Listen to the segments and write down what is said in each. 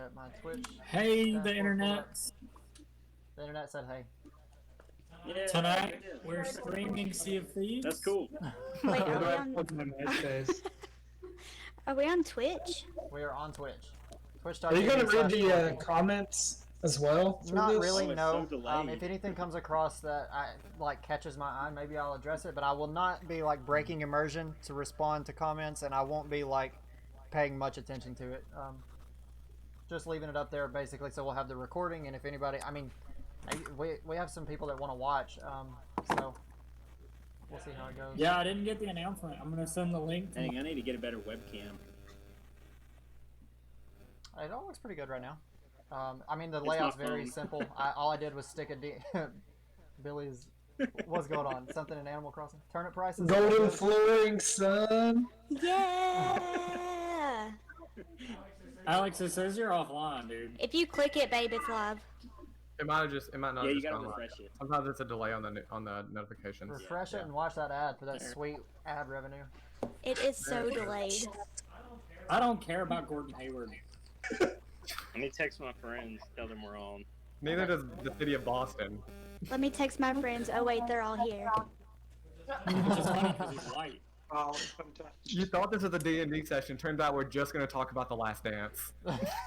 let my Twitch. Hey, the dashboard pull up. internet. The internet said hey. Yeah, Tonight we're streaming Sea of Thieves. that's cool. Wait, are we on Twitch? We are on Twitch. Are you going to read the Twitch.tv/Clungeons. comments as well? Not this? really, Oh, it's no. so delayed. If anything comes across that catches my eye, maybe I'll address it. But I will not be like breaking immersion to respond to comments, and I won't be like paying much attention to it. Just leaving it up there basically, so we'll have the recording. And if anybody, I mean, we have some people that want to watch, so we'll see how it goes. Yeah, I didn't get the announcement. I'm gonna send the link. Dang, I need to get a better webcam. It all looks pretty good right now. I mean, the layout's very simple. All I did was stick a Billie's. What's going on? Something in Animal Crossing? Turnip prices? Golden flooring, son. Yeah! Alex, it says you're offline, dude. If you click it, babe, it's live. It might not. Yeah, you just gotta gone live. refresh it. Sometimes it's a delay on the notifications. Refresh it and watch that ad for that sweet ad revenue. It is so delayed. I don't care about Gordon Hayward. Let me text my friends, tell them we're on. Neither does the city of Boston. Let me text my friends. Oh wait, they're all here. Which is funny because he's white. Oh, You thought this was a D&D session. Turns out we're just going to talk about The Last Dance.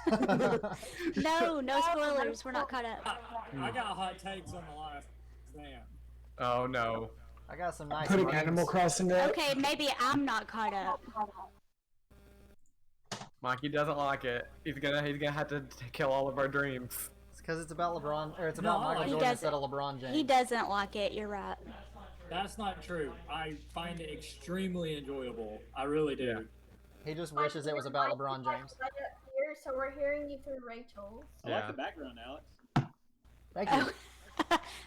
No spoilers. We're not caught up. I got hot takes on the last dance. Oh no. I got some nice putting memes. Animal Crossing there. Okay, maybe I'm not caught up. Mikey doesn't like it. He's gonna have to kill all of our dreams. It's because it's about LeBron, or it's about No, Michael he Jordan doesn't. instead of LeBron James. He doesn't like it. You're right. That's not true. I find it extremely enjoyable. I really do. Yeah. He just wishes it was about LeBron James. Here, so we're hearing you through Rachel's. I Yeah. like the background, Alex. Thank you.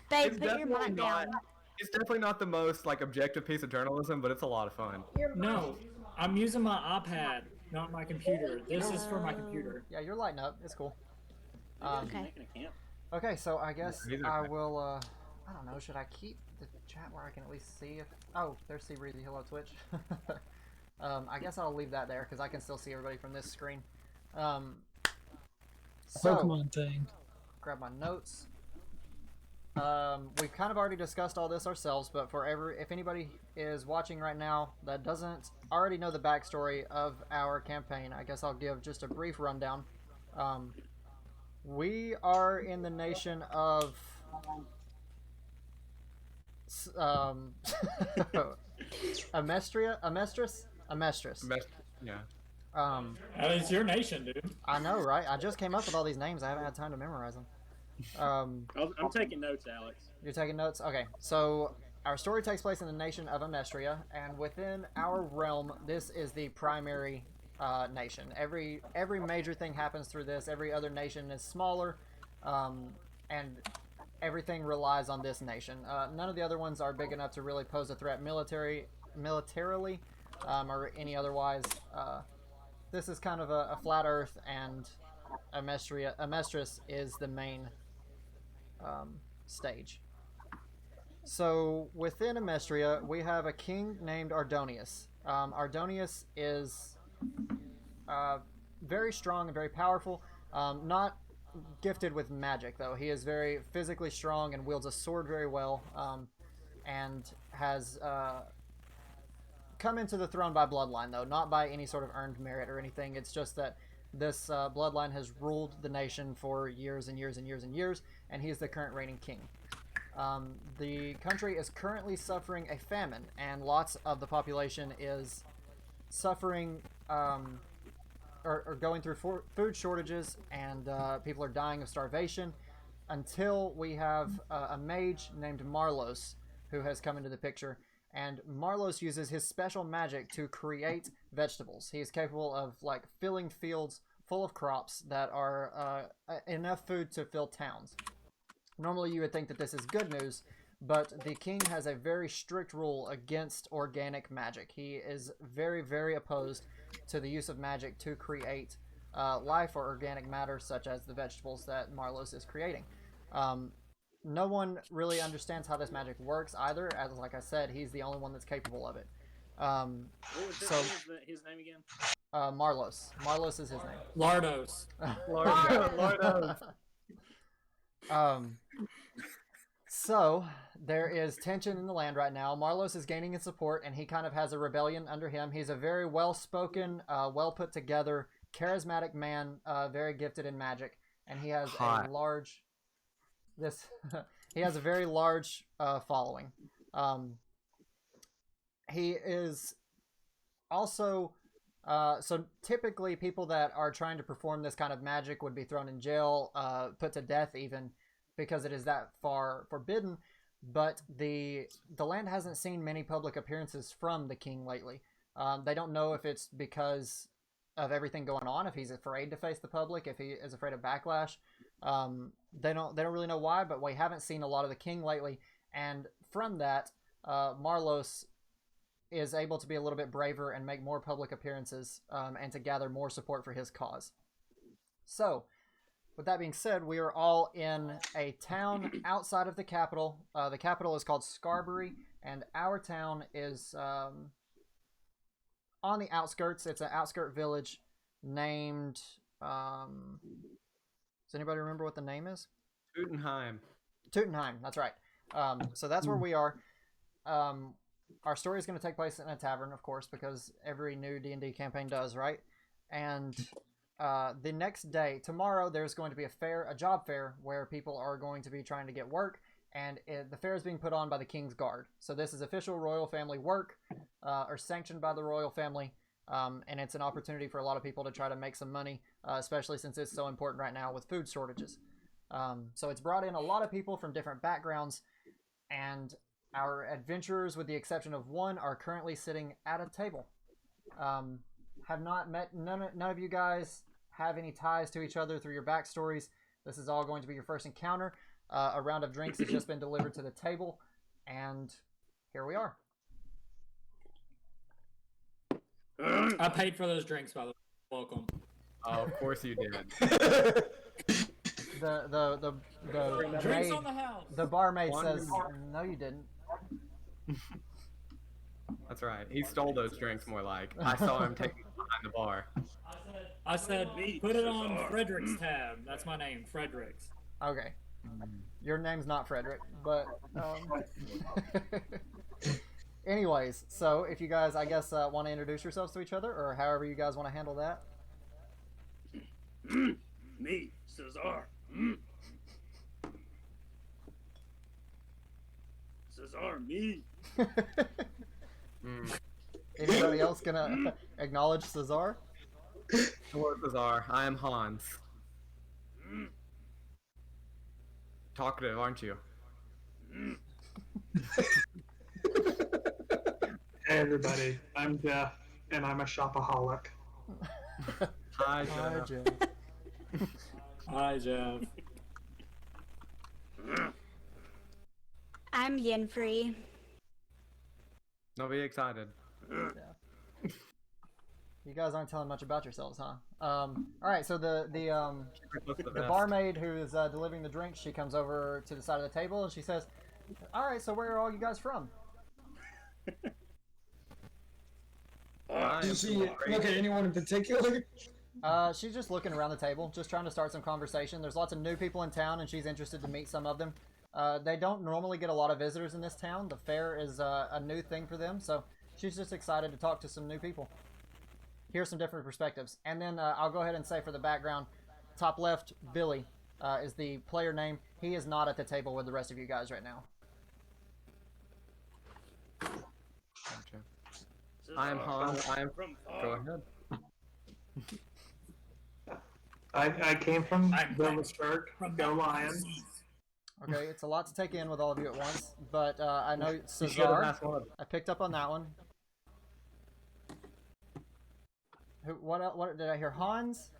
Babe, It's put your definitely mic not. down. It's definitely not the most objective piece of journalism, but it's a lot of fun. No, I'm using my iPad, not my computer. This is for my computer. Yeah, you're lighting up. It's cool. Okay. Making a camp. Okay, so I guess These are I good. will, I don't know, should I keep the chat where I can at least see if... Oh, there's C. Breezy. Hello, Twitch. I guess I'll leave that there, because I can still see everybody from this screen. So, Pokemon thing. grab my notes. We've kind of already discussed all this ourselves, but if anybody is watching right now that doesn't already know the backstory of our campaign, I guess I'll give just a brief rundown. We are in the nation of Amestris. Yeah. That is your nation, dude. I know, right? I just came up with all these names. I haven't had time to memorize them. I'm taking notes, Alex. You're taking notes? Okay, so our story takes place in the nation of Amestria, and within our realm, this is the primary nation. Every major thing happens through this. Every other nation is smaller, and everything relies on this nation. None of the other ones are big enough to really pose a threat militarily, or any otherwise. This is kind of a flat Earth, and Amestris is the main stage. So within Amestria, we have a king named Ardonius. Ardonius is very strong and very powerful. Not gifted with magic, though. He is very physically strong and wields a sword very well, and has come into the throne by bloodline, though, not by any sort of earned merit or anything. It's just that this bloodline has ruled the nation for years and years and years and years, and he is the current reigning king. The country is currently suffering a famine, and lots of the population is suffering or going through food shortages, and people are dying of starvation, until we have a mage named Marlos who has come into the picture. And Marlos uses his special magic to create vegetables. He is capable of filling fields full of crops that are enough food to fill towns. Normally you would think that this is good news, but the king has a very strict rule against organic magic. He is very, very opposed to the use of magic to create life or organic matter, such as the vegetables that Marlos is creating. No one really understands how this magic works either, as like I said, he's the only one that's capable of it. What was, So- what was his name again? Marlos. Marlos is his name. Lardos. Lord, So there is tension in the land right now. Marlos is gaining in support, and he kind of has a rebellion under him. He's a very well-spoken, well put together, charismatic man, very gifted in magic, and he has Hot. a large. This he has a very large following. He is also. So typically, people that are trying to perform this kind of magic would be thrown in jail, put to death, even because it is that far forbidden. But the land hasn't seen many public appearances from the king lately. They don't know if it's because of everything going on, if he's afraid to face the public, if he is afraid of backlash. They don't really know why, but we haven't seen a lot of the king lately. And from that, Marlos is able to be a little bit braver and make more public appearances, and to gather more support for his cause. So, with that being said, we are all in a town outside of the capital. The capital is called Scarberry, and our town is on the outskirts. It's an outskirt village named. Does anybody remember what the name is? Teutonheim. Teutonheim. That's right. So that's where we are. Our story is going to take place in a tavern, of course, because every new D&D campaign does, right? And the next day, tomorrow, there's going to be a job fair, where people are going to be trying to get work, and the fair is being put on by the King's Guard. So this is official royal family work, or sanctioned by the royal family, and it's an opportunity for a lot of people to try to make some money, especially since it's so important right now with food shortages. So it's brought in a lot of people from different backgrounds, and our adventurers, with the exception of one, are currently sitting at a table. Have not met, none of you guys have any ties to each other through your backstories. This is all going to be your first encounter. A round of drinks has just been delivered to the table, and here we are. I paid for those drinks, by the way. Welcome. Oh, of course you did. The Drinks maid, on the house. the barmaid says, "No, you didn't." That's right. He stole those drinks, more like. I saw him taking them behind the bar. I said, put it on Frederick's tab. That's my name, Fredericks. Okay. Your name's not Frederick, but anyways, so if you guys, I guess, want to introduce yourselves to each other, or however you guys want to handle that. Me, Sazaar. Sazaar, me. Anybody else gonna acknowledge Sazaar? Hello, Sazaar. I am Hans. Talkative, aren't you? Hey everybody, I'm Jeff, and I'm a shopaholic. Hi, Hi, Jeff. Jeff. Hi, Jeff. I'm Yenfri. Don't be excited. You guys aren't telling much about yourselves, huh? All right. So the The barmaid who is delivering the drinks, she comes over to the side of the table and she says, "All right. So where are all you guys from?" Did she look at anyone in particular? She's just looking around the table, just trying to start some conversation. There's lots of new people in town, and she's interested to meet some of them. They don't normally get a lot of visitors in this town. The fair is a new thing for them, so she's just excited to talk to some new people. Hear some different perspectives. And then I'll go ahead and say for the background, top left, Billie is the player name. He is not at the table with the rest of you guys right now. Gotcha. I am Hans. I am. Go ahead. I came from I'm Villageport. from Go the Lions. Okay, it's a lot to take in with all of you at once, but I know You should have Sazaar. asked one of them. I picked up on that one. What did I hear? Hans?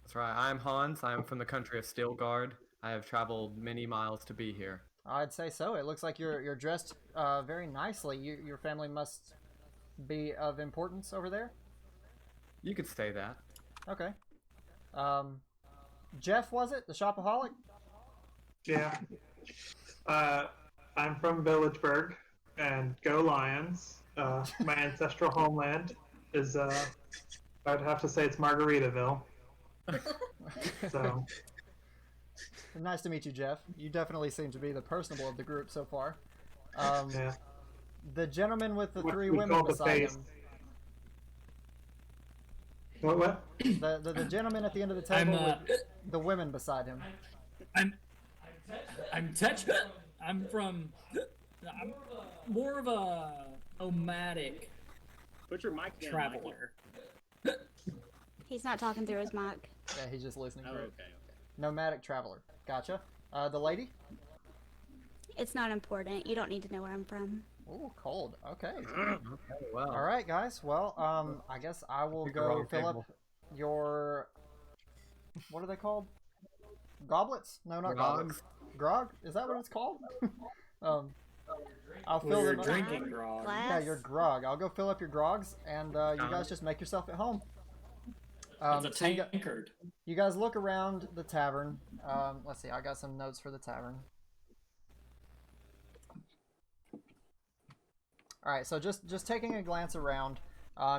That's right. I am Hans. I am from the country of Stilgard. I have traveled many miles to be here. I'd say so. It looks like you're dressed very nicely. Your family must be of importance over there. You could say that. Okay. Jeff, was it the shopaholic? Yeah. I'm from Villageburg, and go Lions. my ancestral homeland is, I'd have to say it's Margaritaville. So, Nice to meet you, Jeff. You definitely seem to be the personable of the group so far. yeah. The gentleman with the What three we women call the beside face. him. What? The gentleman at the end of the I'm table with the women beside him. I'm Tetch. I'm more of a nomadic Put your mic down. traveler. He's not talking through his mic. Yeah, he's just listening Mikey. for Oh, it. okay. Nomadic traveler. Gotcha. The lady? It's not important. You don't need to know where I'm from. Ooh, cold. Okay. Okay, well. All right, guys. Well, I guess I will Pick the go wrong fill up table. your. What are they called? Goblets? No, not goblets. Grogs. Grog? Is that what it's called? I'll fill We're them up. drinking grog. Glass. Yeah, your grog. I'll go fill up your grogs, and you guys just make yourself at home. It's a So you, tankard. you guys look around the tavern. Let's see. I got some notes for the tavern. All right, so just taking a glance around,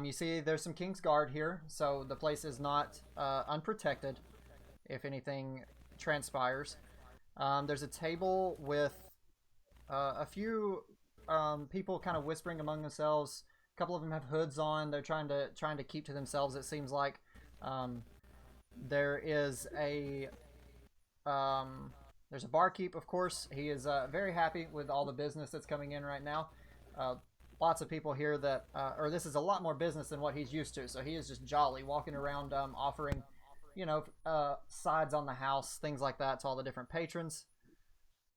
you see there's some King's Guard here, so the place is not unprotected if anything transpires. There's a table with a few people kind of whispering among themselves. A couple of them have hoods on. They're trying to keep to themselves. It seems like there is a there's a barkeep, of course. He is very happy with all the business that's coming in right now. Lots of people here that, or this is a lot more business than what he's used to. So he is just jolly, walking around offering, sides on the house, things like that to all the different patrons.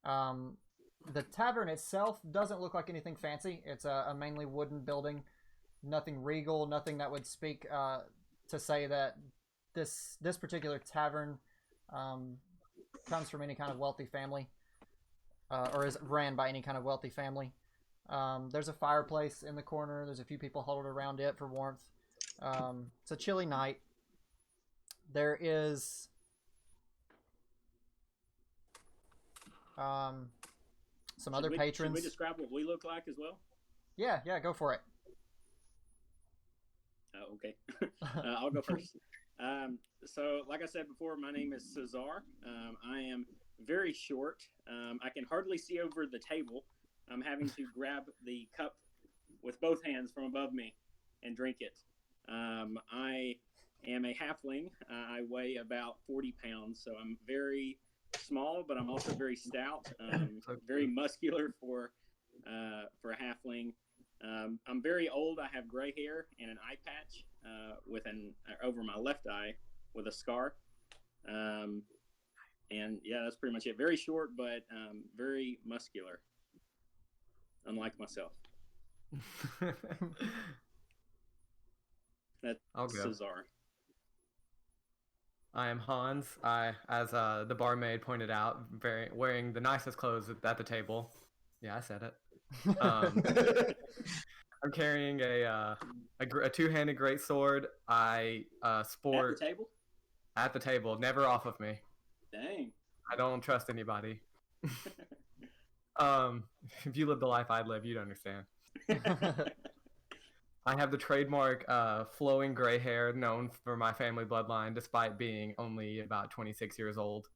The tavern itself doesn't look like anything fancy. It's a mainly wooden building, nothing regal, nothing that would speak to say that this particular tavern comes from any kind of wealthy family, or is ran by any kind of wealthy family. There's a fireplace in the corner. There's a few people huddled around it for warmth. It's a chilly night. There is some other patrons. Should we describe what we look like as well? Yeah, go for it. Oh, okay. I'll go first. So, like I said before, my name is Sazaar. I am very short. I can hardly see over the table. I'm having to grab the cup with both hands from above me and drink it. I am a halfling. I weigh about 40 pounds, so I'm very small, but I'm also very stout. Very muscular for a halfling. I'm very old. I have gray hair and an eye patch over my left eye with a scar. And yeah, that's pretty much it. Very short, but very muscular. Unlike myself. That's I'll go. Sazaar. I am Hans. As the barmaid pointed out, wearing the nicest clothes at the table. Yeah, I said it. I'm carrying a two-handed greatsword. I sport At the table? at the table, never off of me. Dang. I don't trust anybody. If you lived the life I'd live, you'd understand. I have the trademark flowing gray hair known for my family bloodline, despite being only about 26 years old.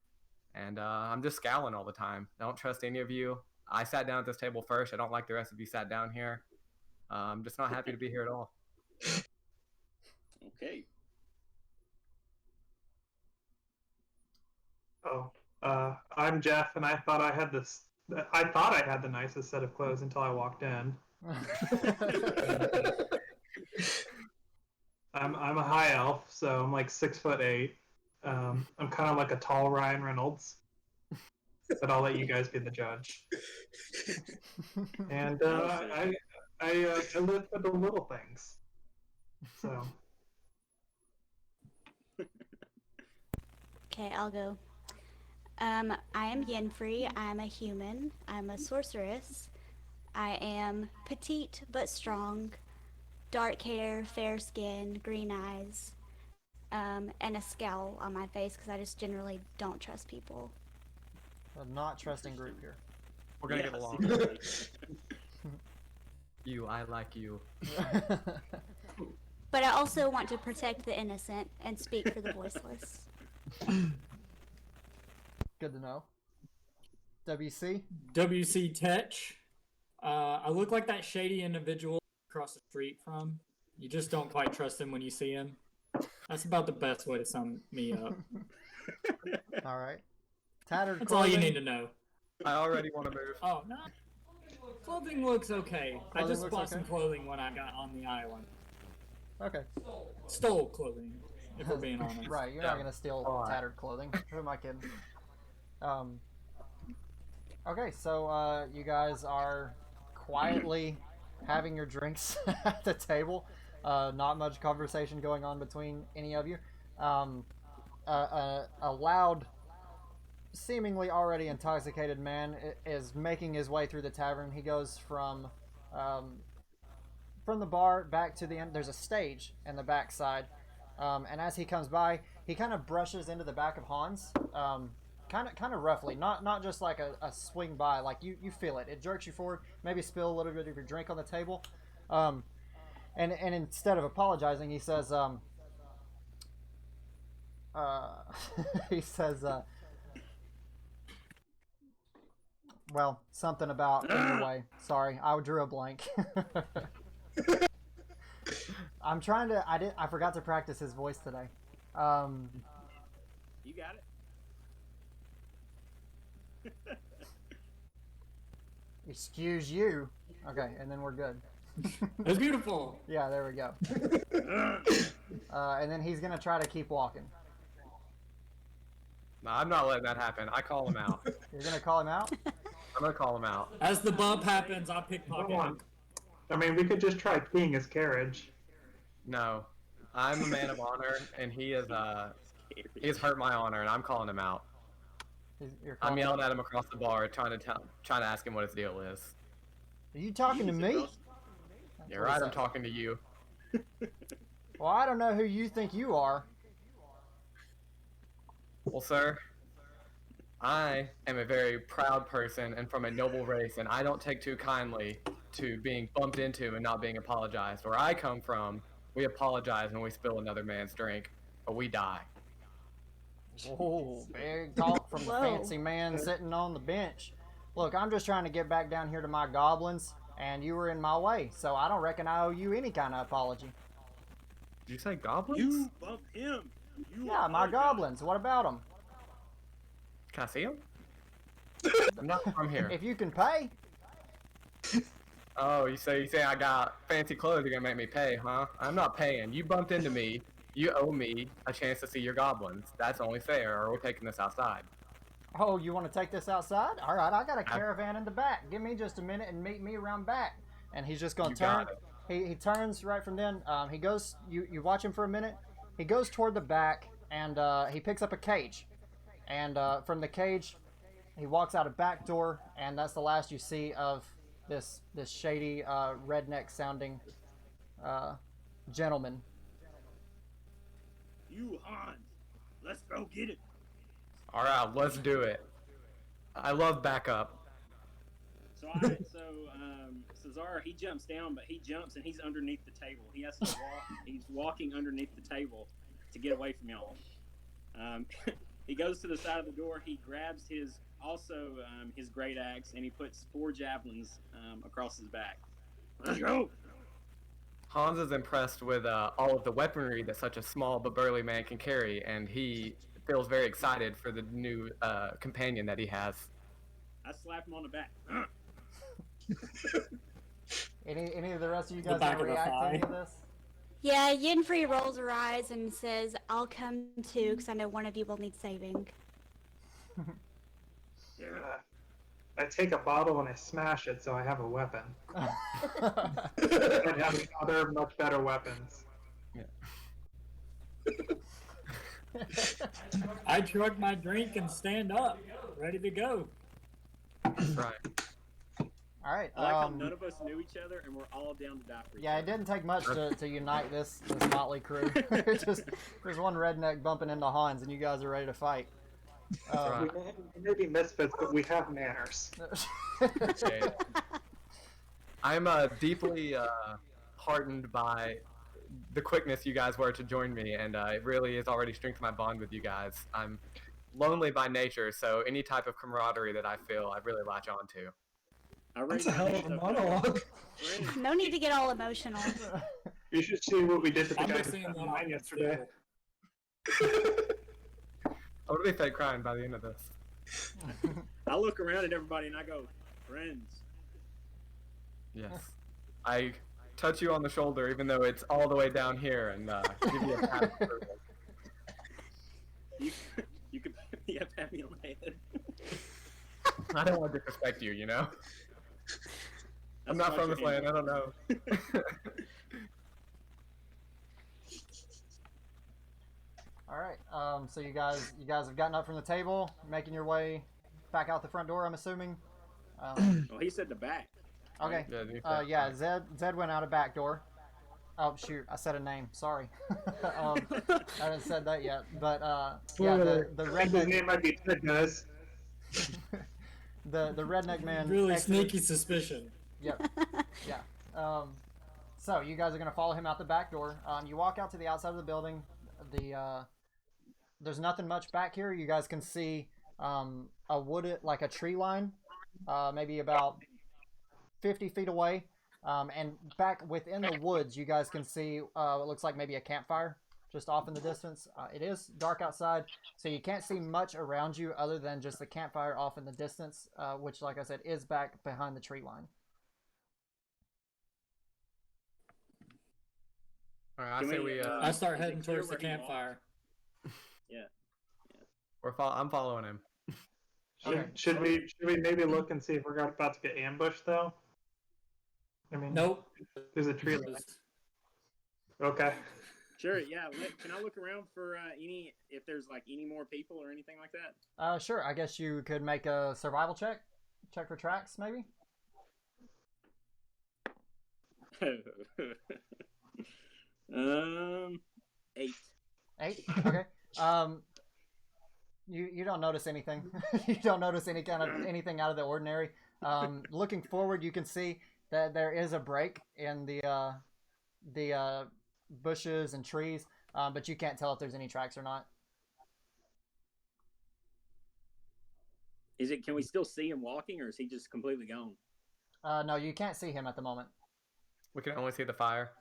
And I'm just scowling all the time. I don't trust any of you. I sat down at this table first. I don't like the rest of you sat down here. I'm just not happy to be here at all. Okay. Oh, I'm Jeff, and I thought I had the nicest set of clothes until I walked in. I'm a high elf, so I'm like 6'8". I'm kind of like a tall Ryan Reynolds, but I'll let you guys be the judge. And I live for the little things. So Okay, I'll go. I am Yenfri. I'm a human. I'm a sorceress. I am petite but strong. Dark hair, fair skin, green eyes, and a scowl on my face because I just generally don't trust people. A not trusting group here. We're gonna get along. secretly. You, I like you. But I also want to protect the innocent and speak for the voiceless. Good to know. WC? WC Tech. I look like that shady individual across the street from. You just don't quite trust him when you see him. That's about the best way to sum me up. All right. Tattered That's clothing. all you need to know. I already want to move. Oh, no. Clothing looks okay. I Clothing just looks bought okay? some clothing when I got on the island. Okay. Stole clothing, if we're being honest. Right, you're not Yeah. gonna steal All right. tattered clothing. Who am I kidding? Okay, so you guys are quietly having your drinks at the table. Not much conversation going on between any of you. A loud, seemingly already intoxicated man is making his way through the tavern. He goes from the bar back to the end. There's a stage in the back side, and as he comes by, he kind of brushes into the back of Hans, kind of roughly, not just like a swing by. Like you feel it. It jerks you forward. Maybe spill a little bit of your drink on the table, and instead of apologizing, he says, he says, well, something about in your way. Sorry, I drew a blank. I'm trying to. I forgot to practice his voice today. You got it. Excuse you. Okay, and then we're good. It's beautiful. Yeah, there we go. And then he's gonna try to keep walking. No, I'm not letting that happen. I call him out. You're gonna call him out? I'm gonna call him out. As the bump happens, I pickpocket Come on. him. I mean, we could just try keying his carriage. No, I'm a man of honor, and he has hurt my honor, and I'm calling him out. You're I'm calling yelling at him across the bar, trying to ask him what his deal is. Are you talking to me? You're right. I'm talking to you. Well, I don't know who you think you are. Well, sir, I am a very proud person and from a noble race, and I don't take too kindly to being bumped into and not being apologized. Where I come from, we apologize when we spill another man's drink, or we die. Oh, big talk from the Whoa. fancy man sitting on the bench. Look, I'm just trying to get back down here to my goblins, and you were in my way, so I don't reckon I owe you any kind of apology. Did you say goblins? You bumped him. You Yeah, my apologize. goblins. What about them? Can I see him? I'm not from here. If you can pay. Oh, you say I got fancy clothes, you're gonna make me pay, huh? I'm not paying. You bumped into me. You owe me a chance to see your goblins. That's only fair, or we're taking this outside. Oh, you want to take this outside? All right, I got a caravan in the back. Give me just a minute and meet me around back. And he's just going You to turn. got it. He turns right from then. He goes. You watch him for a minute. He goes toward the back and he picks up a cage. And from the cage, he walks out a back door, and that's the last you see of this shady redneck sounding gentleman. You Hans. Let's go get it. All right, let's do it. I love backup. So Sazaar, he jumps down, but he jumps and he's underneath the table. He has to walk. He's walking underneath the table to get away from y'all. He goes to the side of the door. He grabs his great axe, and he puts 4 javelins across his back. Let's go. Hans is impressed with all of the weaponry that such a small but burly man can carry, and he feels very excited for the new companion that he has. I slap him on the back. Any of the rest of you The guys back want to of the react to any thigh. of this? Yeah, Yenfri rolls her eyes and says, I'll come too, because I know one of you will need saving. I take a bottle and I smash it so I have a weapon. And have other much better weapons. I chug my drink and stand up, ready to go. Right. All right. I like how none of us knew each other, and we're all down to die for each Yeah, it other. didn't take much to unite this motley crew. Just there's one redneck bumping into Hans, and you guys are ready to fight. Right. We may be misfits, but we have manners. Yeah. I'm deeply heartened by the quickness you guys were to join me, and it really has already strengthened my bond with you guys. I'm lonely by nature, so any type of camaraderie that I feel, I really latch on to. That's a hell of a monologue. No need to get all emotional. You should see what we did to the I'm guy just who seeing cut what mine I yesterday. I'm gonna be fake crying by the end of this. I look around at everybody and I go, friends. Yes. I touch you on the shoulder, even though it's all the way down here, and give you a pat. You can pat me on the head. I don't want to disrespect you, you know? I'm not from this land, I don't know. All right. So you guys have gotten up from the table, making your way back out the front door. I'm assuming. Well, he said the back. Okay. Yeah. Zed went out a back door. Oh shoot! I said a name. Sorry. I haven't said that yet. But yeah, the redneck. His name might be Ted, guys. the redneck man. Really sneaky suspicion. Yep. Yeah. So you guys are gonna follow him out the back door. You walk out to the outside of the building. There's nothing much back here. You guys can see a wooded, like a tree line, maybe about 50 feet away. And back within the woods, you guys can see what looks like maybe a campfire just off in the distance. It is dark outside, so you can't see much around you other than just the campfire off in the distance, which, like I said, is back behind the tree line. All right, I say we. I start heading towards the campfire. Yeah. I'm following him. Should we maybe look and see if we're about to get ambushed though? I mean, Nope. There's a tree line. Okay. Sure. Yeah. Can I look around for if there's like any more people or anything like that? Sure. I guess you could make a survival check. Check for tracks, maybe. 8. 8. Okay. You don't notice anything. You don't notice anything out of the ordinary. Looking forward, you can see that there is a break in the bushes and trees, but you can't tell if there's any tracks or not. Can we still see him walking, or is he just completely gone? No, you can't see him at the moment. We can only see the fire.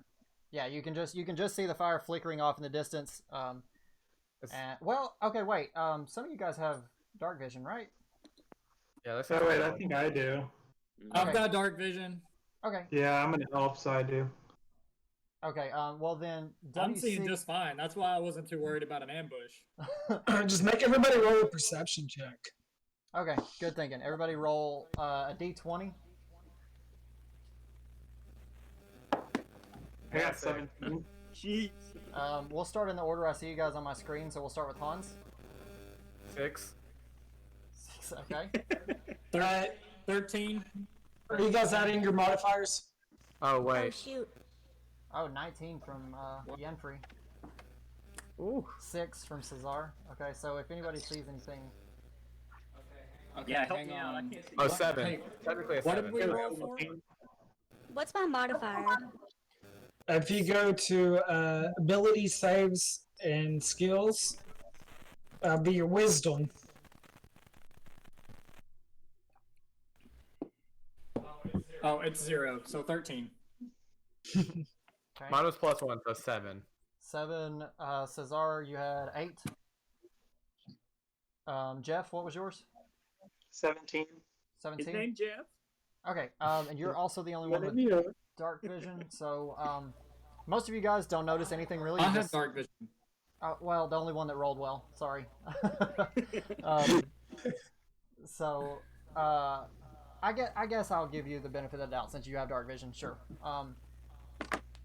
Yeah, you can just see the fire flickering off in the distance. Well, okay, wait. Some of you guys have dark vision, right? Yeah, that's. Oh wait, I think I do. I've got dark vision. Okay. Yeah, I'm an elf, so I do. Okay. Well then, I'm seeing just fine. That's why I wasn't too worried about an ambush. Just make everybody roll a perception check. Okay, good thinking. Everybody roll a d20. I got 17. Jeez. We'll start in the order I see you guys on my screen, so we'll start with Hans. 6. 6, okay. 13. Are you guys adding your modifiers? Oh Oh wait. shoot. Oh, 19 from Yenfri. Ooh. 6 from Sazaar. Okay, so if anybody sees anything... Okay, Yeah, help hang me out. I on. can't see. Oh, 7. Hey, Technically a what 7. did we roll for? What's my modifier? If you go to ability saves and skills, be your wisdom. Oh, it's 0, so 13. Okay. Mine was +1, so 7. 7. Sazaar, you had 8. Jeff, what was yours? 17. 17? His name Jeff. Okay, and you're also the only one with dark vision, so most of you guys don't notice anything really. I have dark vision. Well, the only one that rolled well. Sorry. So, I guess I'll give you the benefit of the doubt since you have dark vision. Sure.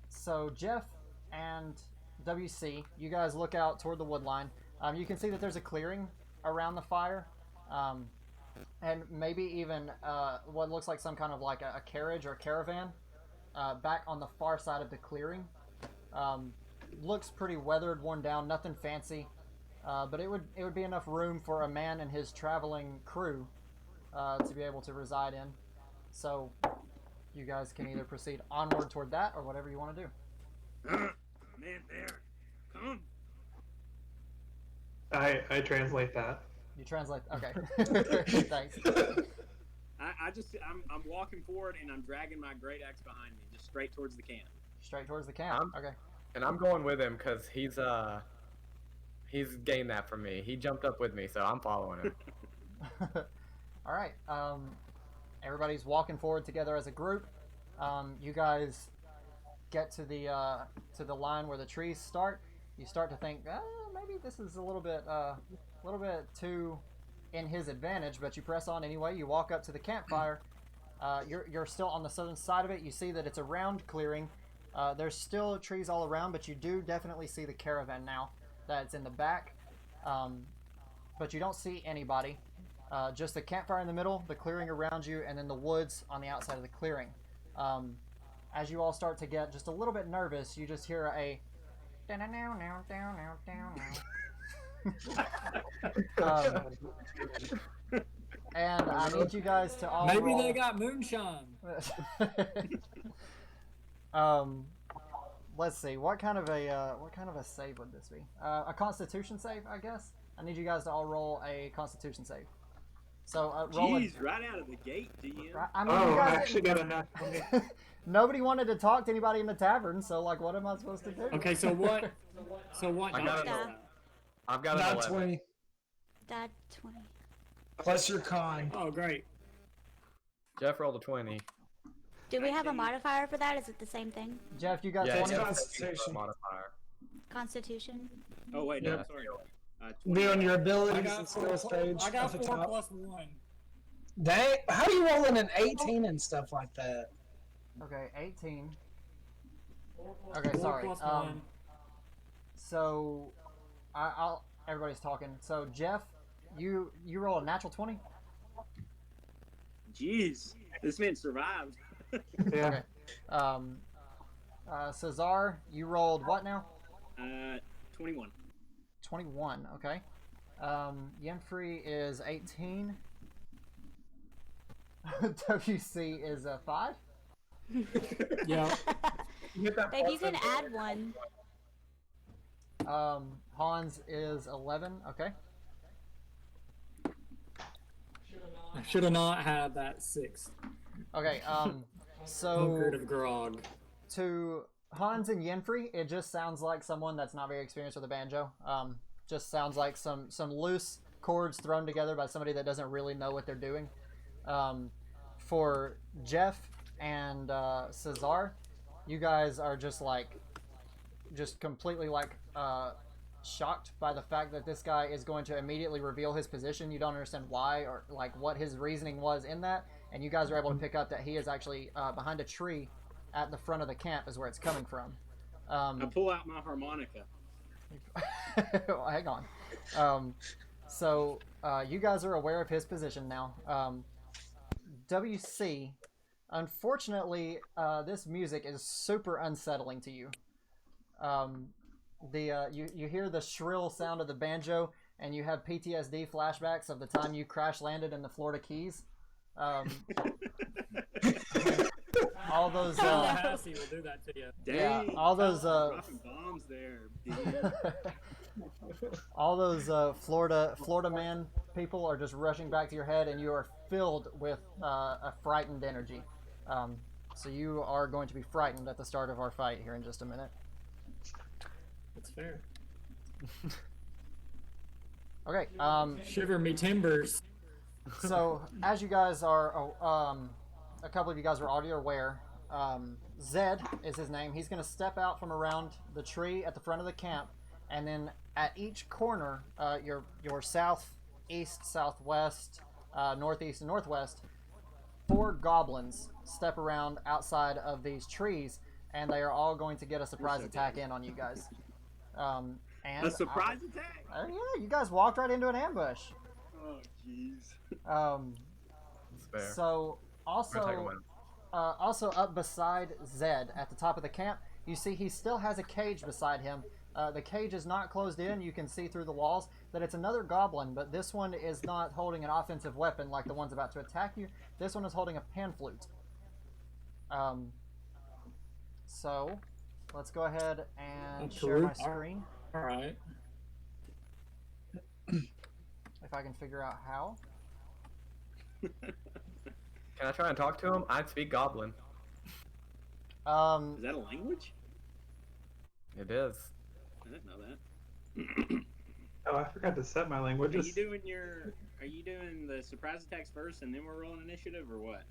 So Jeff and WC, you guys look out toward the wood line. You can see that there's a clearing around the fire, and maybe even what looks like some kind of like a carriage or a caravan back on the far side of the clearing. Looks pretty weathered, worn down, nothing fancy, but it would be enough room for a man and his traveling crew to be able to reside in. So You guys can either proceed onward toward that or whatever you want to do. Man, there. Come. I translate that. You translate. Okay. Thanks. I'm walking forward and I'm dragging my great axe behind me, just straight towards the camp. Straight towards the camp. Okay. And I'm going with him because he's gained that from me. He jumped up with me, so I'm following him. All right. Everybody's walking forward together as a group. You guys get to the line where the trees start. You start to think, maybe this is a little bit too in his advantage, but you press on anyway. You walk up to the campfire. You're still on the southern side of it. You see that it's a round clearing. There's still trees all around, but you do definitely see the caravan now that's in the back. But you don't see anybody. Just the campfire in the middle, the clearing around you, and then the woods on the outside of the clearing. As you all start to get just a little bit nervous, you just hear a and I need you guys to all Maybe roll. they got moonshine. Let's see. What kind of a save would this be? A Constitution save, I guess. I need you guys to all roll a Constitution save. So roll. Jeez, right out of the gate, DM. I mean, Oh, you I guys actually got a nat 20. Nobody wanted to talk to anybody in the tavern, so like, what am I supposed to do? Okay, so what? So what? I got dice? an, I've got an Not 11. 20. That 20. Plus your con. Oh, great. Jeff rolled a 20. Do we have a modifier for that? Is it the same thing? Jeff, you got Yeah, 20. Jeff Constitution. has a modifier. Constitution. Oh wait, no, Yeah. I'm sorry. Be on your I abilities got and skills page I got at the 4 top. plus 1. Dang, how are you rolling an 18 and stuff like that? Okay, 18. Okay, 4 sorry. plus 1. So, I'll. Everybody's talking. So, Jeff, you roll a natural 20. Jeez, this man survived. Yeah. Okay. Sazaar, you rolled what now? 21. 21. Okay. Yenfri is 18. WC is a 5. Yeah. Babe, you can add one. Hans is 11. Okay. I should have not had that 6. Okay. Hunkered So of grog. to Hans and Yenfri, it just sounds like someone that's not very experienced with a banjo. Just sounds like some loose chords thrown together by somebody that doesn't really know what they're doing. For Jeff and Sazaar, you guys are just completely shocked by the fact that this guy is going to immediately reveal his position. You don't understand why or like what his reasoning was in that, and you guys are able to pick up that he is actually behind a tree at the front of the camp is where it's coming from. I pull out my harmonica. Hang on. So you guys are aware of his position now. WC, unfortunately, this music is super unsettling to you. You hear the shrill sound of the banjo, and you have PTSD flashbacks of the time you crash landed in the Florida Keys. All those Tallahassee will do that to you. Dang, yeah, all those dropping bombs there. DM. all those Florida man people are just rushing back to your head, and you are filled with a frightened energy. So you are going to be frightened at the start of our fight here in just a minute. That's fair. Okay. Shiver me timbers. So as you guys are, a couple of you guys are already aware. Zed is his name. He's going to step out from around the tree at the front of the camp, and then at each corner, your south, east, southwest, northeast, and northwest, 4 goblins step around outside of these trees, and they are all going to get a surprise attack in on you guys. And A surprise attack? Yeah, you guys walked right into an ambush. Oh, jeez. It's fair. So I'm gonna take a also, win. also up beside Zed at the top of the camp, you see he still has a cage beside him. The cage is not closed in. You can see through the walls that it's another goblin, but this one is not holding an offensive weapon like the ones about to attack you. This one is holding a pan flute. Um, so, let's go ahead and share my screen. All right. If I can figure out how. Can I try and talk to him? I speak Goblin. Is that a language? It is. I didn't know that. Oh, I forgot to set my languages. Are you doing the surprise attacks first and then we're rolling initiative or what?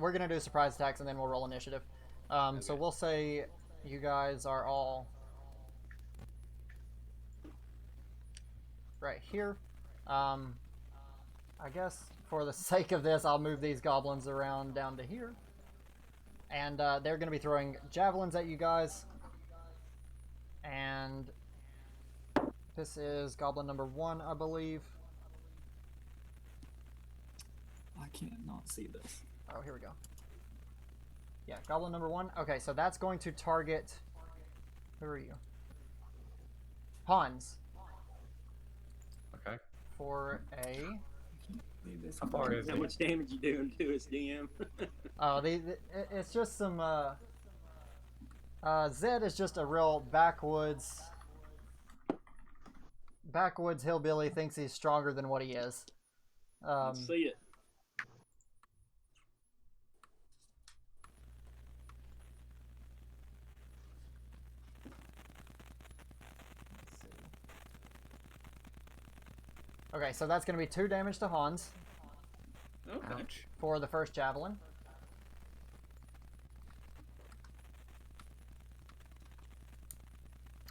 We're gonna do surprise attacks and then we'll roll initiative. Okay. So we'll say you guys are all right here. I guess for the sake of this, I'll move these goblins around down to here. And they're going to be throwing javelins at you guys. And this is goblin number 1, I believe. I can't not see this. Oh, here we go. Yeah, goblin number 1. Okay, so that's going to target... Who are you? Hans. Okay. For a... How far is How he? much damage you doing to us, DM? Oh, it's just some... Zed is just a real backwoods hillbilly, thinks he's stronger than what he is. Let's see it. Okay, so that's going to be 2 damage to Hans Okay. Ouch. for the first javelin.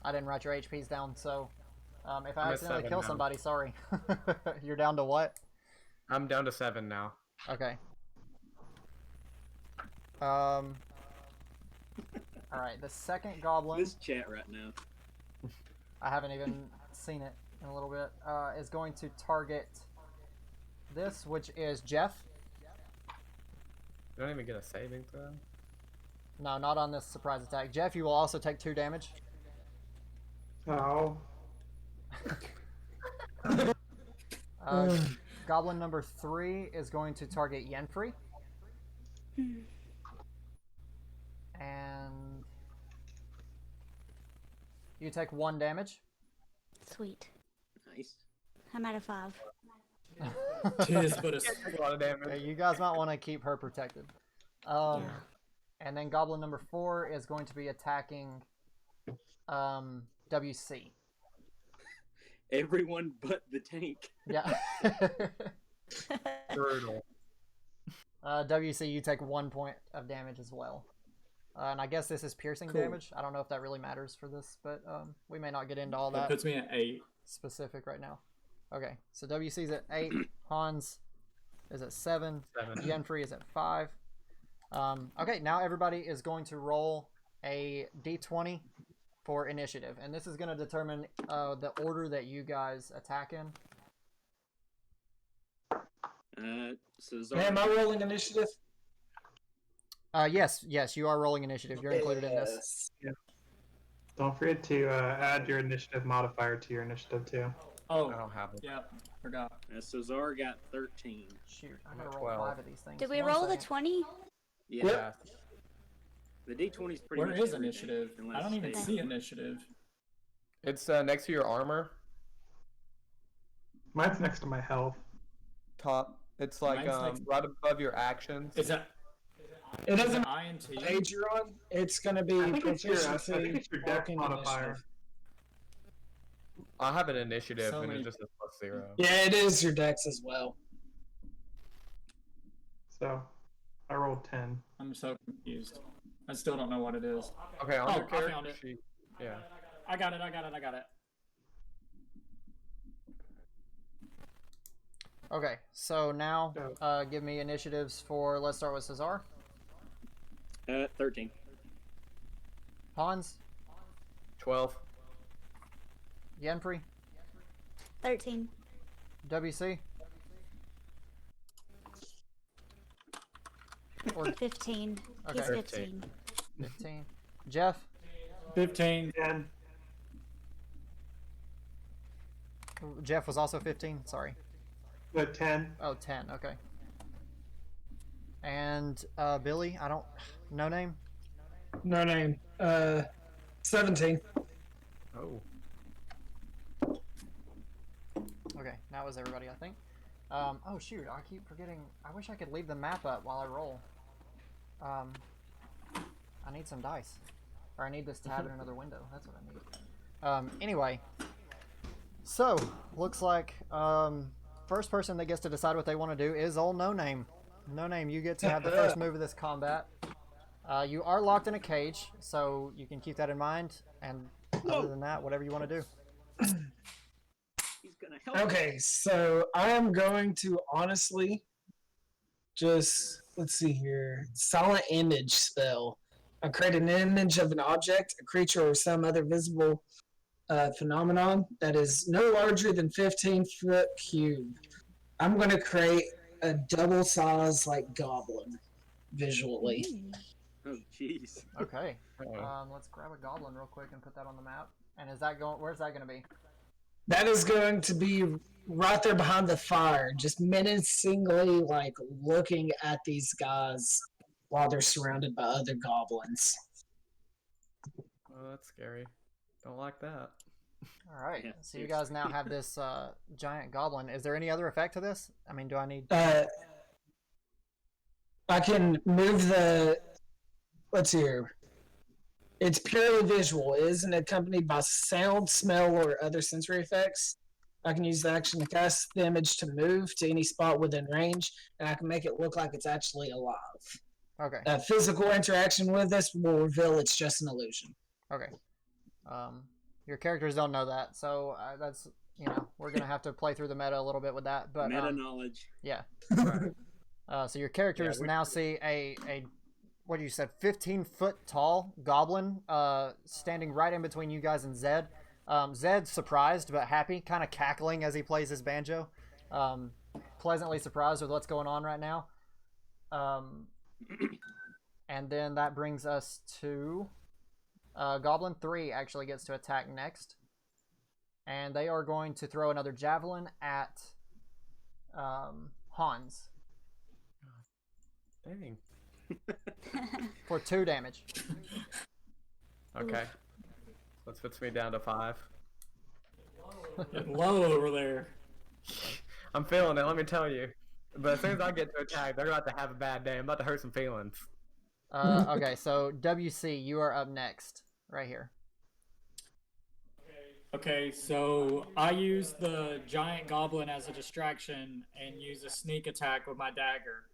I didn't write your HPs down, so if I I'm at accidentally 7 kill now. somebody, sorry. You're down to what? I'm down to 7 now. Okay. All right, the second goblin, This chat right now. I haven't even seen it in a little bit, is going to target this, which is Jeff. You don't even get a saving throw? No, not on this surprise attack. Jeff, you will also take 2 damage. Oh. Goblin number 3 is going to target Yenfri. And you take 1 damage. Sweet. Nice. I'm out of 5. Tis but a Take a lot of damage. Okay, you guys might want to keep her protected. And then Goblin number 4 is going to be attacking WC. Everyone but the tank. Yeah. Brutal. WC, you take 1 point of damage as well. And I guess this is piercing Cool. damage. I don't know if that really matters for this, but we may not get into all That that puts me at 8. specific right now. Okay, so WC's at 8. Hans is at 7. 7. Yenfri is at 5. Okay, now everybody is going to roll a d20 for initiative, and this is going to determine the order that you guys attack in. Sazaar. Am I rolling initiative? Yes, you are rolling initiative. You're included in this. Yes. Don't forget to add your initiative modifier to your initiative too. Oh, I don't have it. yeah, forgot. Sazaar got 13. Shoot, I I'm gotta at roll 12. 5 of these things. Did we One roll the second. 20? Yeah. Yeah. The D20 is pretty Where much is everything, initiative? I unless don't even they- see initiative. It's next to your armor. Mine's next to my health. Top. It's like Mine's next- right above your actions. Is that It doesn't INT? page you're on. It's going to be I think it's your proficiency. dex walking modifier. initiative. I have an initiative So and many- it just says +0. Yeah, it is your dex as well. So I rolled 10. I'm so confused. I still don't know what it is. Okay, on Oh, your I character found it. sheet. Yeah. I got it. Okay, so now give me initiatives for, let's start with Sazaar. 13. Hans, 12. Yenfri, 13. WC, or 15. Okay. He's 15. 15. Jeff, 15. 10. Jeff was also 15, sorry. The 10. Oh, 10, okay. And Billie, No name. No name. 17. Oh. Okay, that was everybody, I think. Oh shoot, I keep forgetting. I wish I could leave the map up while I roll. I need some dice. Or I need this tab in another window. That's what I need. Anyway. So, looks like first person that gets to decide what they want to do is old No Name. No Name, you get to have the first move of this combat. You are locked in a cage, so you can keep that in mind. And other than that, whatever you want to do. He's gonna help. Okay, so I am going to honestly just, let's see here, silent image spell. I create an image of an object, a creature, or some other visible phenomenon that is no larger than 15-foot cube. I'm going to create a double size like goblin visually. Oh, jeez. Okay. Let's grab a goblin real quick and put that on the map. And is that going? Where's that going to be? That is going to be right there behind the fire, just menacingly like looking at these guys while they're surrounded by other goblins. Oh, that's scary. Don't like that. All right. Yeah, So you guys now have this giant goblin. Is there any other effect to this? I mean, do I need? I can move the. Let's see here. It's purely visual. It isn't accompanied by sound, smell, or other sensory effects. I can use the action to cast the image to move to any spot within range, and I can make it look like it's actually alive. Okay. Physical interaction with this will reveal it's just an illusion. Okay. Your characters don't know that, so that's we're gonna have to play through the meta a little bit with that. But meta knowledge. Yeah. So your characters now see a what you said, 15-foot tall goblin standing right in between you guys and Zed. Zed's surprised but happy, kind of cackling as he plays his banjo. Pleasantly surprised with what's going on right now. And then that brings us to Goblin 3 actually gets to attack next. And they are going to throw another javelin at Hans. Dang. For 2 damage. Okay. That puts me down to 5. Getting low over there. I'm feeling it, let me tell you. But as soon as I get to attack, they're about to have a bad day. I'm about to hurt some feelings. Okay, so WC, you are up next. Right here. Okay, so I use the giant goblin as a distraction and use a sneak attack with my dagger.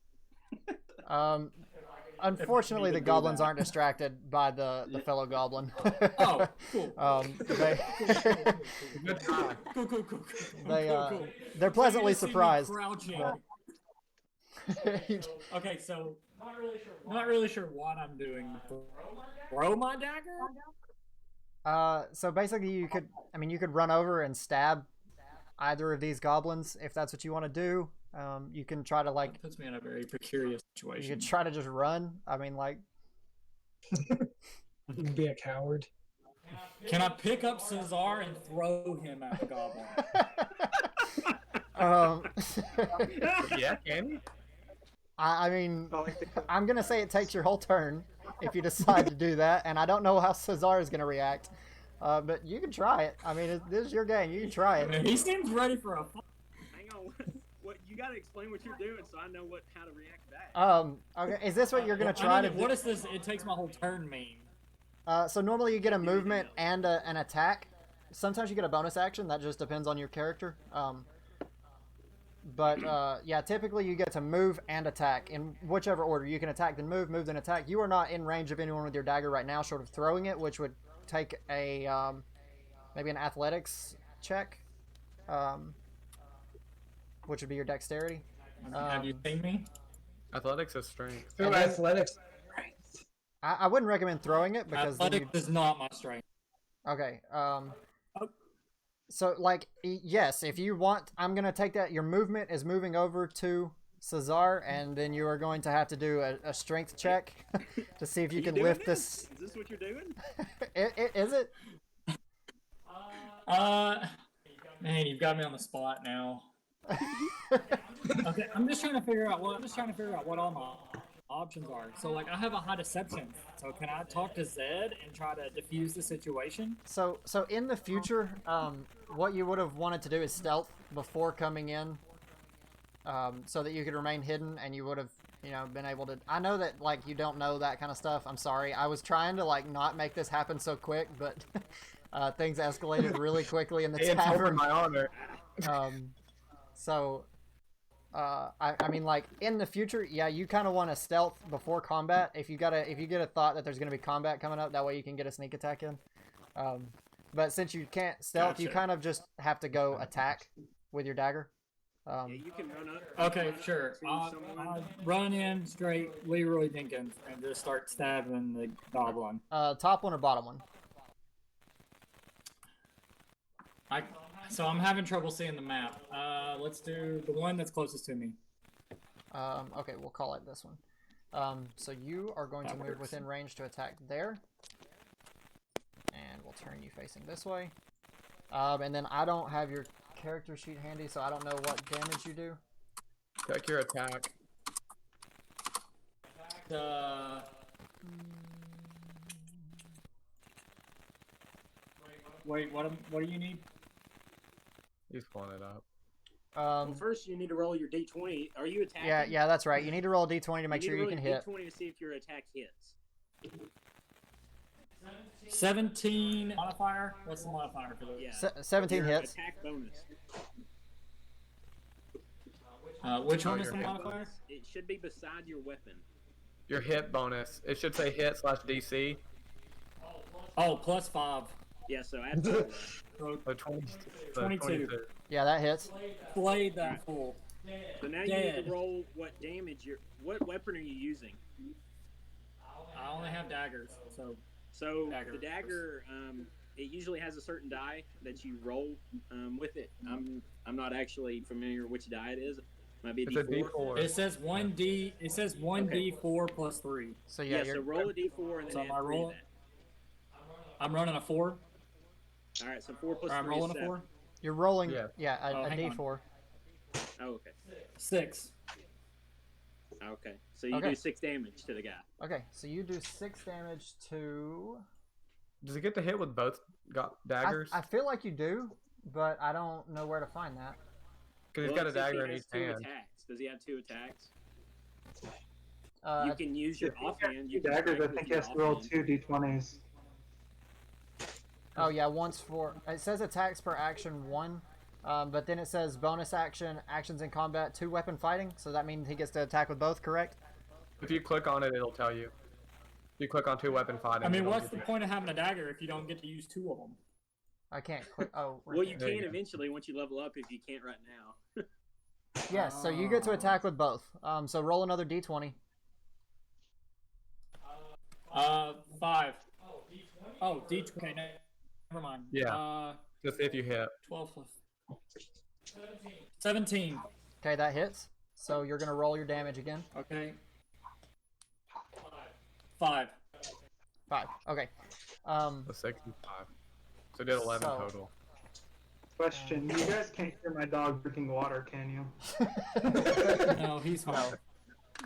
Unfortunately, the goblins aren't distracted by the fellow goblin. Oh, cool. They're pleasantly surprised. Okay, so not really sure what I'm doing. Throw my dagger? So basically, you could run over and stab either of these goblins if that's what you want to do. You can try to That puts me in a very precarious situation. You could try to just run. I mean, like. Be a coward. Can I pick up Sazaar and throw him at the goblin? Yeah, can you? I mean, I'm gonna say it takes your whole turn if you decide to do that, and I don't know how Sazaar is gonna react. But you can try it. I mean, this is your game. You can try it. He seems ready for a. Hang on. What you gotta explain what you're doing so I know how to react back. Okay. Is this what you're gonna try to do? What does this? It takes my whole turn mean. So normally you get a movement and an attack. Sometimes you get a bonus action. That just depends on your character. But yeah, typically you get to move and attack in whichever order. You can attack, then move, then attack. You are not in range of anyone with your dagger right now, short of throwing it, which would take a maybe an athletics check, which would be your dexterity. Have you seen me? Athletics is strength. Athletics. I wouldn't recommend throwing it because athletics is not my strength. Okay. So, like, yes, if you want, I'm going to take that. Your movement is moving over to Sazaar, and then you are going to have to do a strength check to see if you can lift this. Is this what you're doing? Is it? Man, you've got me on the spot now. Okay, I'm just trying to figure out what all options are. So like I have a high deception. So can I talk to Zed and try to diffuse the situation? So in the future, what you would have wanted to do is stealth before coming in, so that you could remain hidden, and you would have, been able to. I know that like you don't know that kind of stuff. I'm sorry. I was trying to like not make this happen so quick, but things escalated really quickly in the tavern. My honor. So. I mean, like in the future, yeah, you kind of want to stealth before combat. If you get a thought that there's gonna be combat coming up, that way you can get a sneak attack in. But since you can't stealth, you kind of just have to go attack with your dagger. Yeah, you can run up. Okay, sure. I'll run in straight Leroy Jenkins and just start stabbing the goblin. Top one or bottom one? So I'm having trouble seeing the map. Let's do the one that's closest to me. Okay, we'll call it this one. So you are going to move within range to attack there. And we'll turn you facing this way. And then I don't have your character sheet handy, so I don't know what damage you do. Check your attack. Wait, what do you need? He's pulling it up. Well, first you need to roll your d20. Are you attacking? Yeah, that's right. You need to roll a d20 to make sure you can hit. D20 to see if your attack hits. 17 modifier. What's the modifier for this? Yeah. 17 your hits. Attack bonus. Which one is the modifier? It should be beside your weapon. Your hit bonus. It should say hit/DC. Oh, +5. Yeah, so add to that. So 22. Yeah, that hits. Played that fool. So now you need to roll what damage what weapon are you using? I only have daggers, so. The dagger, it usually has a certain die that you roll with it. I'm not actually familiar which die it is. It might be a D4. It says 1D. It says 1D4 plus 3. So yeah, so roll a D4 and then add 3 to that. I'm running a 4. All right, so 4 plus 3 I'm rolling is a 4. You're rolling, Yeah. a d4. Oh, okay. 6. Okay, so you do 6 damage to the guy. Okay, so you do 6 damage to. Does he get to hit with both daggers? I feel like you do, but I don't know where to find that. Because he's got a dagger in each hand. Attacks. Does he have 2 attacks? Uh, You can use your offhand. You can daggers, I strike think with he has to roll offhand. 2 d20s. Oh yeah, once for. It says attacks per action 1, but then it says bonus action, actions in combat, 2 weapon fighting. So that means he gets to attack with both, correct? If you click on it, it'll tell you. If you click on 2 weapon fighting. I mean, it'll what's give the point of having a dagger if you don't get to use 2 of them? I can't click. Oh, right Well, you there. can eventually once you level up if you can't right now. Yes, so you get to attack with both. So roll another d20. 5. Oh, D20. Okay, never mind. Yeah. Just if you hit. 12 plus 17. Okay, that hits. So you're gonna roll your damage again. Okay. 5. 5. Okay. The 65. So did 11 So- total. Question: you guys can't hear my dog drinking water, can you? No, he's fine.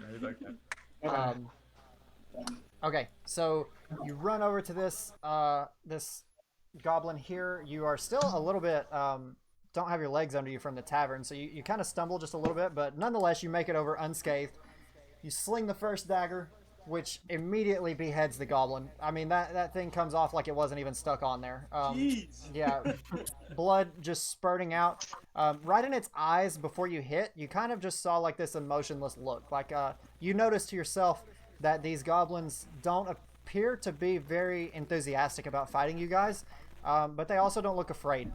Yeah, he's like that. Okay, so you run over to this this goblin here. You are still a little bit don't have your legs under you from the tavern, so you kind of stumble just a little bit, but nonetheless you make it over unscathed. You sling the first dagger, which immediately beheads the goblin. I mean, that thing comes off like it wasn't even stuck on there. Yeah, blood just spurting out. Right in its eyes before you hit, you kind of just saw like this emotionless look. Like you noticed to yourself that these goblins don't appear to be very enthusiastic about fighting you guys, but they also don't look afraid.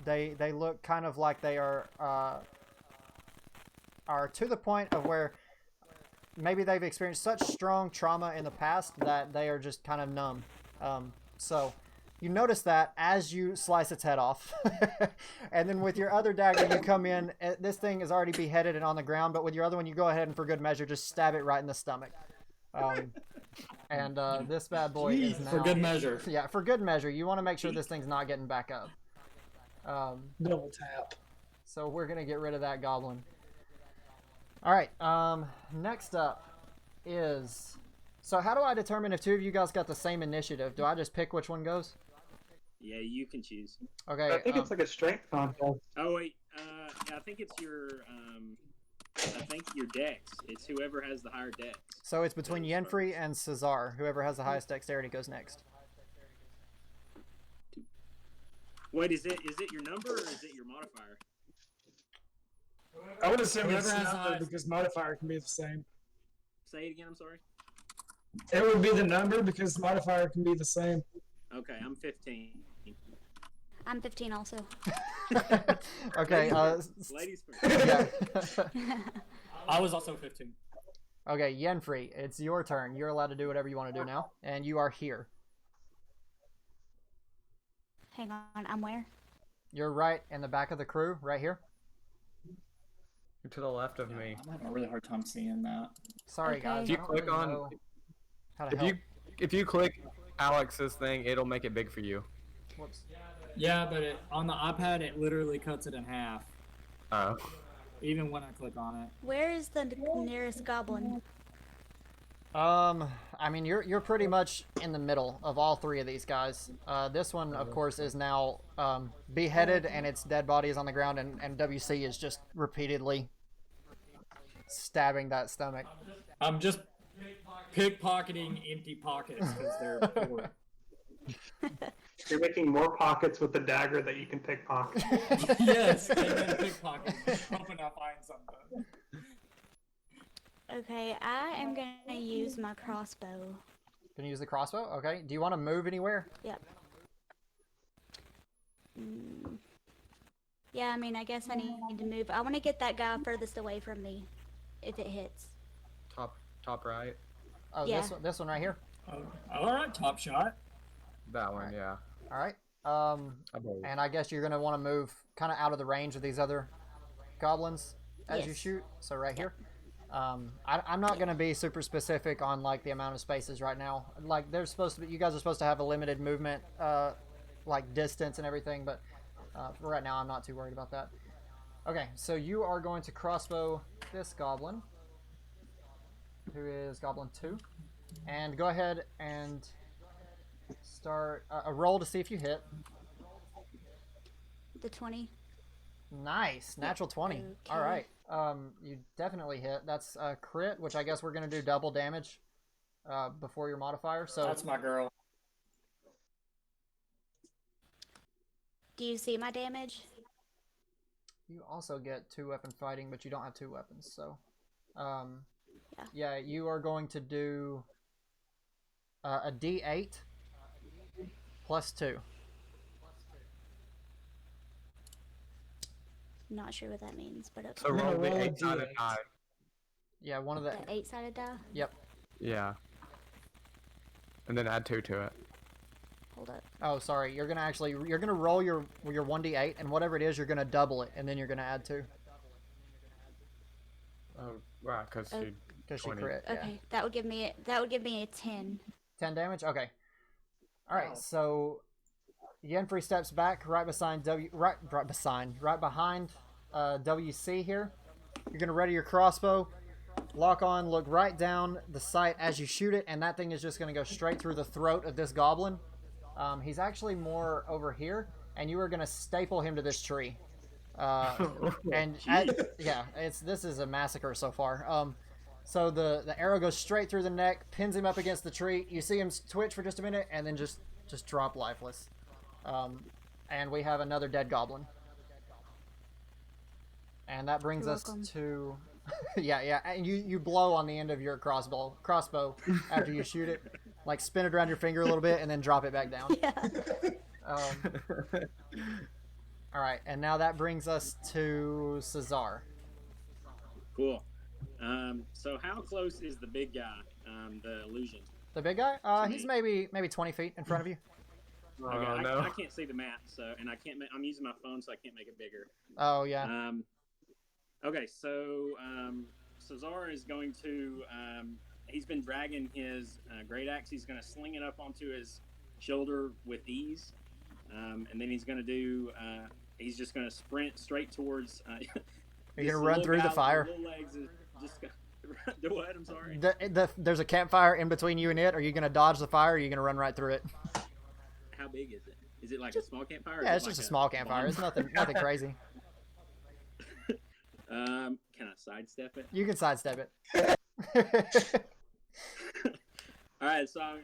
They look kind of like they are to the point of where maybe they've experienced such strong trauma in the past that they are just kind of numb. So you notice that as you slice its head off. And then with your other dagger, you come in. This thing is already beheaded and on the ground, but with your other one, you go ahead and for good measure, just stab it right in the stomach. And this bad boy is now... For good measure. Yeah, for good measure. You want to make sure this thing's not getting back up. Double tap. So we're going to get rid of that goblin. All right, next up, is. So how do I determine if two of you guys got the same initiative? Do I just pick which one goes? Yeah, you can choose. Okay. I think it's like a strength contest. Oh wait, I think it's I think your dex. It's whoever has the higher dex. So it's between goes Yenfri first. and Sazaar. Whoever has the highest dexterity goes next. Wait, is it your number or is it your modifier? I would assume Whoever it's has number highest- because modifier can be the same. Say it again. I'm sorry. It would be the number because modifier can be the same. Okay, I'm 15. I'm 15 also. Okay. Ladies first. Yeah. I was also 15. Okay, Yenfri, it's your turn. You're allowed to do whatever you want to do now, and you are here. Hang on, I'm where? You're right in the back of the crew, right here. You're to the left of me. I'm having a really hard time seeing that. Sorry, Okay. guys. If you I don't click really on- know how to If help. if you click Alex's thing, it'll make it big for you. Whoops. Yeah, but on the iPad, it literally cuts it in half. Oh. Even when I click on it. Where is the nearest goblin? I mean, you're pretty much in the middle of all three of these guys. This one, of course, is now beheaded, and its dead body is on the ground, and WC is just repeatedly stabbing that stomach. I'm just pickpocketing empty pockets because they're poor. You're making more pockets with the dagger that you can pickpocket. Yes, and then pickpocketing, hoping I find something. Okay, I am gonna use my crossbow. Can you use the crossbow? Okay. Do you want to move anywhere? Yep. Mm. Yeah, I mean, I guess I need to move. I want to get that guy furthest away from me, if it hits. Top right. Oh, Yeah. this one right here. Oh, all right, top shot. That one, yeah. All right. I believe. And I guess you're gonna want to move kind of out of the range of these other goblins as you Yes. shoot. So right here. I'm not gonna be super specific on like the amount of spaces right now. Like there's supposed to be, you guys are supposed to have a limited movement, like distance and everything, but for right now I'm not too worried about that. Okay, so you are going to crossbow this goblin, who is Goblin 2, and go ahead and start a roll to see if you hit. The 20. Nice, natural 20. Okay. All right, you definitely hit. That's a crit, which I guess we're gonna do double damage before your modifier. So That's my girl. Do you see my damage? you also get 2-weapon fighting, but you don't have 2 weapons. So, Yeah. yeah, you are going to do a D8 plus 2. Not sure what that means, but okay. So I'm gonna roll the roll a 8-sided D8. die. Yeah, one of the. The 8-sided die? Yep. Yeah. And then add 2 to it. Hold up. Oh, sorry. You're gonna roll your 1d8, and whatever it is, you're gonna double it, and then you're gonna add 2 Oh, right, because Oh. you. because you 20. crit. Yeah. Okay, that would give me a 10. 10 damage. Okay. All right. Wow. So Yenfri steps back right behind WC here. You're gonna ready your crossbow, lock on, look right down the sight as you shoot it, and that thing is just gonna go straight through the throat of this goblin. He's actually more over here, and you are gonna staple him to this tree. This is a massacre so far. So the arrow goes straight through the neck, pins him up against the tree. You see him twitch for just a minute, and then just drop lifeless. And we have another dead goblin. And that brings You're us welcome. to, yeah. And you blow on the end of your crossbow after you shoot it, like spin it around your finger a little bit, and then drop it back down. Yeah. All right, and now that brings us to Sazaar. Cool. So how close is the big guy, the illusion? The big guy? He's maybe 20 feet in front of you. Okay, Oh, no. I can't see the map, and I'm using my phone, so I can't make it bigger. Oh yeah. Okay, so Sazaar is going to. He's been dragging his great axe. He's going to sling it up onto his shoulder with ease, and then he's going to do. He's just going to sprint straight towards. You're gonna run through the fire. Little legs is just Do what? I'm sorry. There's a campfire in between you and it. Are you gonna dodge the fire? Or are you gonna run right through it? How big is it? Is it like a small campfire? Yeah, it's just a small campfire. It's nothing crazy. Can I sidestep it? You can sidestep it. All right, so I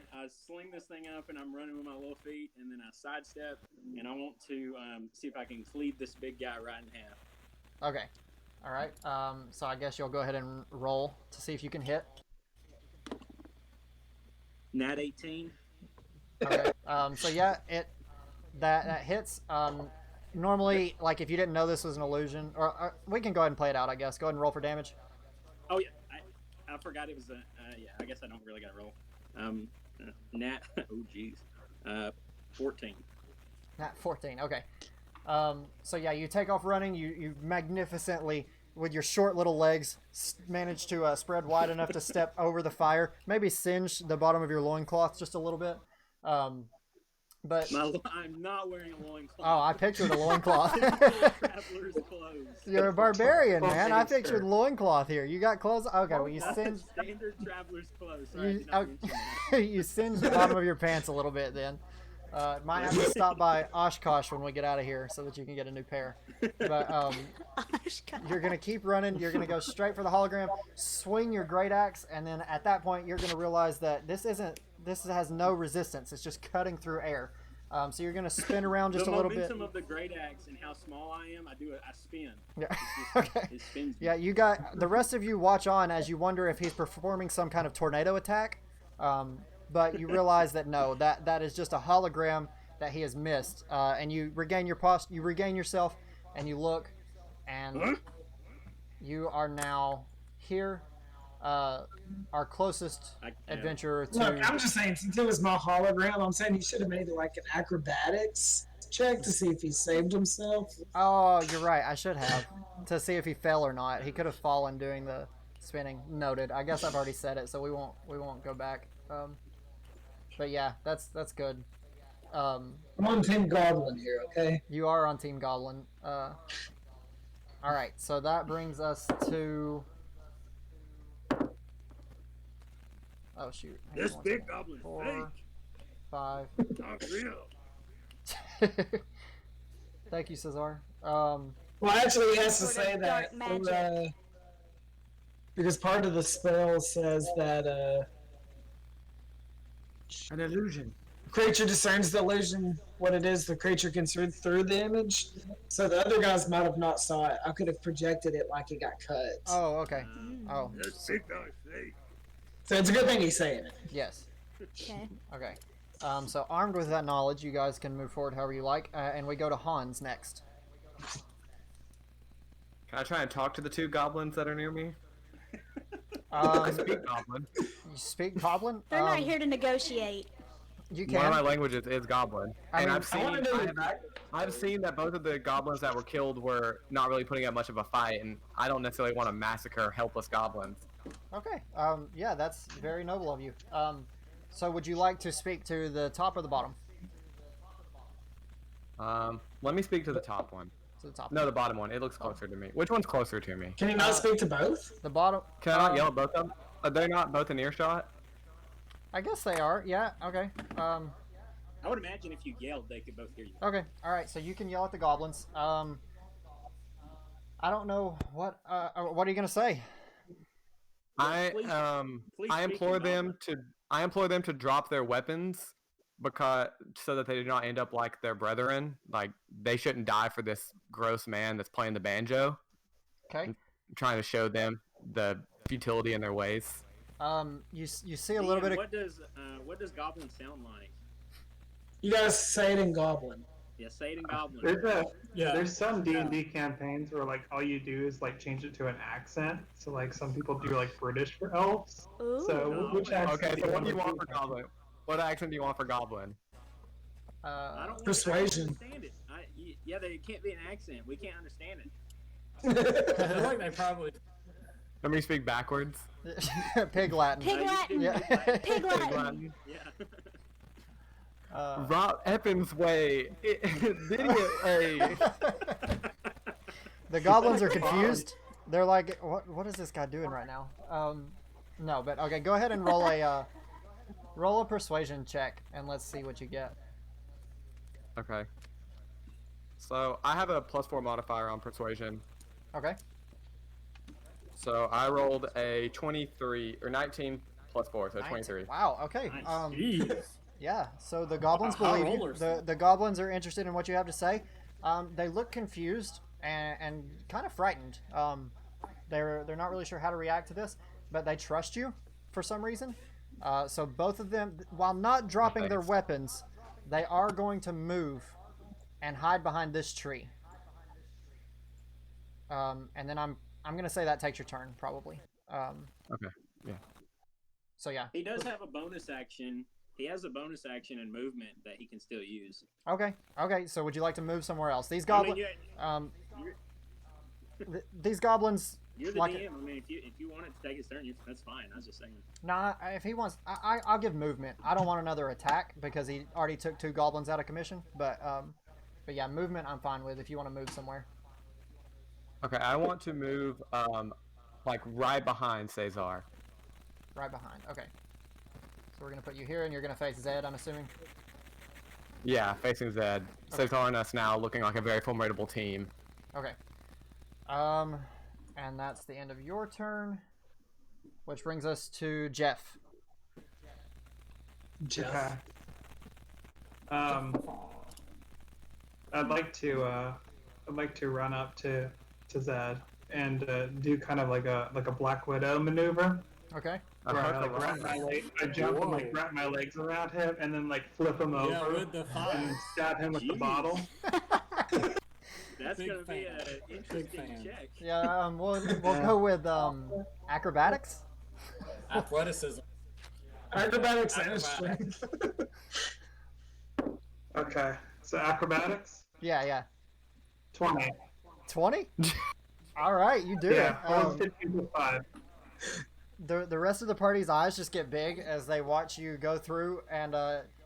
sling this thing up and I'm running with my little feet, and then I sidestep, and I want to see if I can cleave this big guy right in half. Okay. All right. So I guess you'll go ahead and roll to see if you can hit. Nat 18. Okay. So yeah, that hits. Normally, like if you didn't know this was an illusion, or we can go ahead and play it out. I guess. Go ahead and roll for damage. Oh yeah, I forgot it was a. Yeah, I guess I don't really got to roll. Nat. Oh jeez. 14. Nat 14. Okay. So yeah, you take off running. You magnificently, with your short little legs, manage to spread wide enough to step over the fire. Maybe singe the bottom of your loincloth just a little bit. But I'm not wearing a loincloth. oh, I pictured a loincloth. Traveler's clothes. You're a barbarian, man. I pictured loincloth here. You got clothes? Okay, well, you singe. Standard traveler's clothes. Sorry, I did not mention that. You singe the bottom of your pants a little bit then. Might have to stop by Oshkosh when we get out of here so that you can get a new pair. But you're going to keep running. You're going to go straight for the hologram, swing your great axe, and then at that point you're going to realize that this has no resistance. It's just cutting through air. So you're going to spin around just a little bit. The momentum of the great axe and how small I am, I spin. Yeah. Okay. It spins me. Yeah, you got the rest of you watch on as you wonder if he's performing some kind of tornado attack. But you realize that no, that is just a hologram that he has missed. And you regain yourself, and you look, and you are now here. Our closest adventurer to. Look, I'm just saying, since it was my hologram, I'm saying he should have made like an acrobatics check to see if he saved himself. Oh, you're right. I should have to see if he fell or not. He could have fallen doing the spinning. Noted. I guess I've already said it, so we won't go back. But yeah, that's good. I'm on Team Goblin here, okay? You are on Team Goblin. All right, so that brings us to. Oh shoot! This big goblin 4, 5. Not real. Thank you, Sazaar. Well, actually, he has to Sort of say that dark magic. because part of the spell says that An illusion. creature discerns the illusion, what it is the creature can see through the image. So the other guys might have not saw it. I could have projected it like it got cut. Oh, okay. Oh, This big guy fake. So it's a good thing he's saying it. yes. Okay. Okay. So armed with that knowledge, you guys can move forward however you like, and we go to Hans next. Can I try and talk to the two goblins that are near me? I speak goblin. You speak Goblin? They're not here to negotiate. You One of my can. languages is goblin, I and mean, I've seen that both of the goblins that were killed were not really putting up much of a fight, and I don't necessarily want to massacre helpless goblins. Okay. Yeah, that's very noble of you. So would you like to speak to the top or the bottom? Let me speak to the top one. To the top. No, the bottom one. It looks closer to me. Which one's closer to me? Can you not speak to both? The bottom. Can I not yell at both of them? Are they not both in earshot? I guess they are. Yeah. Okay. I would imagine if you yelled, they could both hear you. Okay. All right. So you can yell at the goblins. I don't know what. What are you gonna say? I please I speak implore in them to drop their weapons so that they do not end up like their brethren. Like they shouldn't die for this gross man that's playing the banjo. Okay. I'm trying to show them the futility in their ways. You see a little bit of. What does goblin sound like? You guys say it in Goblin. Yeah, say it in goblin. There's some D&D campaigns where like all you do is like change it to an accent. So like some people do like British for elves. Ooh. So which accent? Okay, so what do you want for do? goblin? What accent do you want for goblin? I don't Persuasion. understand it. Yeah, there can't be an accent. We can't understand it. I feel like they probably. Let me speak backwards. Pig Latin. Pig Latin. Yeah. Pig Latin. Yeah. Rob Eppin's way. Idiot A. The goblins are confused. They're like, what is this guy doing right now? No, but okay, go ahead and roll a persuasion check, and let's see what you get. Okay. So I have a +4 modifier on persuasion. Okay. So I rolled a 23 or 19 +4, so 19. 23. Wow. Okay. Nice. Jeez. Yeah. So the goblins High believe you. rollers. The goblins are interested in what you have to say. They look confused and kind of frightened. They're not really sure how to react to this, but they trust you for some reason. So both of them, while not dropping their weapons, they are going to move and hide behind this tree. And then I'm gonna say that takes your turn probably. Okay. Yeah. So yeah. He does have a bonus action. He has a bonus action and movement that he can still use. Okay. Okay. So would you like to move somewhere else? These I mean, goblins. These goblins. You're the like DM. I mean, if you want it to take his turn, that's fine. I was just saying. Nah, if he wants, I'll give movement. I don't want another attack because he already took 2 goblins out of commission. But yeah, movement I'm fine with if you want to move somewhere. Okay, I want to move like right behind Sazaar. Right behind. Okay. So we're gonna put you here, and you're gonna face Zed, I'm assuming. Yeah, facing Zed. Okay. Sazaar and us now looking like a very formidable team. Okay. And that's the end of your turn, which brings us to Jeff. Jeff. Okay. I'd like to run up to Zed and do kind of like a Black Widow maneuver. Okay. Where I like wrap my leg, I jump and like wrap my legs around him and then like flip him over with the fire. and stab him with the Jeez. bottle. That's Big gonna be fan. an interesting fan. check. Yeah. We'll go with acrobatics. Athleticism. Acrobatics and strength. Okay, so acrobatics, Yeah. 20. 20. All right, you do Yeah, it. 15 to 5. The rest of the party's eyes just get big as they watch you go through, and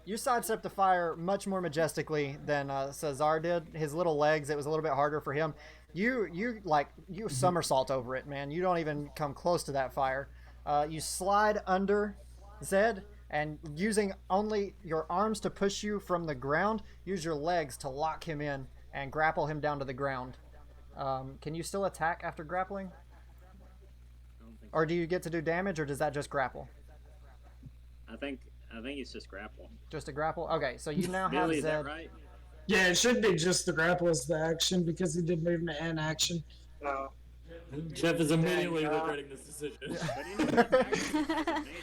you sidestep the fire much more majestically than Sazaar did. His little legs, it was a little bit harder for him. You somersault over it, man. You don't even come close to that fire. You slide under Zed, and using only your arms to push you from the ground, use your legs to lock him in and grapple him down to the ground. Can you still attack after grappling? Or do you get to do damage, or does that just grapple? I think it's just grapple. Just a grapple? Okay, so you now have Billie, is that Zed. right? Yeah, it should be just the grapple as the action because he did movement and action. So, Jeff is immediately Dang, regretting this decision. But anyway,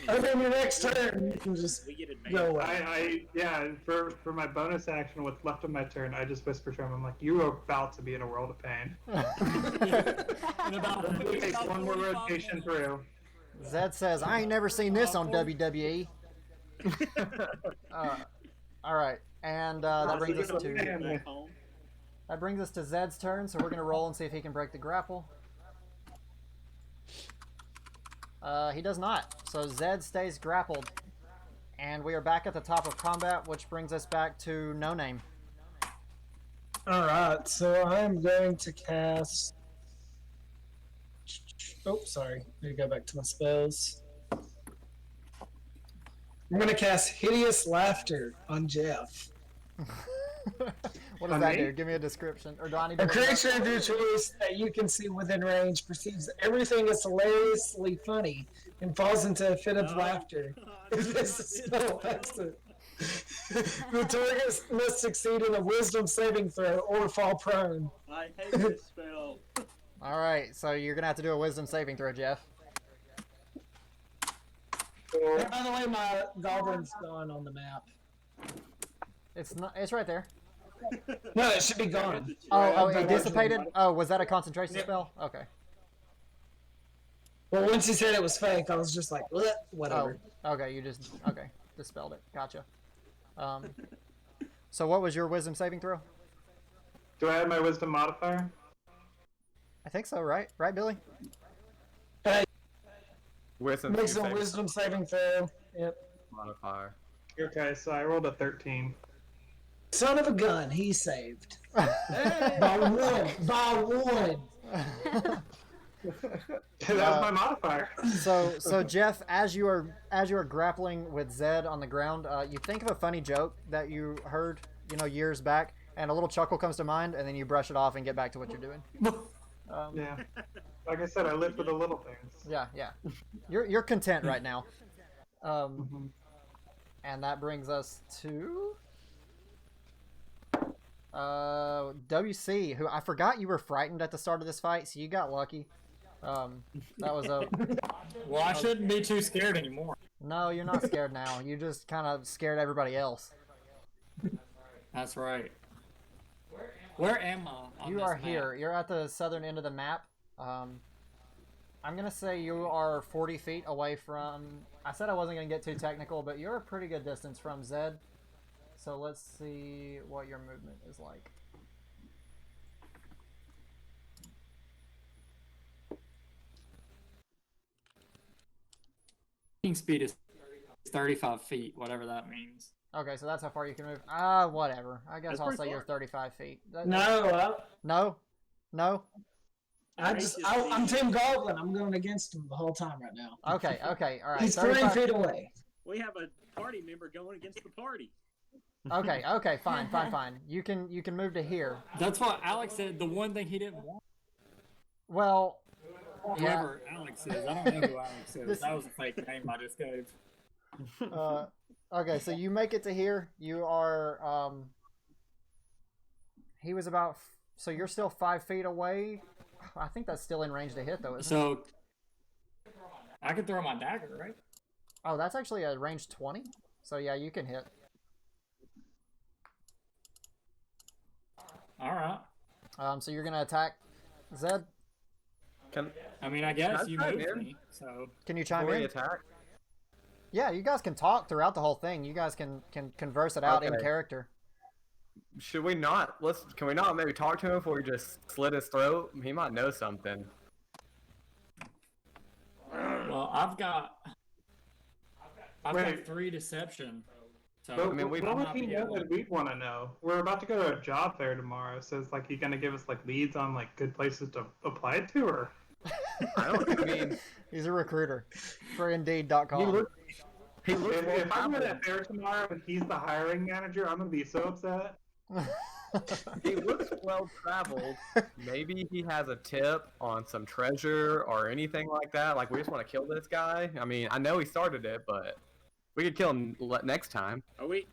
I mean, your next turn, you can just we get go advantage. away. for my bonus action, what's left of my turn, I just whisper to him, I'm like, you are about to be in a world of pain. In about Take one more 45 rotation minutes. through. Zed says, I ain't never seen this on WWE. All right, and that brings us to Back home. Zed's turn. So we're gonna roll and see if he can break the grapple. He does not. So Zed stays grappled, and we are back at the top of combat, which brings us back to No Name. Alright, so I am going to cast. Oh, sorry. Need to go back to my spells. I'm going to cast Hideous Laughter on Jeff. What does that do? Give me a description. Or do I need to A look it up? creature of your choice that you can see within range perceives everything as hilariously funny and falls into a fit of laughter. If this spell affects it, the target must succeed in a wisdom saving throw or fall prone. I hate this spell. All right, so you're gonna have to do a wisdom saving throw, Jeff. And by the way, my goblin's gone on the map. It's not. It's right there. No, it should be gone. Oh, it Right. dissipated. Oh, was that a concentration spell? Okay. Well, once he said it was fake, I was just like, "Bleh," whatever. Oh, okay. You just dispelled it. Gotcha. So what was your wisdom saving throw? Do I have my wisdom modifier? I think so. Right, Billy. Wisdom Makes a saving wisdom saving throw. Yep. modifier. Okay, so I rolled a 13. Son of a gun, he saved. By one. That was my modifier. So Jeff, as you are grappling with Zed on the ground, you think of a funny joke that you heard, years back, and a little chuckle comes to mind, and then you brush it off and get back to what you're doing. Yeah. Like I said, I live for the little things. Yeah. You're content right now. And that brings us to WC, who I forgot you were frightened at the start of this fight, so you got lucky. That was a. Well, I shouldn't be too scared anymore. No, you're not scared now. You just kind of scared everybody else. That's right. Where am I? You are here. You're at the southern end of the map. I'm gonna say you are 40 feet away from. I said I wasn't gonna get too technical, but you're a pretty good distance from Zed. So let's see what your movement is like. Moving speed is 35 feet, whatever that means. Okay, so that's how far you can move. Whatever. I guess I'll say you're 35 feet. No, No. I'm Team Goblin. I'm going against him the whole time right now. Okay, all right. He's 30 feet away. We have a party member going against the party. Okay, fine. You can move to here. That's what Alex said. The one thing he didn't want. Well, Whoever Alex is, I don't know who Alex is. That was a fake name I just gave. Okay, so you make it to here. You are. He was about. So you're still 5 feet away. I think that's still in range to hit, though, isn't it? So I could throw my dagger, right? Oh, that's actually a range 20. So yeah, you can hit. All right. So you're gonna attack Zed. I guess you chime moved in? me, so Can you chime Before in? we attack. Yeah, you guys can talk throughout the whole thing. You guys can converse it out in Okay. character. Should we not? Can we not maybe talk to him before we just slit his throat? He might know something. well, I've got Wait. 3 deception. So But I mean, what would he know that we'd want to know? We're about to go to a job fair tomorrow, so it's like, you gonna give us like leads on like good places to apply it to, or? I mean, He's a recruiter for Indeed.com. he looks If I'm well at a fair tomorrow and he's the hiring manager, I'm gonna be so upset. He looks well traveled. Maybe he has a tip on some treasure or anything like that. Like, we just want to kill this guy. I mean, I know he started it, but we could kill him next time. Are we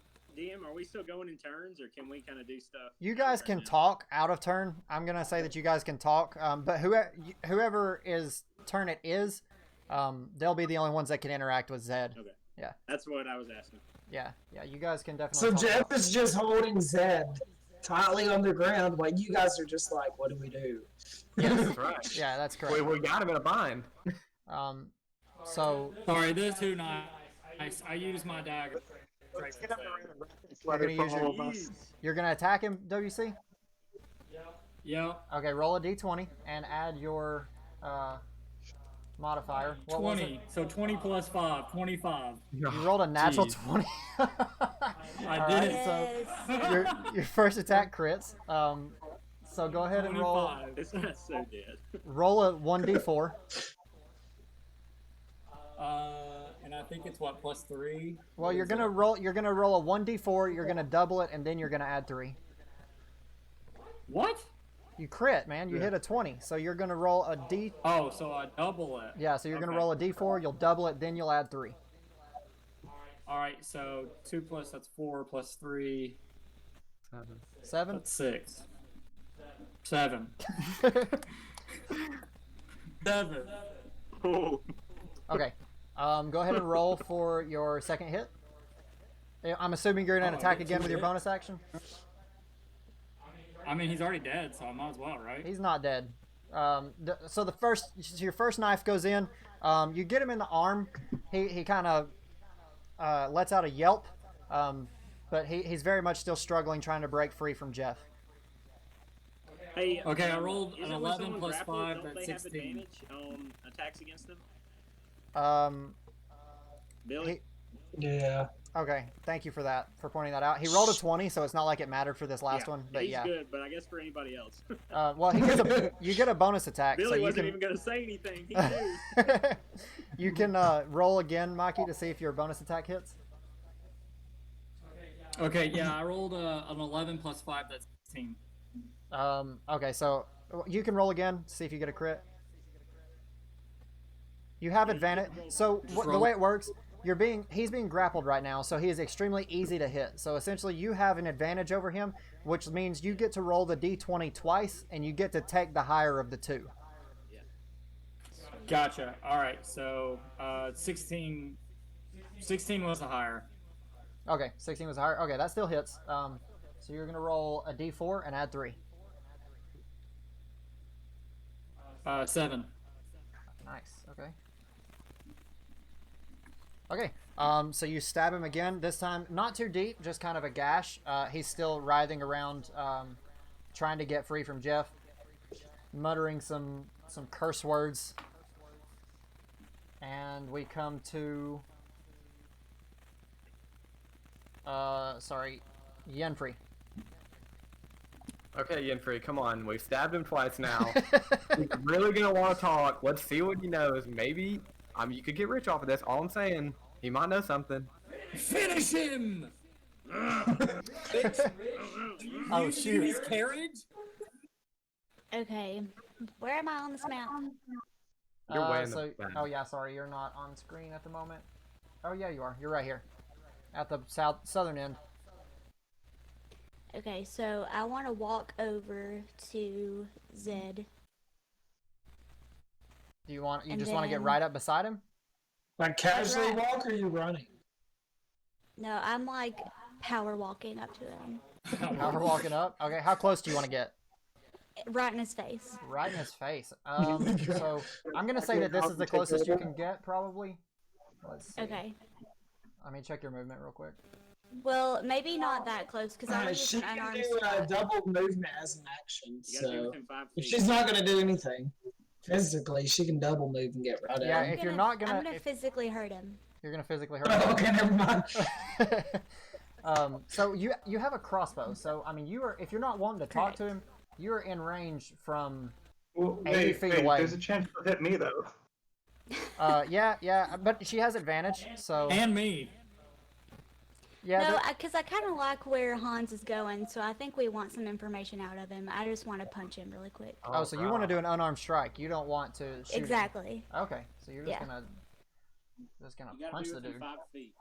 still going in turns, or can we kind of do stuff? You guys can talk out of turn. I'm gonna say that you guys can talk, but whoever is turn it is, they'll be the only ones that can interact with Zed. Okay. Yeah. That's what I was asking. Yeah. You guys can definitely. So talk Jeff about- is just holding Zed tightly on the ground while you guys are just like, what do we do? That's right. Yeah, that's correct. We got him in a bind. So sorry, this too nice. I used my dagger. you're gonna attack him, WC? Yeah. Okay, roll a d20 and add your modifier. What was 20. it? So 20 plus 5, 25. You rolled a natural Jeez. 20. I did. So your first attack crits. So go ahead and roll. 25. It's not so dead. Roll a 1d4. And I think it's what, plus 3? Well, you're gonna roll. You're gonna roll a 1d4. You're gonna double it, and then you're gonna add 3. What? You crit, man. You hit a 20, so you're gonna roll a d. Oh, so I double it. Yeah, so you're gonna Okay. roll a d4. You'll double it, then you'll add 3. Alright, so 2 plus, that's 4, plus 3, 7. that's 6. 7. 7. Oh. Okay. Go ahead and roll for your second hit. I'm assuming you're gonna attack again with your bonus action. I mean, he's already dead, so I might as well, right? He's not dead. So your first knife goes in. You get him in the arm. He kind of lets out a yelp, but he's very much still struggling, trying to break free from Jeff. Hey, Okay, I rolled an isn't when 11 someone plus grappled, 5, don't that's they have 16. advantage on attacks against them? Um, Billy? Yeah. Okay, thank you for that, for pointing that out. He rolled a 20, so it's not like it mattered for this last one, but he's yeah. good, but I guess for anybody else. Well, you get a bonus attack. Billie so you wasn't can, even going to say anything. He knew. you can roll again, Mikey, to see if your bonus attack hits. Okay, yeah, I rolled an 11 plus 5, that's 16. Okay, so you can roll again to see if you get a crit. You have advantage. So the way it works, he's being grappled right now, so he is extremely easy to hit. So essentially, you have an advantage over him, which means you get to roll the d20 twice, and you get to take the higher of the two. Gotcha. All right, so 16 was the higher. Okay, 16 was higher. Okay, that still hits. So you're gonna roll a d4 and add 3. 7. Nice. Okay. Okay. So you stab him again. This time, not too deep, just kind of a gash. He's still writhing around, trying to get free from Jeff, muttering some curse words. And we come to, Yenfri. Okay, Yenfri, come on. We've stabbed him twice now. He's really gonna want to talk. Let's see what he knows. Maybe, you could get rich off of this. All I'm saying, he might know something. Finish him! Oh, shoot. His carriage? Okay, where am I on this map? You're way in the back. Oh yeah, sorry, you're not on screen at the moment. Oh yeah, you are. You're right here, at the southern end. Okay, so I want to walk over to Zed. Do you want? You And just want to get then- right up beside him? Like casually Right. walk, or are you running? No, I'm like power walking up to him, How we're walking up? Okay, how close do you want to get? right in his face. Right in his face. So I'm gonna say that this is the closest you can get, probably. Let's see. Okay. Let me check your movement real quick. Well, maybe not that close because I was just She an can unarmed do a strike. double movement as an action. You got to be So within 5 if feet. she's not gonna do anything physically, she can double move and get right Yeah, at him. if you're not gonna, I'm gonna physically hurt him. you're gonna physically hurt Oh, him. okay, never mind. So you have a crossbow. So I mean, if you're not wanting to talk to him, you're in range from Well, 80 feet away. There's a chance to hit me though. yeah, but she has advantage. So And me. yeah, No, because I kind of like where Hans is going, so I think we want some information out of him. I just want to punch him really quick. oh, so you want to do an unarmed strike? You don't want to shoot him. Exactly. Okay, so you're just Yeah. gonna You got to punch be the within dude. 5 feet.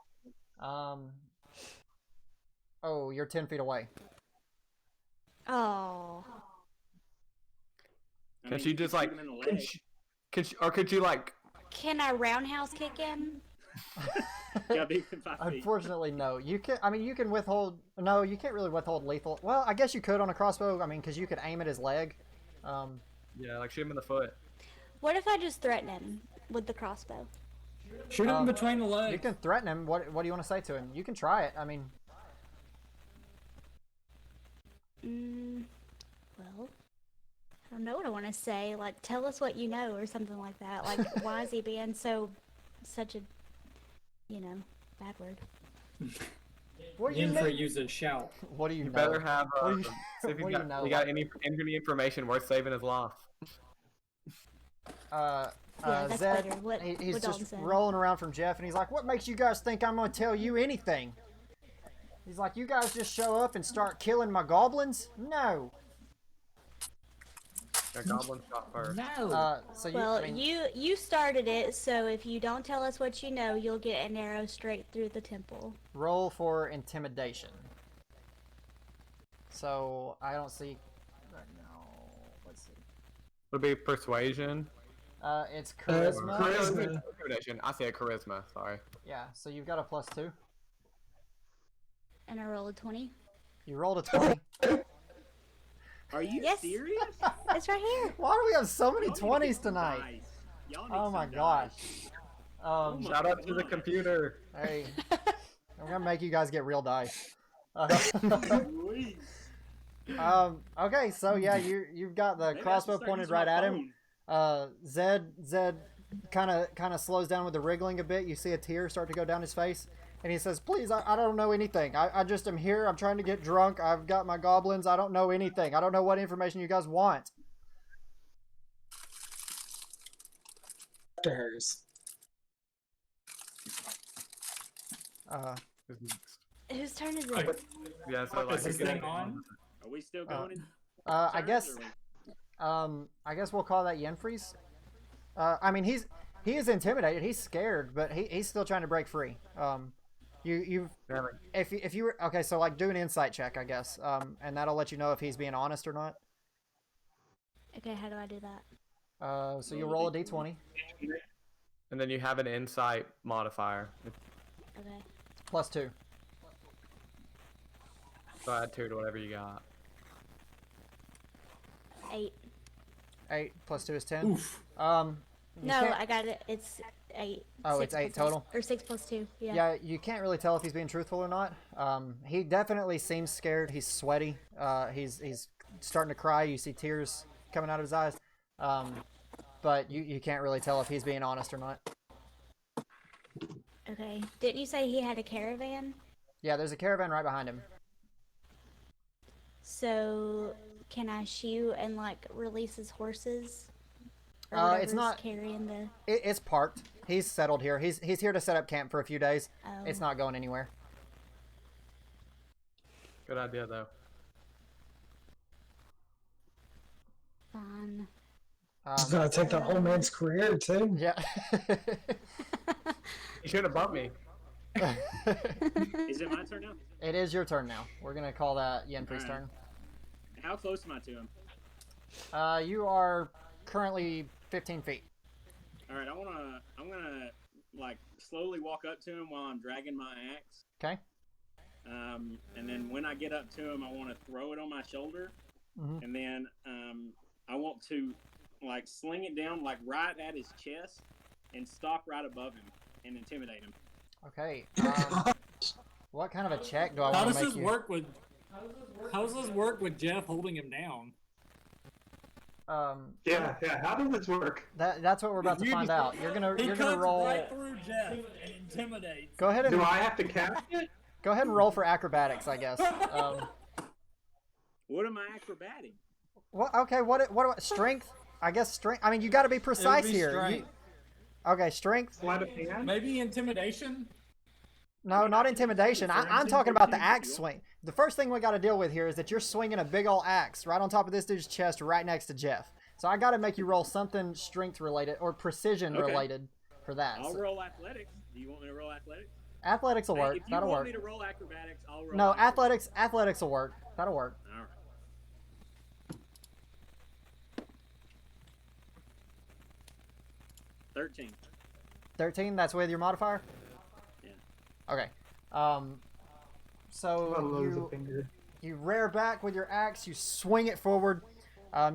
Oh, you're 10 feet away. Oh. Can she just shoot like? him in the Can leg. she, or could you like? Can I roundhouse kick him? You got to be within 5 feet. Unfortunately, no. You can. I mean, you can withhold. No, you can't really withhold lethal. Well, I guess you could on a crossbow. I mean, because you could aim at his leg. Yeah, like shoot him in the foot. What if I just threaten him with the crossbow? Shoot him between the You legs. can threaten him. What do you want to say to him? You can try it. I mean, Well, I don't know what I want to say. Like, tell us what you know or something like that. Like, why is he being such a, bad word? what do you know? Yenfri uses shout. What do you You know? better have. What do you- See if what you do you got, know? you got any information worth saving his life. Yeah, that's Zed, better. What he's Dalton just said. rolling around from Jeff, and he's like, "What makes you guys think I'm going to tell you anything?" He's like, "You guys just show up and start killing my goblins? No." The goblin shot first. No. So you, Well, I mean, you started it, so if you don't tell us what you know, you'll get an arrow straight through the temple. roll for intimidation. So I don't see right now. Let's see. Would it be persuasion? It's charisma. Charisma. Intimidation. I said charisma. Sorry. Yeah. So you've got a +2. And I rolled a 20. You rolled a 20. Are you Yes. serious? It's right here. Why do we have so many Y'all need to 20s get some tonight? dice. Y'all need Oh some my dice. gosh. my Shout out to the God. computer. Hey, I'm gonna make you guys get real dice. Please. Okay, so yeah, you've got the Maybe I crossbow should start pointed using right my at him. phone. Zed kind of slows down with the wriggling a bit. You see a tear start to go down his face, And he says, please, I don't know anything. I just am here. I'm trying to get drunk. I've got my goblins. I don't know anything. I don't know what information you guys want. To hers. Whose turn is Okay. it? Yeah, so like Is this thing on? Are we still going? I guess we'll call that Yenfri's. I mean, he is intimidated. He's scared, but he's still trying to break free. If you were okay, so like do an insight check, I guess, and that'll let you know if he's being honest or not. Okay, how do I do that? So you roll a d20 And then you have an insight modifier. Okay. +2. So add 2 to whatever you got. 8. 8 +2 is 10. Oof. No, I got it. It's 8. Oh, 6 it's 8 plus total? 8. Or 6 plus 2, yeah. Yeah, you can't really tell if he's being truthful or not. He definitely seems scared. He's sweaty. He's starting to cry. You see tears coming out of his eyes. But you can't really tell if he's being honest or not. Okay. Didn't you say he had a caravan? Yeah, there's a caravan right behind him. So, can I shoot and, like, release his horses? Or It's whatever's not carrying the... It's parked. He's settled here. He's here to set up camp for a few days. Oh. It's not going anywhere. Good idea, though. Fine. It's gonna take the whole man's career too. Yeah. You should have bumped me. Is it my turn now? It is your turn now. We're gonna call that Yenfri's turn. How close am I to him? You are currently 15 feet. All right, I'm gonna like slowly walk up to him while I'm dragging my axe. Okay. And then when I get up to him, I want to throw it on my shoulder, Mhm. and then I want to like sling it down like right at his chest and stop right above him and intimidate him. Okay. What kind of a check do I How want does to make this you? work with? How does this work with Jeff holding him down? Yeah. How does this work? That's what we're about to You find just- out. You're gonna He roll. cuts right through Jeff and intimidates. Go ahead and Do I have to cast it? go ahead and roll for acrobatics, I guess. What am I acrobating? What? Okay. What? Strength? I guess strength. I mean, you got to be precise be here. strength. Okay, strength. Sleight of hand? Maybe intimidation. No, not intimidation. I'm talking about the axe swing. The first thing we got to deal with here is that you're swinging a big old axe right on top of this dude's chest, right next to Jeff. So I got to make you roll something strength related or precision related for that. I'll So roll athletics. Do you want me to roll athletics? athletics will work. If you That'll want work. me to roll acrobatics, I'll roll. No, athletics will work. That'll work. All right. 13. 13. That's with your modifier. Yeah. Okay. Oh, So you rear back with your axe. You swing it forward.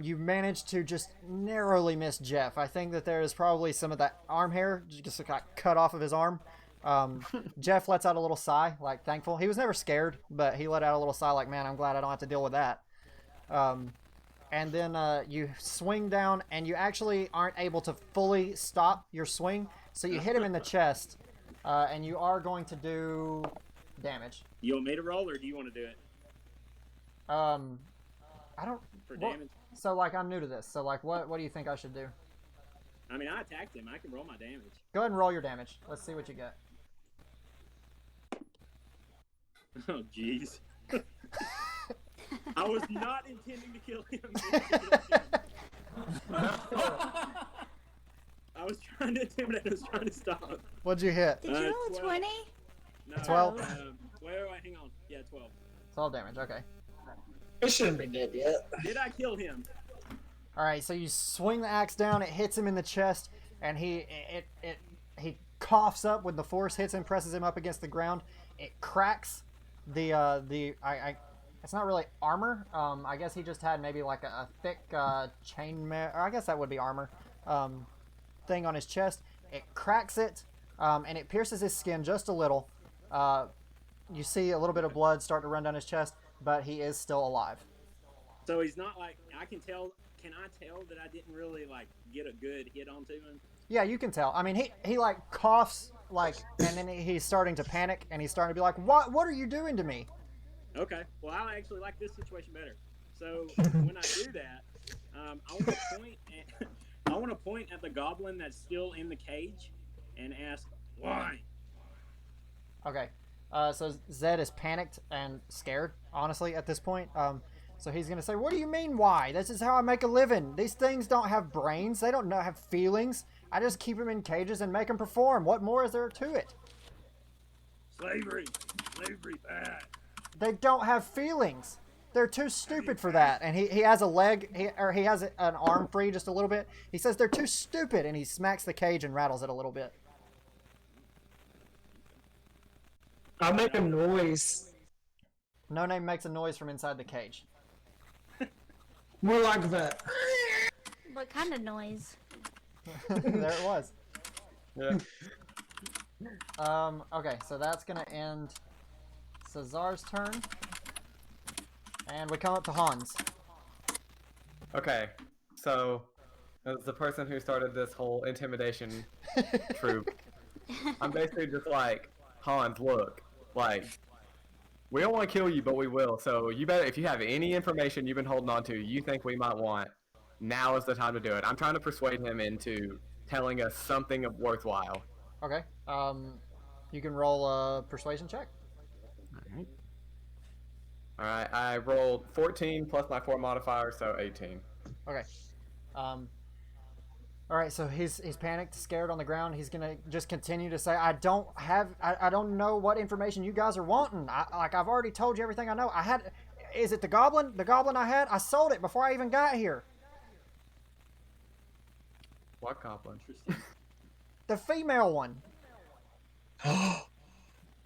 You manage to just narrowly miss Jeff. I think that there is probably some of that arm hair just got cut off of his arm. Jeff lets out a little sigh, like thankful. He was never scared, but he let out a little sigh, like, man, I'm glad I don't have to deal with that. And then you swing down, and you actually aren't able to fully stop your swing, so you hit him in the chest, and you are going to do damage. You want me to roll, or do you want to do it I don't. for Well, damage? so like I'm new to this. So like what do you think I should do? I mean, I attacked him. I can roll my damage. Go ahead and roll your damage. Let's see what you get. Oh, jeez. I was not intending to kill him. I was trying to intimidate. I was trying to stop. What'd you hit? Did you roll a 12. 20? No, 12? Wait, hang on. Yeah, 12. 12 damage. Okay. It shouldn't be dead yet. Did I kill him? All right. So you swing the axe down. It hits him in the chest, and he coughs up when the force hits him, presses him up against the ground. It cracks it's not really armor. I guess he just had maybe like a thick chainmail, or I guess that would be armor, thing on his chest. It cracks it, and it pierces his skin just a little. You see a little bit of blood start to run down his chest, but he is still alive. So he's not like, I can tell. Can I tell that I didn't really like get a good hit onto him? Yeah, you can tell. I mean, he like coughs like, and then he's starting to panic, and he's starting to be like, What are you doing to me?" Okay. Well, I actually like this situation better. So when I do that, I want to point at I want to point at the goblin that's still in the cage, and ask why. Okay. So Zed is panicked and scared, honestly, at this point. So he's gonna say, "What do you mean, why? This is how I make a living. These things don't have brains. They don't have feelings. I just keep them in cages and make them perform. What more is there to it? Slavery, slavery, bad. They don't have feelings. They're too stupid for that." And he has a leg, he has an arm free just a little bit. He says they're too stupid, and he smacks the cage and rattles it a little bit. I'll make a noise. No Name makes a noise from inside the cage. More like that. What kind of noise? There it was. Yeah. Okay, so that's gonna end Sazaar's turn. And we come up to Hans. Okay, so as the person who started this whole intimidation troop, I'm basically just like, Hans, look, like, we don't want to kill you, but we will. So you better, if you have any information you've been holding on to, you think we might want, now is the time to do it. I'm trying to persuade him into telling us something of worthwhile. Okay. You can roll a persuasion check. All right, I rolled 14 plus my 4 modifiers, so 18. Okay. All right, so he's panicked, scared on the ground. He's gonna just continue to say, I don't know what information you guys are wanting. I've already told you everything I know. Is it the goblin? The goblin I had? I sold it before I even got here. What goblin? The female one.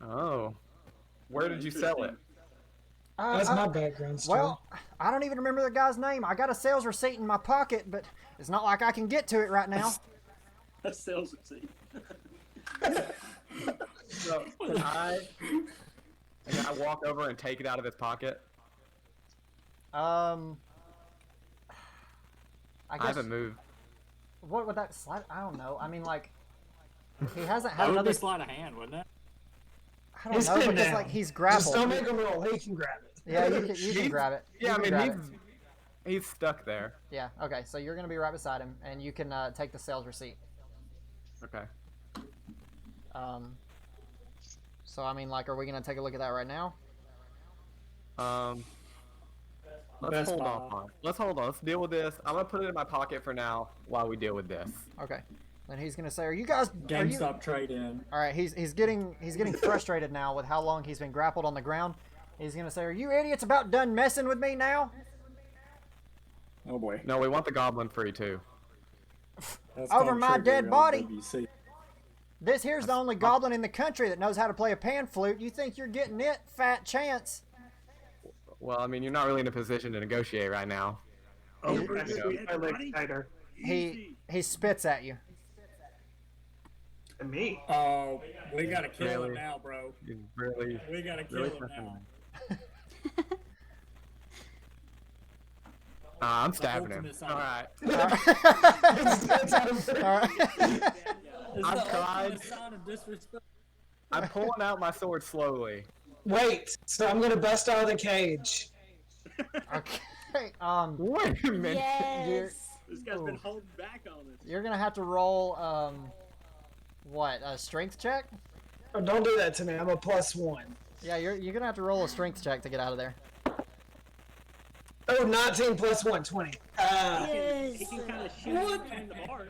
Oh. Where did you sell it? That's my background story. Well, I don't even remember the guy's name. I got a sales receipt in my pocket, but it's not like I can get to it right now. A sales receipt. So I walk over and take it out of his pocket. I guess. I haven't moved. What would that slide? I don't know. I mean, like, he hasn't had That would another. be sleight of hand, wouldn't it? I don't know, because like he's grappled. Just don't make him roll. He can grab it. Yeah, you can grab it. Yeah, You I can mean grab it. he's stuck there. Yeah. Okay. So you're gonna be right beside him, and you can take the sales receipt. Okay. So I mean, like, are we gonna take a look at that right now? Let's Best hold Buy. off on. Let's hold on. Let's deal with this. I'm gonna put it in my pocket for now while we deal with this. Okay. Then he's gonna say, "Are you guys?" GameStop trade-in. All right. He's getting frustrated now with how long he's been grappled on the ground. He's gonna say, "Are you idiots about done messing with me now?" Oh boy. No, we want the goblin free too. That's Over called my dead trigger body. LWC. This here's the only goblin in the country that knows how to play a pan flute. You think you're getting it? Fat chance. Well, I mean, you're not really in a position to negotiate right now. Over I the squeeze dead my legs body? tighter. He spits at you. And me. Oh, we gotta kill Really? him now, bro. He's really, We gotta kill really him pushing now. him. I'm stabbing him. ultimate sign. All right. All right. It's I've the tried. ultimate sign of disrespect. I'm pulling out my sword slowly. Wait, so I'm gonna bust out of the cage. Okay. Wait a minute. Yes. This guy's been holding back on us. You're gonna have to roll what, a strength check? Oh, don't do that to me. I'm a +1. Yeah, you're gonna have to roll a strength check to get out of there. Oh, 19 + 1, 20. He can kind of shoot you between the bars.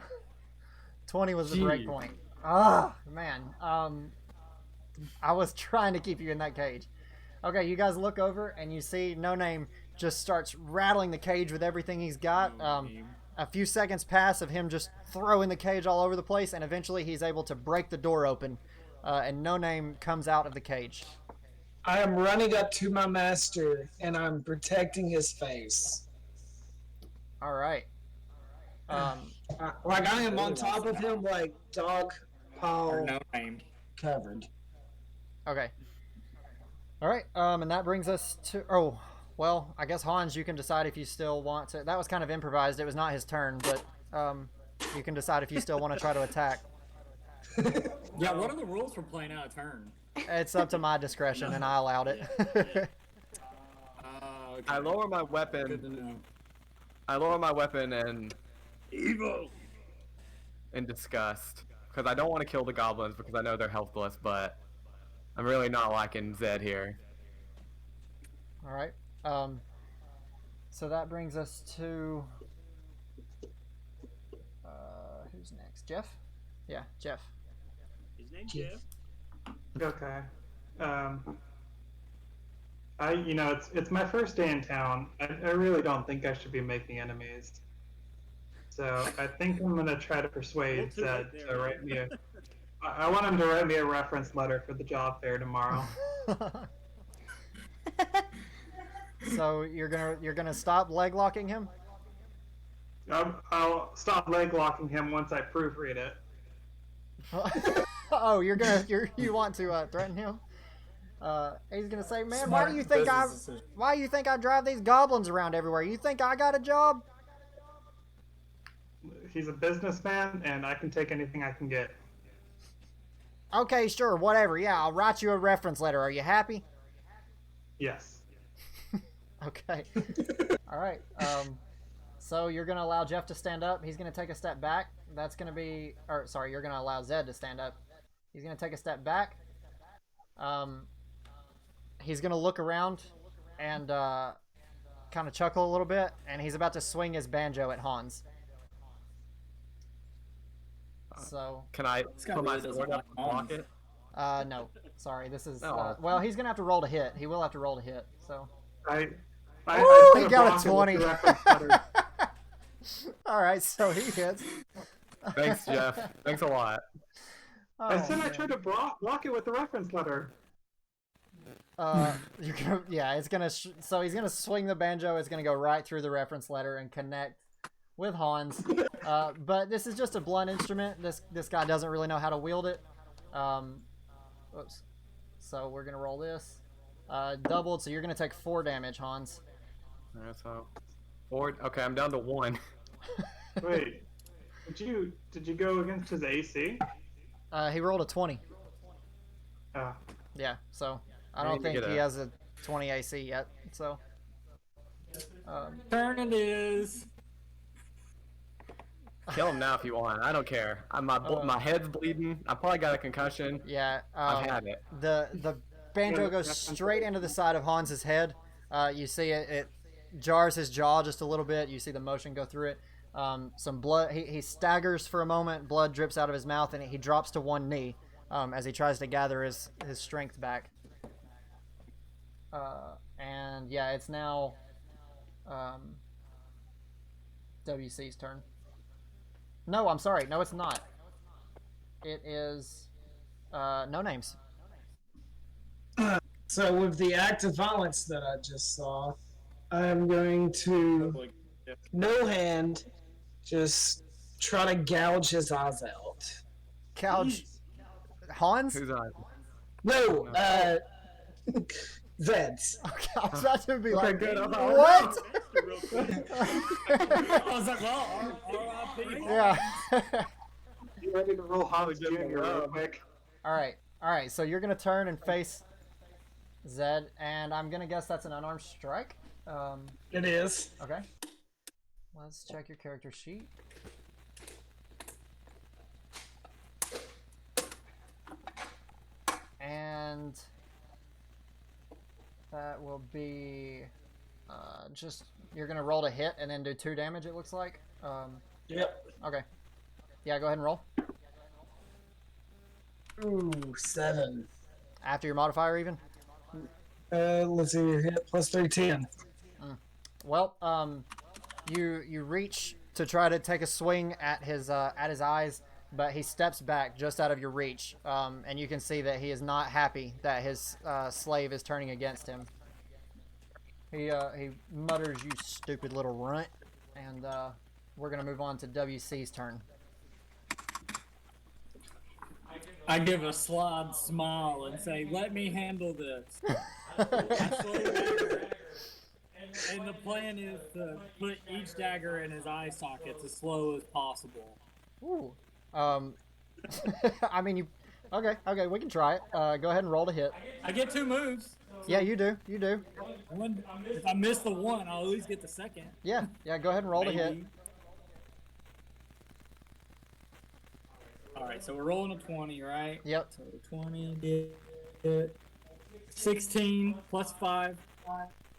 20 was the Gee. break point. Ah, man. I was trying to keep you in that cage. Okay, you guys look over and you see No Name just starts rattling the cage with everything he's got. A few seconds pass of him just throwing the cage all over the place, and eventually he's able to break the door open, and No Name comes out of the cage. I am running up to my master and I'm protecting his face. All right. Like I am on top of him, like dog paw Or no name. covered. Okay. All right. And that brings us to. Oh, well, I guess Hans, you can decide if you still want to. That was kind of improvised. It was not his turn, but You can decide if you still want to try to attack. Yeah, what are the rules for playing out a turn? It's up to my discretion, and I allowed it. Okay. I lower my Good to weapon. know. I lower my weapon and Evil. in disgust because I don't want to kill the goblins because I know they're helpless, but I'm really not liking Zed here. All right. So that brings us to who's next? Jeff? Yeah, Jeff. His name's Jeff. Okay. It's my first day in town. I really don't think I should be making enemies. So I think I'm gonna try to persuade Zed to write me a. I want him to write me a reference letter for the job fair tomorrow. So you're gonna stop leg locking him? I'll stop leg locking him once I proofread it. Oh, you want to threaten him? He's gonna say, "Man, Smart why do you think I drive these goblins around everywhere? You think I got a job?" He's a businessman, and I can take anything I can get. Okay, sure, whatever. Yeah, I'll write you a reference letter. Are you happy? Yes. Okay. All right. So you're gonna allow Jeff to stand up. He's gonna take a step back. That's gonna be, or sorry, you're gonna allow Zed to stand up. He's gonna take a step back. He's gonna look around and kind of chuckle a little bit, and he's about to swing his banjo at Hans. So Can I put my sword up and block it? no, sorry. This is No. well, he's gonna have to roll to hit. He will have to roll to hit. So. I He put got a block it 20. with the reference letter. All right, so he hits. Thanks, Jeff. Thanks a lot. I said I man. tried to block it with the reference letter. You're gonna, yeah, it's gonna. So he's gonna swing the banjo. It's gonna go right through the reference letter and connect with Hans. But this is just a blunt instrument. This guy doesn't really know how to wield it. Oops. So we're gonna roll this. Doubled, so you're gonna take 4 damage, Hans. Alright, so 4. Okay, I'm down to 1. Wait, did you go against his AC? He rolled a 20. Oh. Yeah, so I I don't need to think get he a- has a 20 AC yet. So. Turn it is. Kill him now if you want. I don't care. My head's bleeding. I probably got a concussion. Yeah. I've had it. The banjo goes straight into the side of Hans's head. You see it jars his jaw just a little bit. You see the motion go through it. Some blood. He staggers for a moment. Blood drips out of his mouth, and he drops to one knee as he tries to gather his strength back. And yeah, it's now WC's turn. No, I'm sorry. No, it's not. It is No Names. So with the act of violence that I just saw, I'm going to no hand just try to gouge his eyes out. Gouge Hans? Who's on? No, Zed's. Okay, I was about to be like, good. what? I was like, well, R.I.P. Yeah. You ready to roll Hans Jr. real rub. quick? All right. So you're gonna turn and face Zed, and I'm gonna guess that's an unarmed strike. It is. Okay. Let's check your character sheet. And that will be just you're gonna roll to hit and then do 2 damage. It looks like. Yep. Okay. Yeah, go ahead and roll. Ooh, 7. After your modifier, even. Let's see your hit plus 310. Well, you reach to try to take a swing at his eyes, but he steps back just out of your reach, and you can see that he is not happy that his slave is turning against him. He mutters, "You stupid little runt," and we're gonna move on to WC's turn. I give a sly smile and say, "Let me handle this." And the plan is to put each dagger in his eye sockets as slow as possible. Ooh. I mean, you. Okay, we can try it. Go ahead and roll to hit. I get 2 moves. Yeah, you do. You do. If I miss the one, I'll at least get the second. Yeah. Go ahead and roll to hit. Maybe. All right, so we're rolling a 20, right? Yep. So 20 hit. 16 plus 5.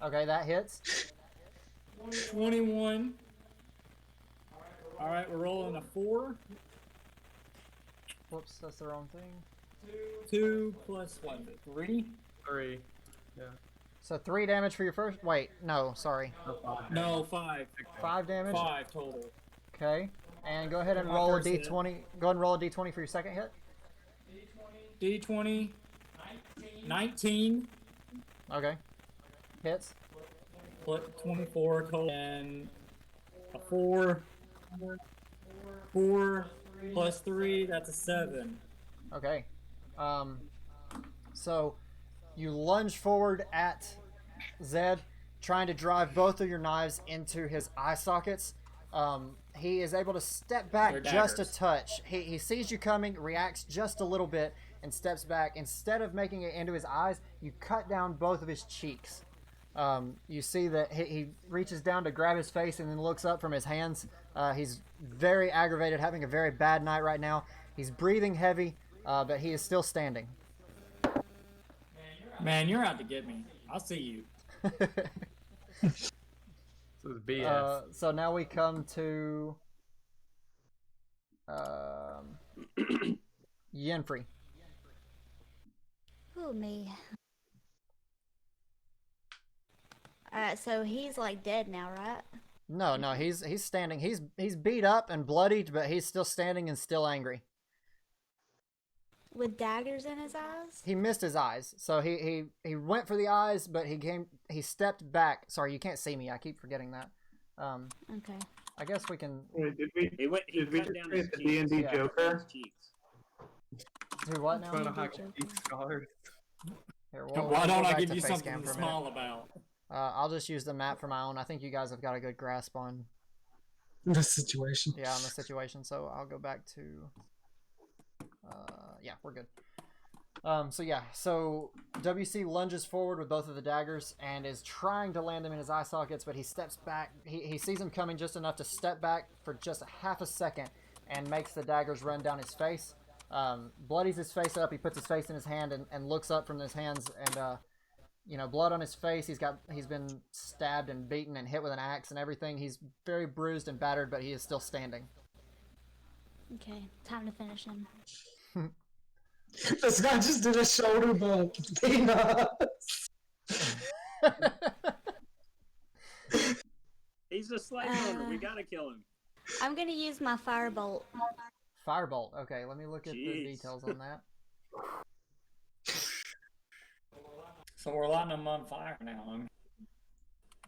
Okay, that hits. 21. All right, we're rolling a 4. Whoops, that's the wrong thing. 2 plus 1, 3. 3. Yeah. So 3 damage for your first. Wait, no, sorry. No, 5. 5 damage. 5 total. Okay. And go ahead and My roll a first hit. d20. Go ahead and roll a d20 for your second hit. D20. 19 Okay. Hits. plus 24 total, and a 4. 4 plus 3, that's a 7. Okay. So you lunge forward at Zed, trying to drive both of your knives into his eye sockets. He is able to step back They're just a daggers. touch. He sees you coming, reacts just a little bit, and steps back. Instead of making it into his eyes, you cut down both of his cheeks. You see that he reaches down to grab his face and then looks up from his hands. He's very aggravated, having a very bad night right now. He's breathing heavy, but he is still standing. Man, you're out to get me. I'll see you. This is BS. So now we come to Yenfri. Ooh, me. Alright, so he's like dead now, right? No, he's standing. He's beat up and bloodied, but he's still standing and still angry. With daggers in his eyes? He missed his eyes, so he went for the eyes, but he stepped back. Sorry, you can't see me. I keep forgetting that. Okay. I guess we can Wait, did we He did we cut just down create his the cheeks. D&D Yeah. Joker? Cheeks. do what now? Trying to hide these scars. Here, Why don't go I back give to you face something cam to for a minute. smile about? I'll just use the map for my own. I think you guys have got a good grasp on The situation. on the situation. So I'll go back to yeah, we're good. So WC lunges forward with both of the daggers and is trying to land them in his eye sockets, but he steps back. He sees him coming just enough to step back for just a half a second and makes the daggers run down his face. Bloodies his face up. He puts his face in his hand and looks up from his hands, and blood on his face. He's been stabbed and beaten and hit with an axe and everything. He's very bruised and battered, but he is still standing. Okay, time to finish him. This guy just did a shoulder bump. He's a slave owner. We gotta kill him. I'm gonna use my firebolt. Firebolt. Okay, let me look at the Jeez. details on that. So we're lighting them on fire now. Huh?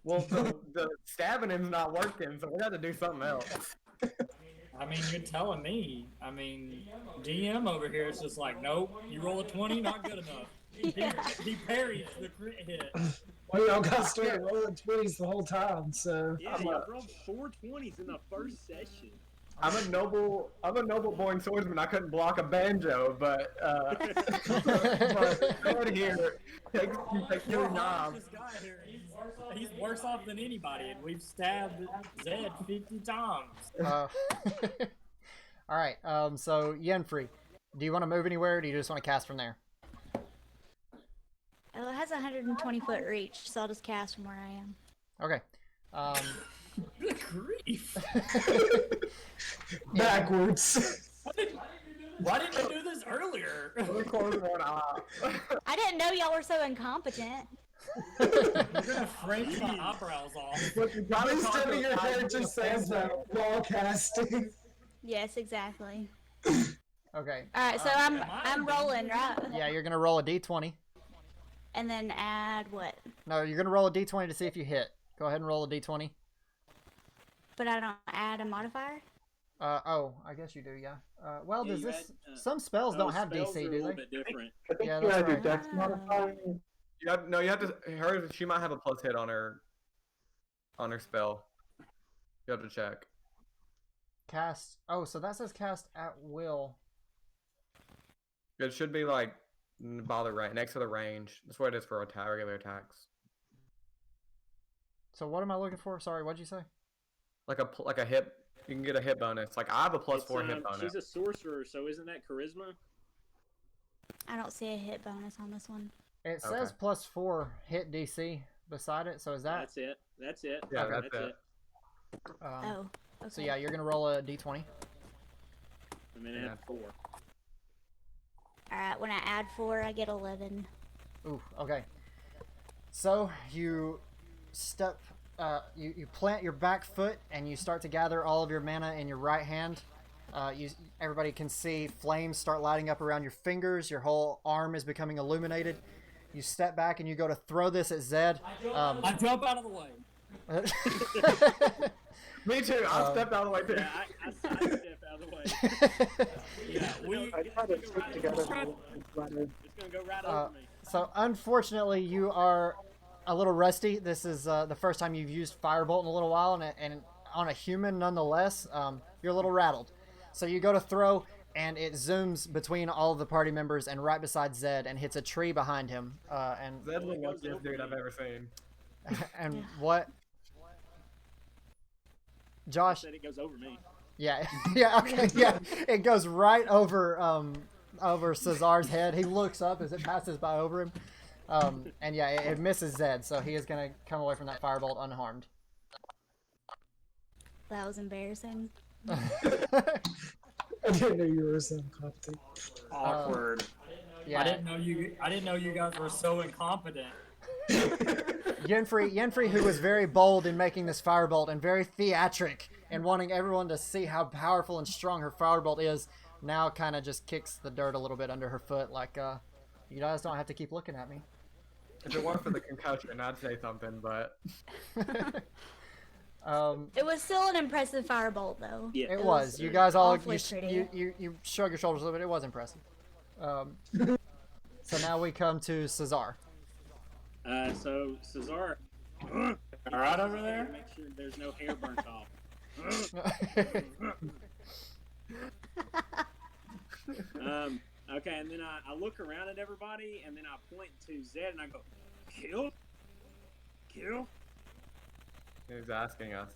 Well, the stabbing him's not working, so we got to do something else. I mean, you're telling me. I mean, GM over here is just like, nope, you roll a 20, not good enough. Yeah. He parries the crit hit. Well, y'all got started rolling 20s the whole time, so. Yeah, you rolled 4 20s in the first session. I'm a noble born swordsman. I couldn't block a banjo, but right here, take You're your a knob. this guy here. He's worse off than anybody, and we've stabbed Zed 50 times. All right. So Yenfri, do you want to move anywhere, or do you just want to cast from there? Well, it has a 120-foot reach, so I'll just cast from where I am. Okay. Good grief. Backwards. Why didn't you do this earlier? Record one eye. I didn't know y'all were so incompetent. You're gonna French my eyebrows off. Look, you gotta Please talk tell me to your a pilot character with a says banjo. that while casting. Yes, exactly. Okay. Alright, so I'm rolling, right? Yeah, you're gonna roll a d20. And then add what? No, you're gonna roll a d20 to see if you hit. Go ahead and roll a d20. But I don't add a modifier? Oh, I guess you do. Yeah. Well, Yeah, does you this? had, Some spells don't have spells DC, are a do little they? bit different. I think Yeah, you that's have your right. dex modifier. You have to. She might have a plus hit on her spell. You have to check. cast. Oh, so that says cast at will. It should be like by the next to the range. That's what it is for regular attacks. So what am I looking for? Sorry, what'd you say? Like a hit. You can get a hit bonus. Like I have a +4 hit bonus. She's a sorcerer, so isn't that charisma? I don't see a hit bonus on this one. It says +4 hit DC beside it. So is that? That's it. That's it. Yeah, that's it. Oh. Okay. So yeah, you're gonna roll a d20. And then add 4. Alright, when I add 4, I get 11. Ooh, okay. So you step, you plant your back foot and you start to gather all of your mana in your right hand. Everybody can see flames start lighting up around your fingers. Your whole arm is becoming illuminated. You step back and you go to throw this at Zed. I jump out of the way. Me too. I stepped out of the way too. Yeah, I sidestep out of the way. Yeah, I try to stick together. It's gonna go right over me. So unfortunately, you are a little rusty. This is the first time you've used Firebolt in a little while, and on a human nonetheless, you're a little rattled. So you go to throw, and it zooms between all of the party members and right beside Zed and hits a tree behind him. And Zed's the luckiest dude I've ever seen. and what? Josh said it goes over me. Yeah, yeah, okay, yeah. It goes right over over Sazaar's head. He looks up as it passes by over him. And yeah, it misses Zed, so he is gonna come away from that firebolt unharmed. That was embarrassing. I didn't know you were so incompetent. Awkward. Yeah. I didn't know you guys were so incompetent. Yenfri, who was very bold in making this firebolt and very theatric and wanting everyone to see how powerful and strong her firebolt is, now kind of just kicks the dirt a little bit under her foot, like, you guys don't have to keep looking at me. If it weren't for the concussion, I'd say something, but It was still an impressive firebolt, though. Yeah, it was. You guys all pretty. you shrug your shoulders a little bit. It was impressive. So now we come to Sazaar. So Sazaar. All right over there. Make sure there's no hair burnt off. Okay, and then I look around at everybody, and then I point to Zed, and I go, kill? Kill? he's asking us.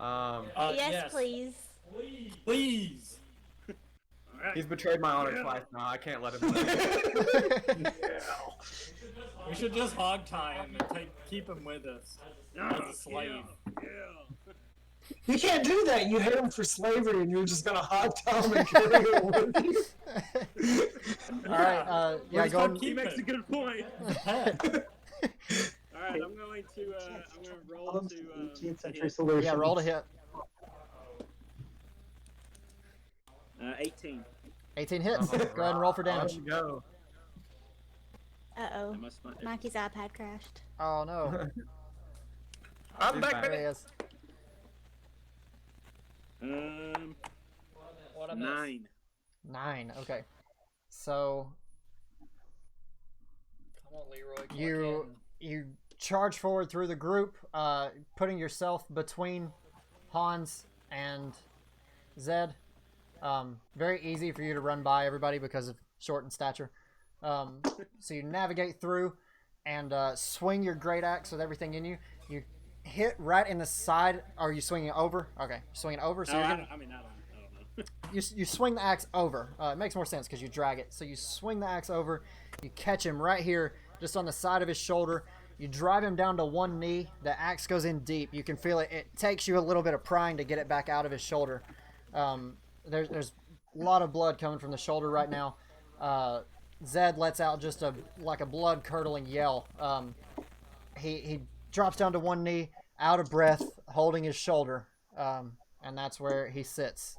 Yes, please. Please. All right. He's betrayed my honor twice now. I can't let him live. We should just hog tie him and keep him with us as a slave. Yeah. You can't do that. You hate him for slavery, and you're just gonna hog tie him and carry it with you. All right. Yeah, go ahead. He makes a good point. All right, I'm going to roll to 18th century hit. solution. Yeah, roll to hit. 18. 18 hits. Go ahead and roll for damage. Go. Uh-oh. I must find it. Mikey's iPad crashed. Oh no. I'm back, There he baby. is. What a 9. 9. Okay. So Come on, Leroy. you charge forward through the group, putting yourself between Hans and Zed. Very easy for you to run by everybody because of short in stature. So you navigate through and swing your great axe with everything in you. You hit right in the side. Are you swinging over? Okay, you're swinging over. So No, you're I gonna, don't know. you swing the axe over. It makes more sense because you drag it. So you swing the axe over. You catch him right here, just on the side of his shoulder. You drive him down to one knee. The axe goes in deep. You can feel it. It takes you a little bit of prying to get it back out of his shoulder. There's a lot of blood coming from the shoulder right now. Zed lets out just a blood curdling yell. He drops down to one knee, out of breath, holding his shoulder, and that's where he sits.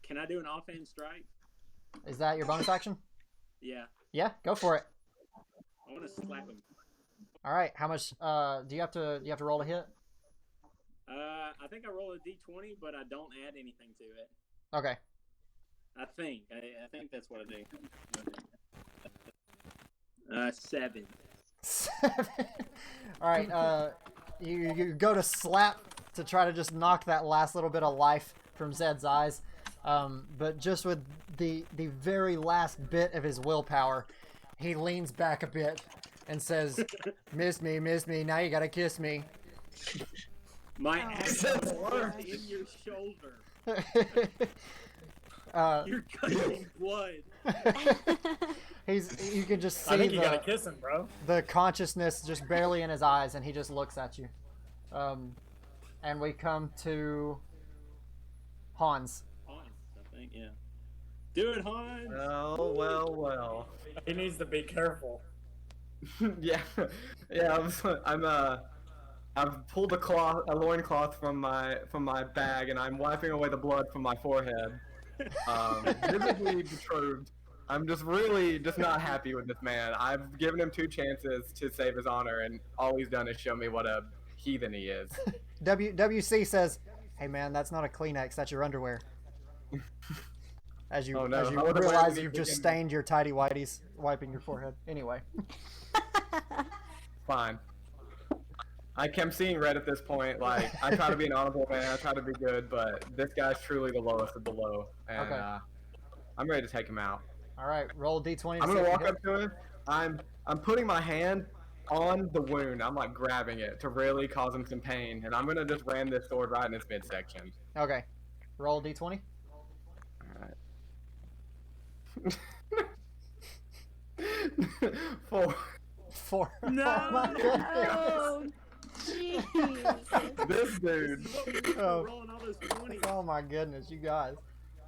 Can I do an offhand strike? Is that your bonus action? Yeah. Yeah, go for it. I want to slap him. All right, how much do you have to roll to hit? I think I roll a d20, but I don't add anything to it. Okay. I think that's what I do. 7. All right. You go to slap to try to just knock that last little bit of life from Zed's eyes. But just with the very last bit of his willpower, he leans back a bit and says, miss me, now you gotta kiss me. My axe in your shoulder. You're gushing blood. You can just see I think you gotta kiss him, bro. The consciousness just barely in his eyes, and he just looks at you. And we come to Hans. Hans, I think, yeah. Do it, Hans. Oh, well. He needs to be careful. yeah. I've pulled a loincloth from my bag, and I'm wiping away the blood from my forehead. Visibly betrothed. I'm just not happy with this man. I've given him 2 chances to save his honor, and all he's done is show me what a heathen he is. WC says, "Hey man, that's not a Kleenex. That's your underwear." As you realize you've just stained your tidy whities wiping your forehead. Anyway. Fine. I kept seeing red at this point. Like, I try to be an honorable man, I try to be good, but this guy's truly the lowest of the low, and okay. I'm ready to take him out. All right, roll d20. I'm gonna walk up to him. I'm putting my hand on the wound. I'm like grabbing it to really cause him some pain, and I'm gonna just ram this sword right in his midsection. Okay, roll d20. All right. 4. No. Oh my goodness. Jeez. This dude. Oh my goodness, you guys.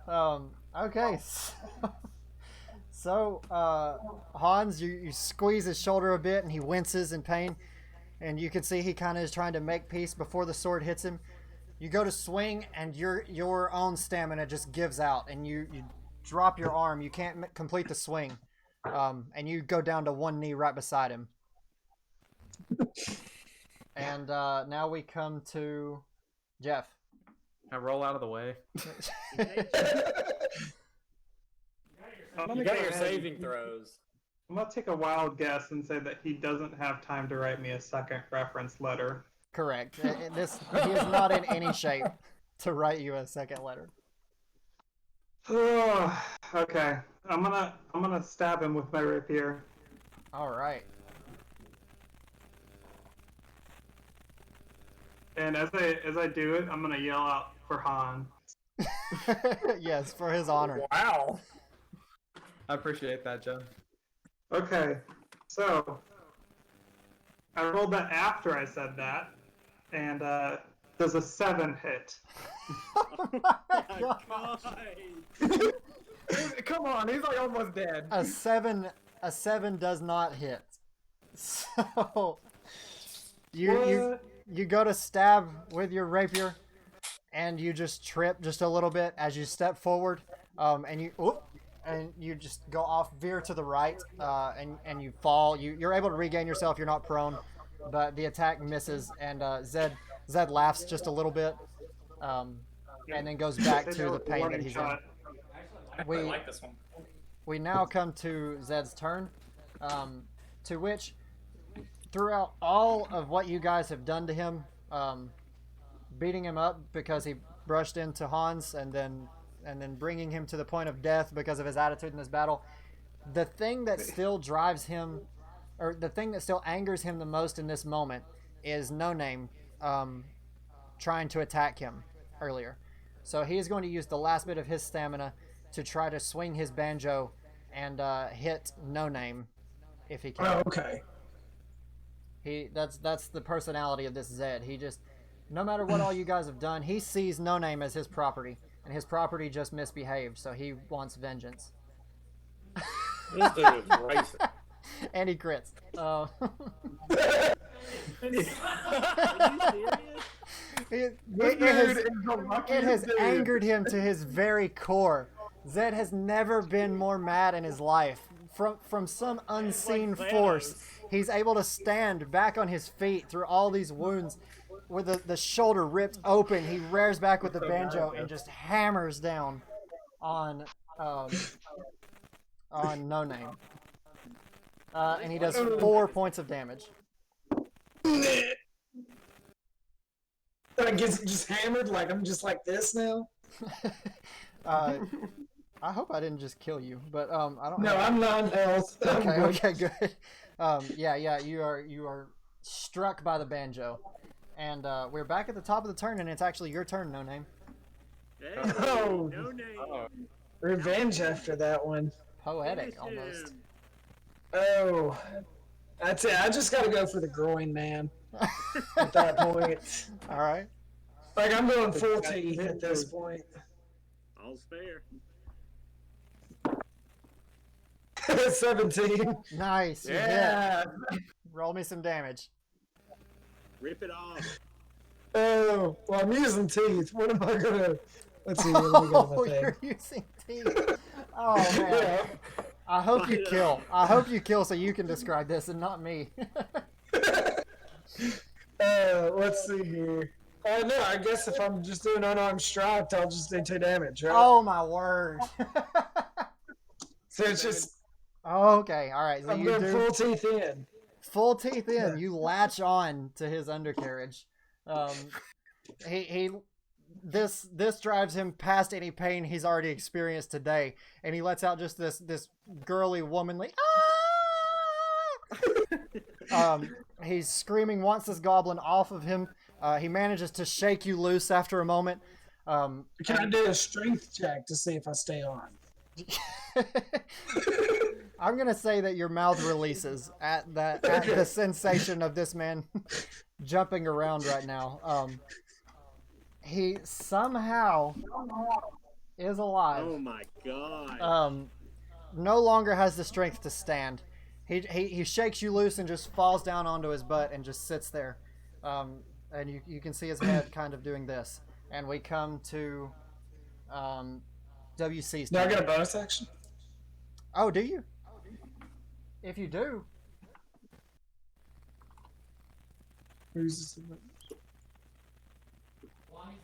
Okay. So, Hans, you squeeze his shoulder a bit, and he winces in pain, and you can see he kind of is trying to make peace before the sword hits him. You go to swing, and your own stamina just gives out, and you drop your arm. You can't complete the swing, and you go down to one knee right beside him. And now we come to Jeff. I roll out of the way. You got your saving throws. I'm gonna take a wild guess and say that he doesn't have time to write me a second reference letter. Correct. He is not in any shape to write you a second letter. Okay. I'm gonna stab him with my rapier. All right. And as I do it, I'm gonna yell out for Han. Yes, for his honor. Wow. I appreciate that, Joe. Okay, so I rolled that after I said that, and does a 7 hit? Oh Come on, he's like almost dead. a 7 does not hit. So you go to stab with your rapier, and you just trip just a little bit as you step forward, and you just go off, veer to the right, and you fall. You're able to regain yourself. You're not prone, but the attack misses, and Zed laughs just a little bit, and then goes back to the pain that he's in. I like this one. We now come to Zed's turn, to which, throughout all of what you guys have done to him, beating him up because he brushed into Hans, and then bringing him to the point of death because of his attitude in this battle, the thing that still drives him, or the thing that still angers him the most in this moment, is No Name trying to attack him earlier. So he is going to use the last bit of his stamina to try to swing his banjo and hit No Name if he can. Oh, okay. That's the personality of this Zed. He just, no matter what all you guys have done, he sees No Name as his property, and his property just misbehaved, so he wants vengeance. This dude is racist. And he crits. It has angered him to his very core. Zed has never been more mad in his life. From some unseen force, he's able to stand back on his feet through all these wounds. With the shoulder ripped open, he rears back with the banjo and just hammers down on No Name. And he does 4 points of damage. Like gets just hammered. Like I'm just like this now. I hope I didn't just kill you, but I don't. No, have... I'm 9 health. Okay, okay, good. Yeah, you are struck by the banjo, and we're back at the top of the turn, and it's actually your turn, No Name. Hey, Oh. no name. Revenge after that one. Poetic, Finish almost. him. Oh, that's it. I just got to go for the groin, man. At that point, All right. like I'm going full teeth at this point. All's fair. 17. Nice. You Yeah. hit. Roll me some damage. Rip it off. Oh, well, I'm using teeth. What am I gonna? Let's see. Let me go to Oh, my thing. you're using teeth. Oh man. Yeah. I hope you kill. I hope you kill so you can describe this and not me. Let's see here. No, I guess if I'm just doing unarmed strike, I'll just do 2 damage, right? Oh my word. So it's just Okay, all right. So I'm you going do full teeth in. full teeth in. You latch on to his undercarriage. This drives him past any pain he's already experienced today, and he lets out just this girly womanly ah! He's screaming, wants this goblin off of him. He manages to shake you loose after a moment. Can I do a strength check to see if I stay on? I'm gonna say that your mouth releases at the sensation of this man jumping around right now. He somehow is alive. Oh my god. No longer has the strength to stand. He shakes you loose and just falls down onto his butt and just sits there. And you can see his head kind of doing this. And we come to WC's Do I turn. get a bonus action? Oh, do you? If you do, Who's this?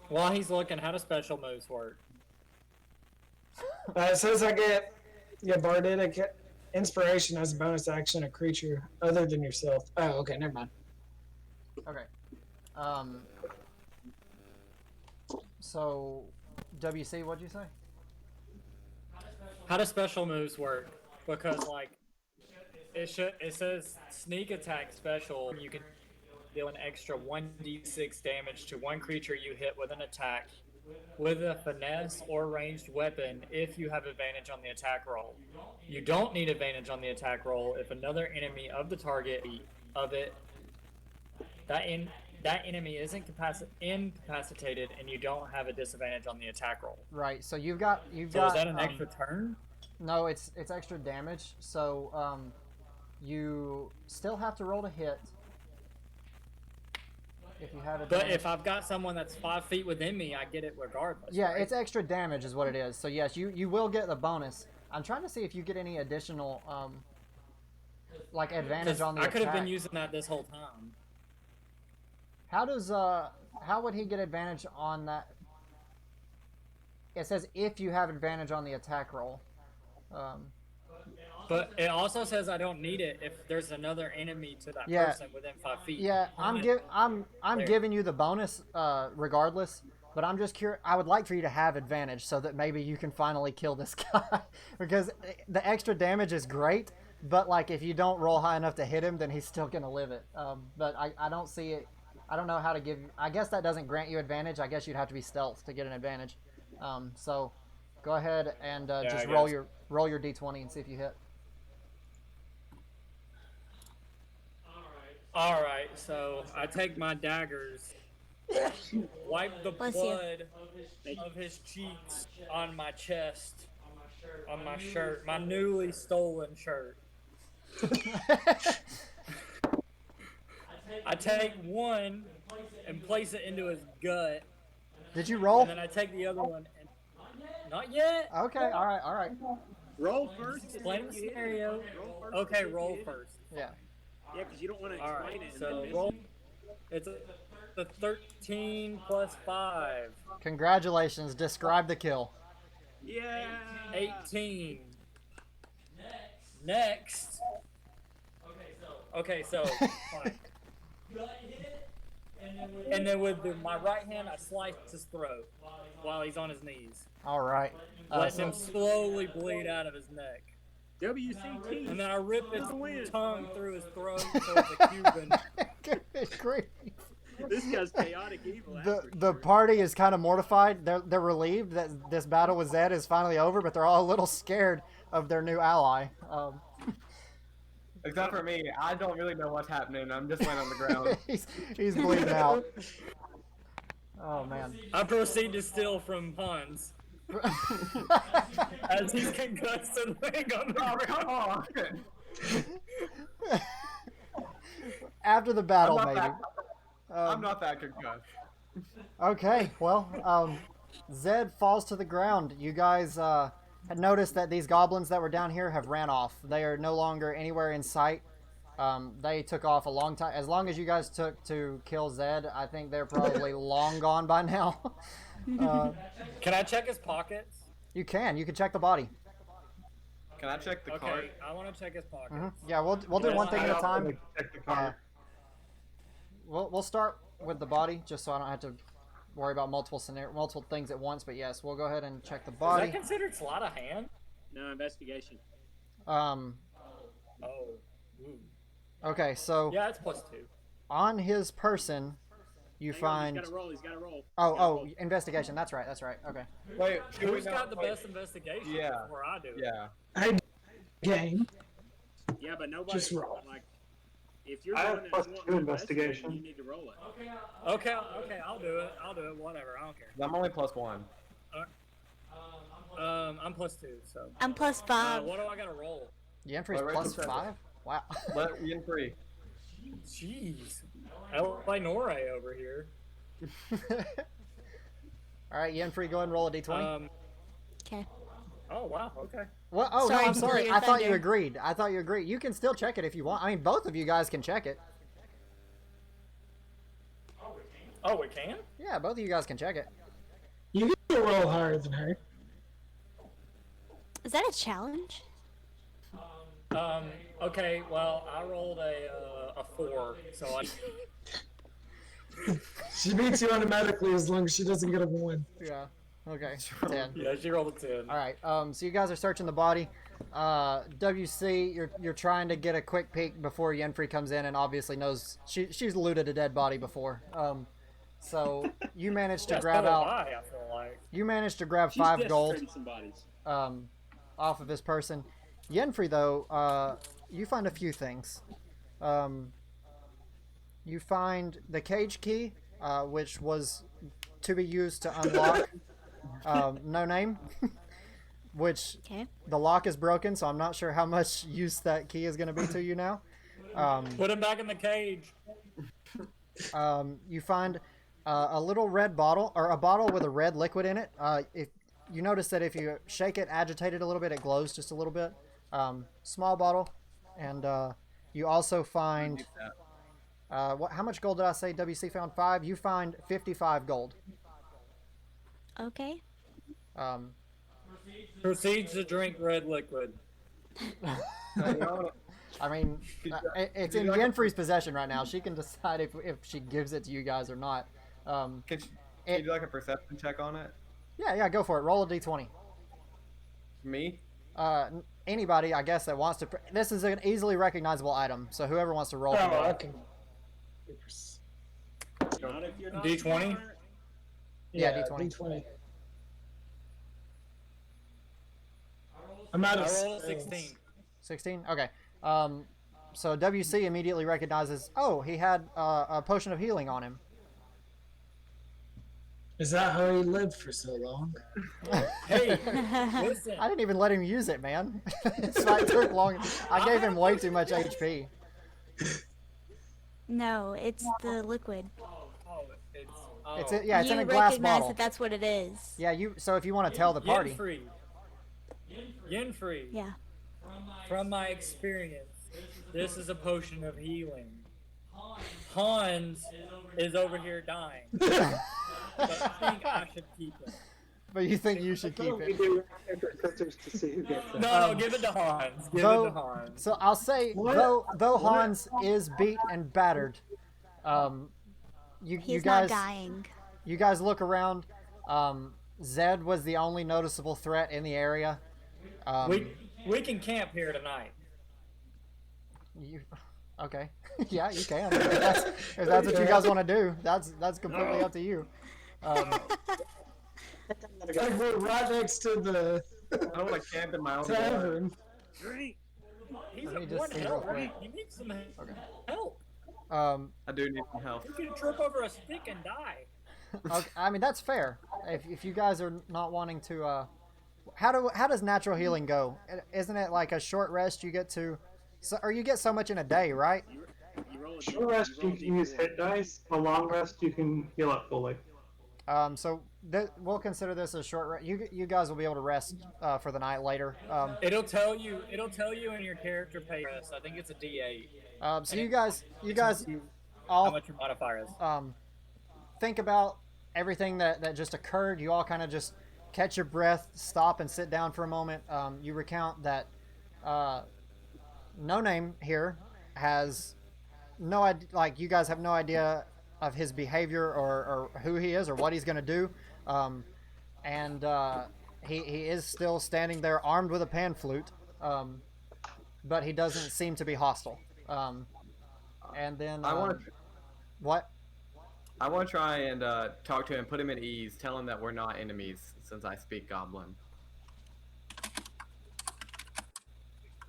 While he's looking, how do special moves work? It says I get bardic inspiration as a bonus action, a creature other than yourself. Oh, okay, never mind. okay. So, WC, what'd you say? How do special moves work? Because like it says sneak attack special. You can deal an extra 1d6 damage to one creature you hit with an attack with a finesse or ranged weapon if you have advantage on the attack roll. You don't need advantage on the attack roll if another enemy of the target of it that enemy is incapacitated and you don't have a disadvantage on the attack roll. Right. So you've got. So is that an extra turn? No, it's extra damage. So you still have to roll to hit. If you have But if I've got someone that's 5 feet within me, I get it regardless. Yeah, right? it's extra damage is what it is. So yes, you will get the bonus. I'm trying to see if you get any additional like advantage on the I could have been attack. using that this whole time. How would he get advantage on that? It says if you have advantage on the attack roll. But it also says I don't need it if there's another enemy to that Yeah. person within 5 feet. Yeah, I'm giving you the bonus regardless, but I'm just curious. I would like for you to have advantage so that maybe you can finally kill this guy because the extra damage is great, but like if you don't roll high enough to hit him, then he's still gonna live it. But I don't see it. I don't know how to give. I guess that doesn't grant you advantage. I guess you'd have to be stealth to get an advantage. So go ahead and just roll your d20 and see if you hit. All right, so I take my daggers, wipe the Bless you. blood of his cheeks on my chest, on my shirt, my newly stolen shirt. I take one and place it into his gut, Did you roll? and then I take the other one and not yet. Okay. All right. Roll first. Explain the scenario. Okay, roll first. Yeah. Yeah, because you don't want to All explain right, it. so roll. It's a 13 plus 5. Congratulations. Describe the kill. Yeah. 18. Next. Okay, so fine. and then with my right hand, I slice his throat while he's on his knees. All right. Let him slowly bleed out of his neck. WCT. And then I rip his tongue through his throat so it's a Cuban. Good grief. This guy's chaotic evil. The party is kind of mortified. They're relieved that this battle with Zed is finally over, but they're all a little scared of their new ally. Except for me, I don't really know what's happening. I'm just laying on the ground. he's bleeding out. Oh man. I proceed to steal from Hans. As he's concussed and laying on the ground. Come on. After the battle, maybe. I'm not that concussed. Okay, well, Zed falls to the ground. You guys had noticed that these goblins that were down here have ran off. They are no longer anywhere in sight. They took off a long time. As long as you guys took to kill Zed, I think they're probably long gone by now. Can I check his pockets? You can. You can check the body. Can I check the Okay, card? I want to check his pockets. Yeah, we'll do one thing at a time. Check the card. We'll start with the body, just so I don't have to worry about multiple things at once. But yes, we'll go ahead and check the Is body. that considered sleight of hand? No, investigation. Oh. Ooh. Okay, so Yeah, it's +2. on his person, you Hang on, find. He's got to roll. He's got to roll. Oh, investigation. That's right. Okay. Wait, Who's got the best investigation? Yeah. Before I do. Yeah. I game. Yeah, but nobody. Just roll. Like, if you're I going have to plus want two to investigation. you need to roll it. Okay, I'll do it. Whatever, I don't care. I'm only +1. I'm +2, so. I'm +5. What do I gotta roll? Yenfri's Well, plus right, 5? Wow. Let Yenfri. Jeez. Nore over here. Alright, Yenfri, go ahead and roll a d20. Okay. Oh, wow, okay. What? Oh, Sorry no, I'm to sorry. steal your I thought you thunder. agreed. You can still check it if you want. I mean, both of you guys can check it. Oh, we can? Yeah, both of you guys can check it. You can roll higher than her. Is that a challenge? Okay, well, I rolled a 4, so I... She beats you automatically as long as she doesn't get a 1. Yeah. Okay. 10. Yeah, she rolled a 10. All right. So you guys are searching the body. WC, you're trying to get a quick peek before Yenfri comes in, and obviously knows she's looted a dead body before. So you managed to grab out. I feel like. You managed to grab She's 5 gold. desecrating some bodies. Off of his person. Yenfri, though, you find a few things. You find the cage key, which was to be used to unlock No Name, which Okay. the lock is broken, so I'm not sure how much use that key is going to be to you now. Put him back in the cage. You find a little red bottle, or a bottle with a red liquid in it. If you notice that if you shake it, agitate it a little bit, it glows just a little bit. Small bottle, and you also find how much gold did I say? WC found 5. You find 55 gold. Okay. Proceeds to drink red liquid. I mean, it's in Yenfri's possession right now. She can decide if she gives it to you guys or not. Can you do like a perception check on it? Yeah, go for it. Roll a d20. Me? Anybody, I guess, that wants to. This is an easily recognizable item, so whoever wants to roll. Oh, can roll. okay. Not if you're not D20? smart. Yeah, D20. D20. I'm out I of rolled a spells. 16. 16. Okay. So WC immediately recognizes. Oh, he had a potion of healing on him. Is that how he lived for so long? Hey, listen. I didn't even let him use it, man. So it took long. I gave him way too much HP. No, it's the liquid. Oh, it's... It's Oh. yeah, it's you in a glass recognize bottle. that that's what it is. Yeah, you. So if you want to tell the party, Yenfri. Yeah. From my experience, this is a potion of healing. Hans is over here dying. But I think I should keep it. but you think you should keep We it. do sisters to see who gets it. No, give it to Hans. Give it to Hans. So I'll say, though Hans is beat and battered, you He's not guys dying. you guys look around. Zed was the only noticeable threat in the area. We can camp here tonight. You, okay, yeah, you can. If that's what you guys want to do, that's completely up to you. Like we're right next to the I don't want to camp in my own blood. tavern. Drink. He's Let me at just one see real health. quick. He needs some Okay. help. I do need some help. You can trip over a stick and die. Okay, I mean that's fair. If you guys are not wanting to, how does natural healing go? Isn't it like a short rest you get to, or you get so much in a day, right? You roll a Short rest, you can use D4. hit dice. A long rest, you can heal up fully. So we'll consider this a short rest. You guys will be able to rest for the night later. It'll tell you in your character page. I think it's a D8. So you guys How all much your modifier is. think about everything that just occurred. You all kind of just catch your breath, stop and sit down for a moment. You recount that No Name here has no idea, like you guys have no idea of his behavior or who he is or what he's going to do. And he is still standing there armed with a pan flute, but he doesn't seem to be hostile. And then what? I want to try and talk to him, put him at ease, tell him that we're not enemies since I speak Goblin.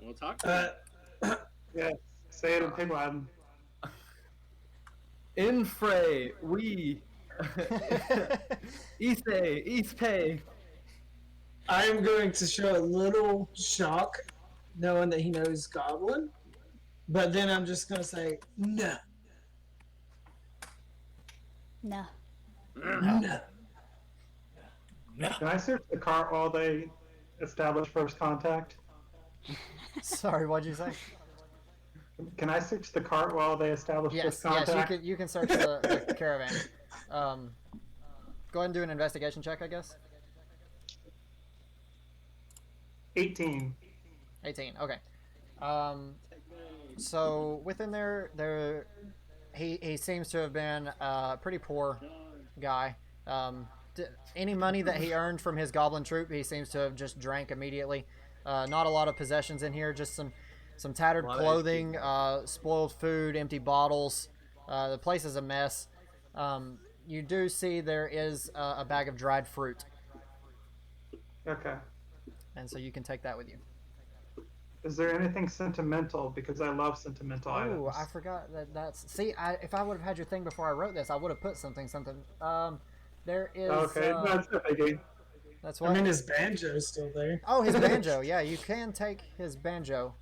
We'll talk to him. Yeah, say it in Pig Latin. Yenfri, we, East pay. I am going to show a little shock, knowing that he knows Goblin, but then I'm just going to say, no. No. No. Can I search the cart while they establish first contact? Sorry, what'd you say? Can I search the cart while they establish Yes, first contact? you can search the caravan. Go ahead and do an investigation check, I guess. 18. 18. Okay. So within there, he seems to have been a pretty poor guy. Any money that he earned from his goblin troop, he seems to have just drank immediately. Not a lot of possessions in here, just some tattered clothing, spoiled food, empty bottles. The place is a mess. You do see there is a bag of dried fruit, Okay. and so you can take that with you. Is there anything sentimental? Because I love sentimental items. Oh, I forgot that's. See, if I would have had your thing before I wrote this, I would have put something. There is. Okay, that's a biggie. That's what. I mean, his banjo's still there. Oh, his banjo. Yeah, you can take his banjo.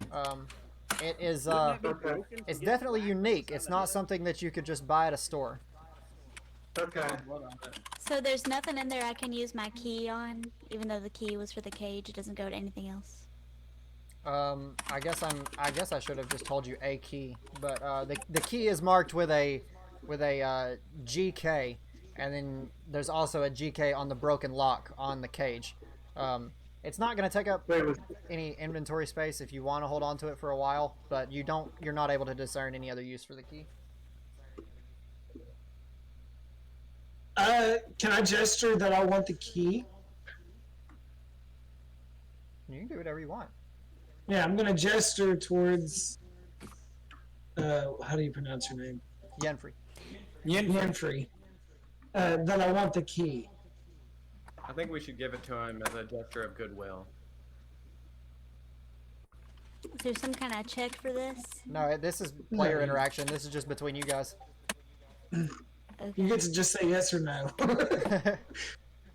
It is. Okay. It's definitely unique. It's not something that you could just buy at a store. Okay. So there's nothing in there I can use my key on, even though the key was for the cage. It doesn't go to anything else. I guess I should have just told you a key, but the key is marked with a GK, and then there's also a GK on the broken lock on the cage. It's not going to take up any inventory space if you want to hold on to it for a while, but you're not able to discern any other use for the key. Can I gesture that I want the key? You can do whatever you want. Yeah, I'm gonna gesture towards. How do you pronounce your name? Yenfri. Yenfri. That I want the key. I think we should give it to him as a gesture of goodwill. Is there some kind of check for this? No, this is player interaction. This is just between you guys. Okay. You get to just say yes or no.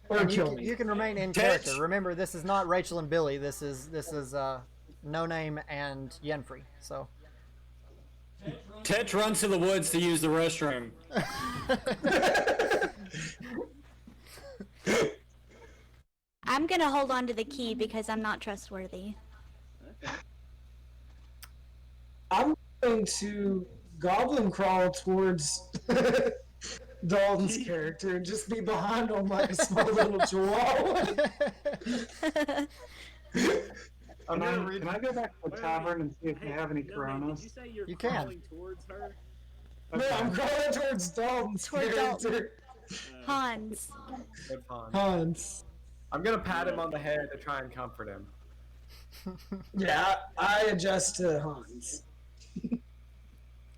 Or kill me. You can remain in character. Remember, this is not Rachel and Billie. This is No Name and Yenfri. So. Tetch runs to the woods to use the restroom. I'm gonna hold on to the key because I'm not trustworthy. I'm going to goblin crawl towards Dalton's character and just be behind on like a small little chihuahua. Can I go back to the tavern and see if they have any Did Coronas? you say you're You can. crawling towards her? No, I'm crawling towards Dalton's Toward Dalton. character. Hans. Good fun. Hans. I'm gonna pat him on the head to try and comfort him. Yeah, I adjust to Hans.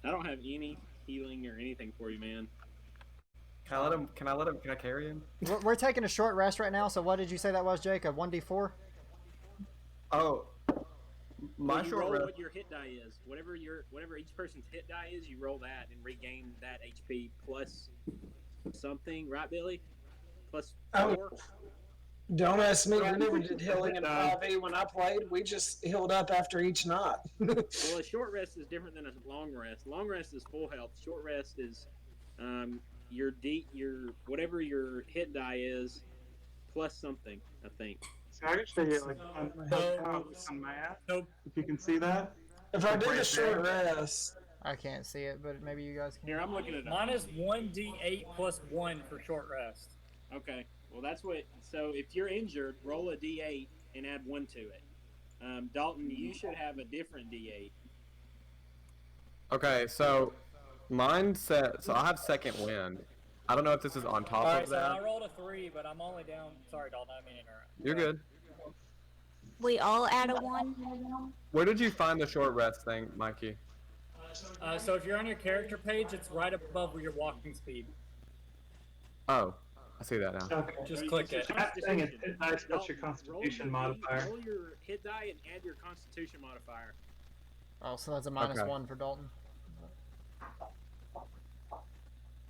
I don't have any healing or anything for you, man. Can I let him? Can I carry him? We're taking a short rest right now. So what did you say that was, Jake? A 1d4? Oh, my Well, you short roll rest. what your hit die is. Whatever each person's hit die is, you roll that and regain that HP plus something, right, Billy? Plus 4. Don't ask me. We never did healing in 5e when I played. We just healed up after each knot. Well, a short rest is different than a long rest. Long rest is full health. Short rest is your whatever your hit die is plus something, I think. So I can show you like on my app. If you can see that. If I did a short rest, I can't see it, but maybe you guys can. Here, I'm looking at it. Mine is 1d8 plus 1 for short rest. Okay. Well, that's what. So if you're injured, roll a d8 and add 1 to it. Dalton, you should have a different d8. Okay, so mine said. So I have second wind. I don't know if this is on top Alright, of so that. I rolled a 3, but I'm only down. Sorry, Dalton, I didn't mean to interrupt. You're good. We all add a 1. Where did you find the short rest thing, Mikey? So if you're on your character page, it's right above your walking speed. Oh, I see that now. Okay. Just click it. That thing is hit dice plus your Constitution modifier. Roll your hit die and add your Constitution modifier. Oh, so that's a minus Okay. 1 for Dalton.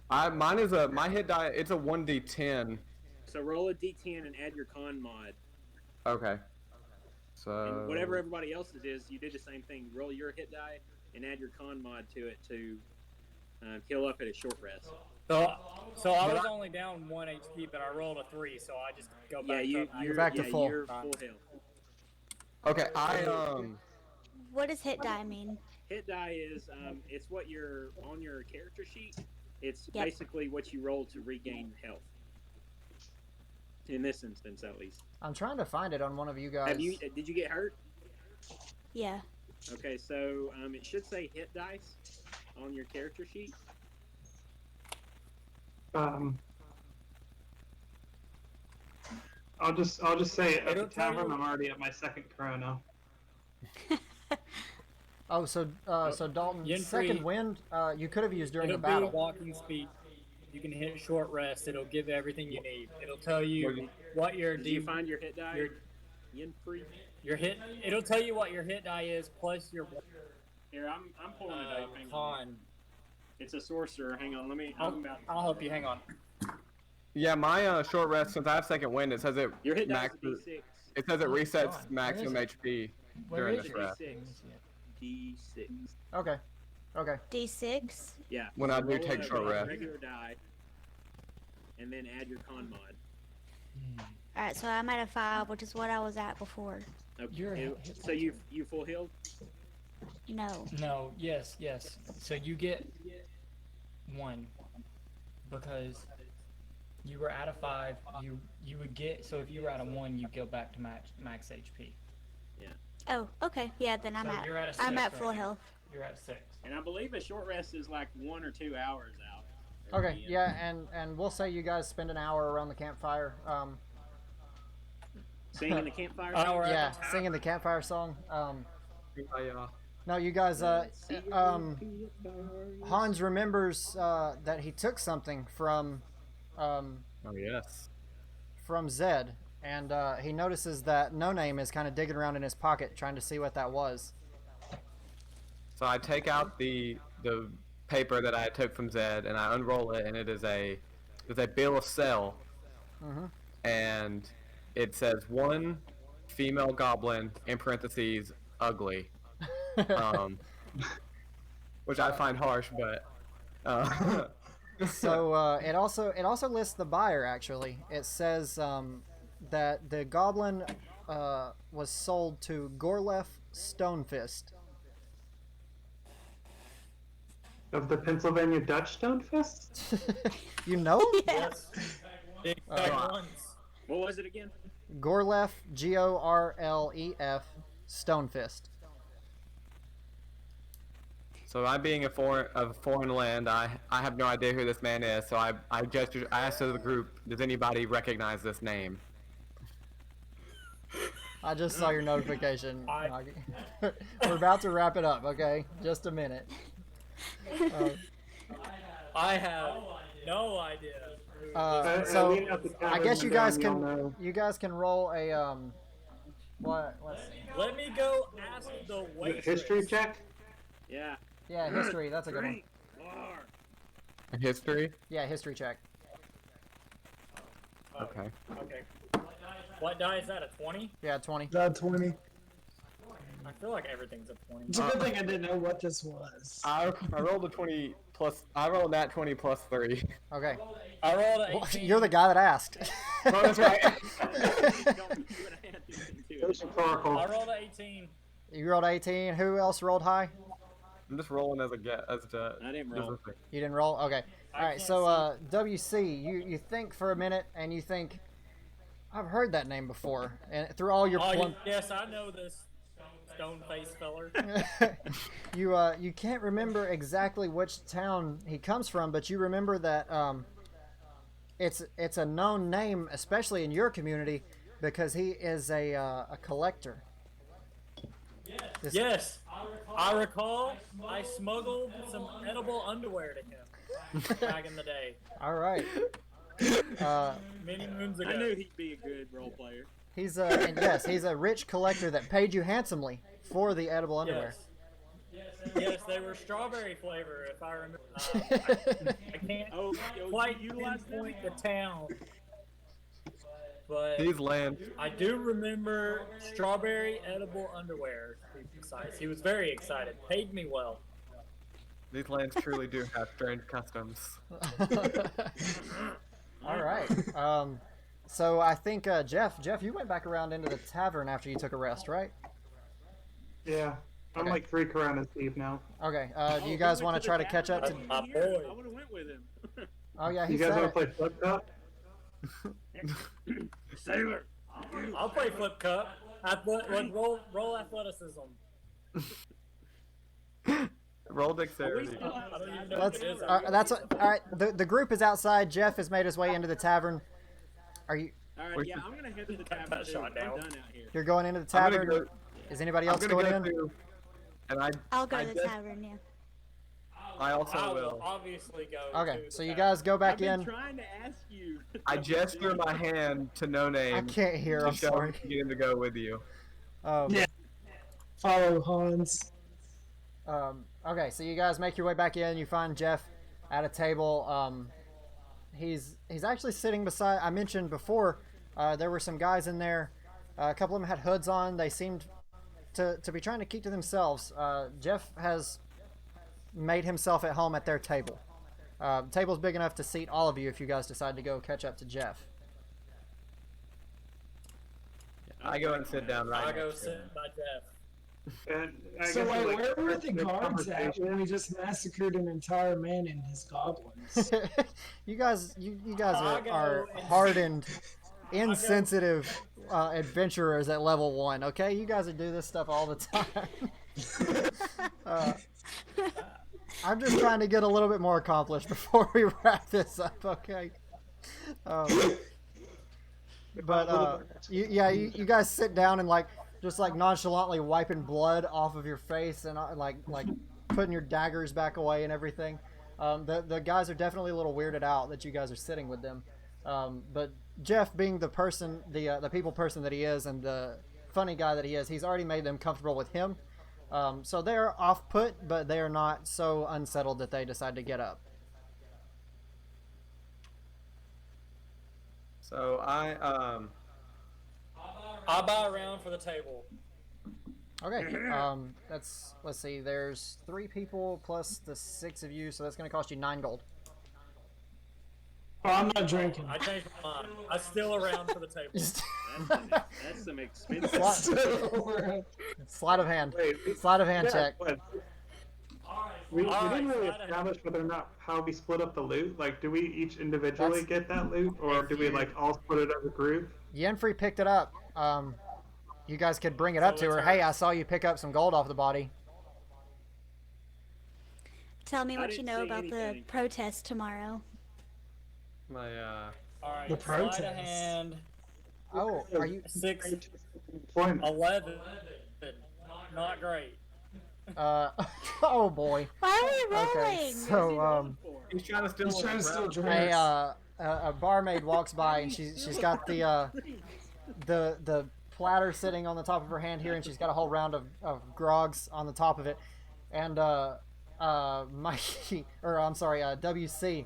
Mine is my hit die. It's a 1d10. So roll a d10 and add your con mod. Okay. So. And whatever everybody else's is, you did the same thing. Roll your hit die and add your con mod to it to heal up at a short rest. So I was only down 1 HP, but I rolled a 3, so I just go back you're back to full. You're full health. Okay, What does hit die mean? Hit die is it's what you're on your character sheet. It's Yep. basically what you roll to regain health. In this instance, at least. I'm trying to find it on one of you guys. Did you get hurt? Yeah. Okay, so it should say hit dice on your character sheet. I'll just say at the tavern I'm already at my second chrono. Oh, so Dalton, Yenfri, second wind, you could have used during it'll the battle. be walking speed. You can hit short rest. It'll give everything you need. It'll tell you what your Did you find your hit die? Yenfri? Your hit. It'll tell you what your hit die is plus your Here, I'm pulling it up. Hang on. con. It's a sorcerer. Hang on, let me. I'll help you. Hang on. yeah, my short rest, since I have second wind, it says it Your hit die is maxes. D6. It says it resets maximum HP during is this it? rest. D6. Okay. Okay. D6. Yeah. When I do roll take a short rest. regular die, and then add your con mod. Alright, so I'm at a 5, which is what I was at before. Okay. So you full healed? No. No, yes. So you get 1 because you were at a 5. You would get, so if you were at a 1, you go back to max HP. Oh, okay. Yeah, then I'm So at you're at a I'm 6 at full right now. health. You're at 6. And I believe a short rest is like 1 or 2 hours out. Okay. Yeah, and we'll say you guys spend an hour around the campfire. Singing the campfire Oh, song? Yeah, singing the campfire song. I, No, you guys. Hans remembers that he took something from oh yes. from Zed, and he notices that No Name is kind of digging around in his pocket, trying to see what that was. So I take out the paper that I took from Zed and I unroll it, and it's a bill of sale, and it says 1 female goblin in parentheses ugly, which I find harsh, but. So it also lists the buyer. Actually, it says that the goblin was sold to Gorlef Stonefist. Of the Pennsylvania Dutch Stonefist? You know? Yes. Big fat ones. What was it again? Gorlef, Gorlef, Stonefist. So I being of foreign land, I have no idea who this man is. So I gestured. I asked the group, does anybody recognize this name? I just saw your notification. We're about to wrap it up. Okay, just a minute. I have no idea. So I guess you guys can roll a what? Let's see. Let me go ask the waitress. History check? Yeah. Yeah, history. That's a good one. A history? Yeah, history check. Okay. Okay. What die is that? A 20? Yeah, 20. 20. I feel like everything's a 20. It's a good thing I didn't know what this was. I rolled a 20 plus. I rolled that 20 plus 3. Okay. I rolled an 18. Well, you're the guy that asked. Oh, that's right. I rolled an 18. You rolled 18. Who else rolled high? I'm just rolling as a get. I didn't roll. You didn't roll? Okay. All right. So WC, you think for a minute and you think, I've heard that name before, and through all your yes, I know this stone face feller. you can't remember exactly which town he comes from, but you remember that it's a known name, especially in your community, because he is a collector. Yes, I recall I smuggled some edible underwear to him back in the day. All right. Many moons ago. I knew he'd be a good role player. He's and yes, he's a rich collector that paid you handsomely for the edible underwear. Yes, they were strawberry flavor, if I remember. I can't quite pinpoint the town, but These lands. I do remember strawberry edible underwear. To be precise, he was very excited. Paid me well. These lands truly do have strange customs. All right. So I think Jeff, you went back around into the tavern after you took a rest, right? Yeah. I'm like 3 Coronas deep now. Okay. Do you guys want to try to catch up to? My boy. I would have went with him. Oh yeah, You guys want to play Flip Cup? Sailor. I'll play flip cup. Roll athleticism. Roll dexterity. I don't even know what it is. That's all right. The group is outside. Jeff has made his way into the tavern. Are you? All right, yeah, I'm gonna head to the tavern. Shot down. I'm done out here. You're going into the I'm gonna tavern. Is anybody else going in? I'll go to the tavern, yeah. I also I will. obviously go. Okay, to so the you tavern. guys go back I've been in. trying to ask you. I gesture my hand to No Name. I can't hear. To I'm show sorry. him to get him to go with you. Yeah. Follow Hans. Okay, so you guys make your way back in. You find Jeff at a table. He's actually sitting beside. I mentioned before there were some guys in there. A couple of them had hoods on. They seemed to be trying to keep to themselves. Jeff has made himself at home at their table. The table's big enough to seat all of you if you guys decide to go catch up to Jeff. I go and sit down right I go next to him. sit by Jeff. And I So guess, wait, like, where were the guards at conversation. when we just massacred an entire man and his goblins? you guys I go are and- hardened, insensitive adventurers at level 1. Okay, you guys do this stuff all the time. I'm just trying to get a little bit more accomplished before we wrap this up. Okay. You guys sit down and just nonchalantly wiping blood off of your face and like putting your daggers back away and everything. The guys are definitely a little weirded out that you guys are sitting with them. But Jeff, being the person, the people person that he is, and the funny guy that he is, he's already made them comfortable with him. So they're off put, but they are not so unsettled that they decide to get up. So I'll buy a round for the table. Okay. Let's see. There's 3 people plus the 6 of you, so that's going to cost you 9 gold. Oh, I'm not drinking. I changed my mind. I'm still around for the table. That's some expensive. Sleight of hand. Wait, Sleight of hand yeah, check. but we All didn't right, really slide ahead. establish whether or not how we split up the loot. Like, do we each individually That's- get that loot, or do we all split it as a group? Yenfri picked it up. You guys could bring it up to her. Hey, I saw you pick up some gold off the body. Tell me I what you didn't know see about the anything. protest tomorrow. My All right, The sleight of protest. hand. Oh, are you? 6, Point. 11. Not great. Oh boy. Why are we rolling? Okay, so he's trying to steal. He's trying to steal a drinks. a barmaid walks by and she's got the platter sitting on the top of her hand here, and she's got a whole round of grogs on the top of it, and Mikey, or I'm sorry, WC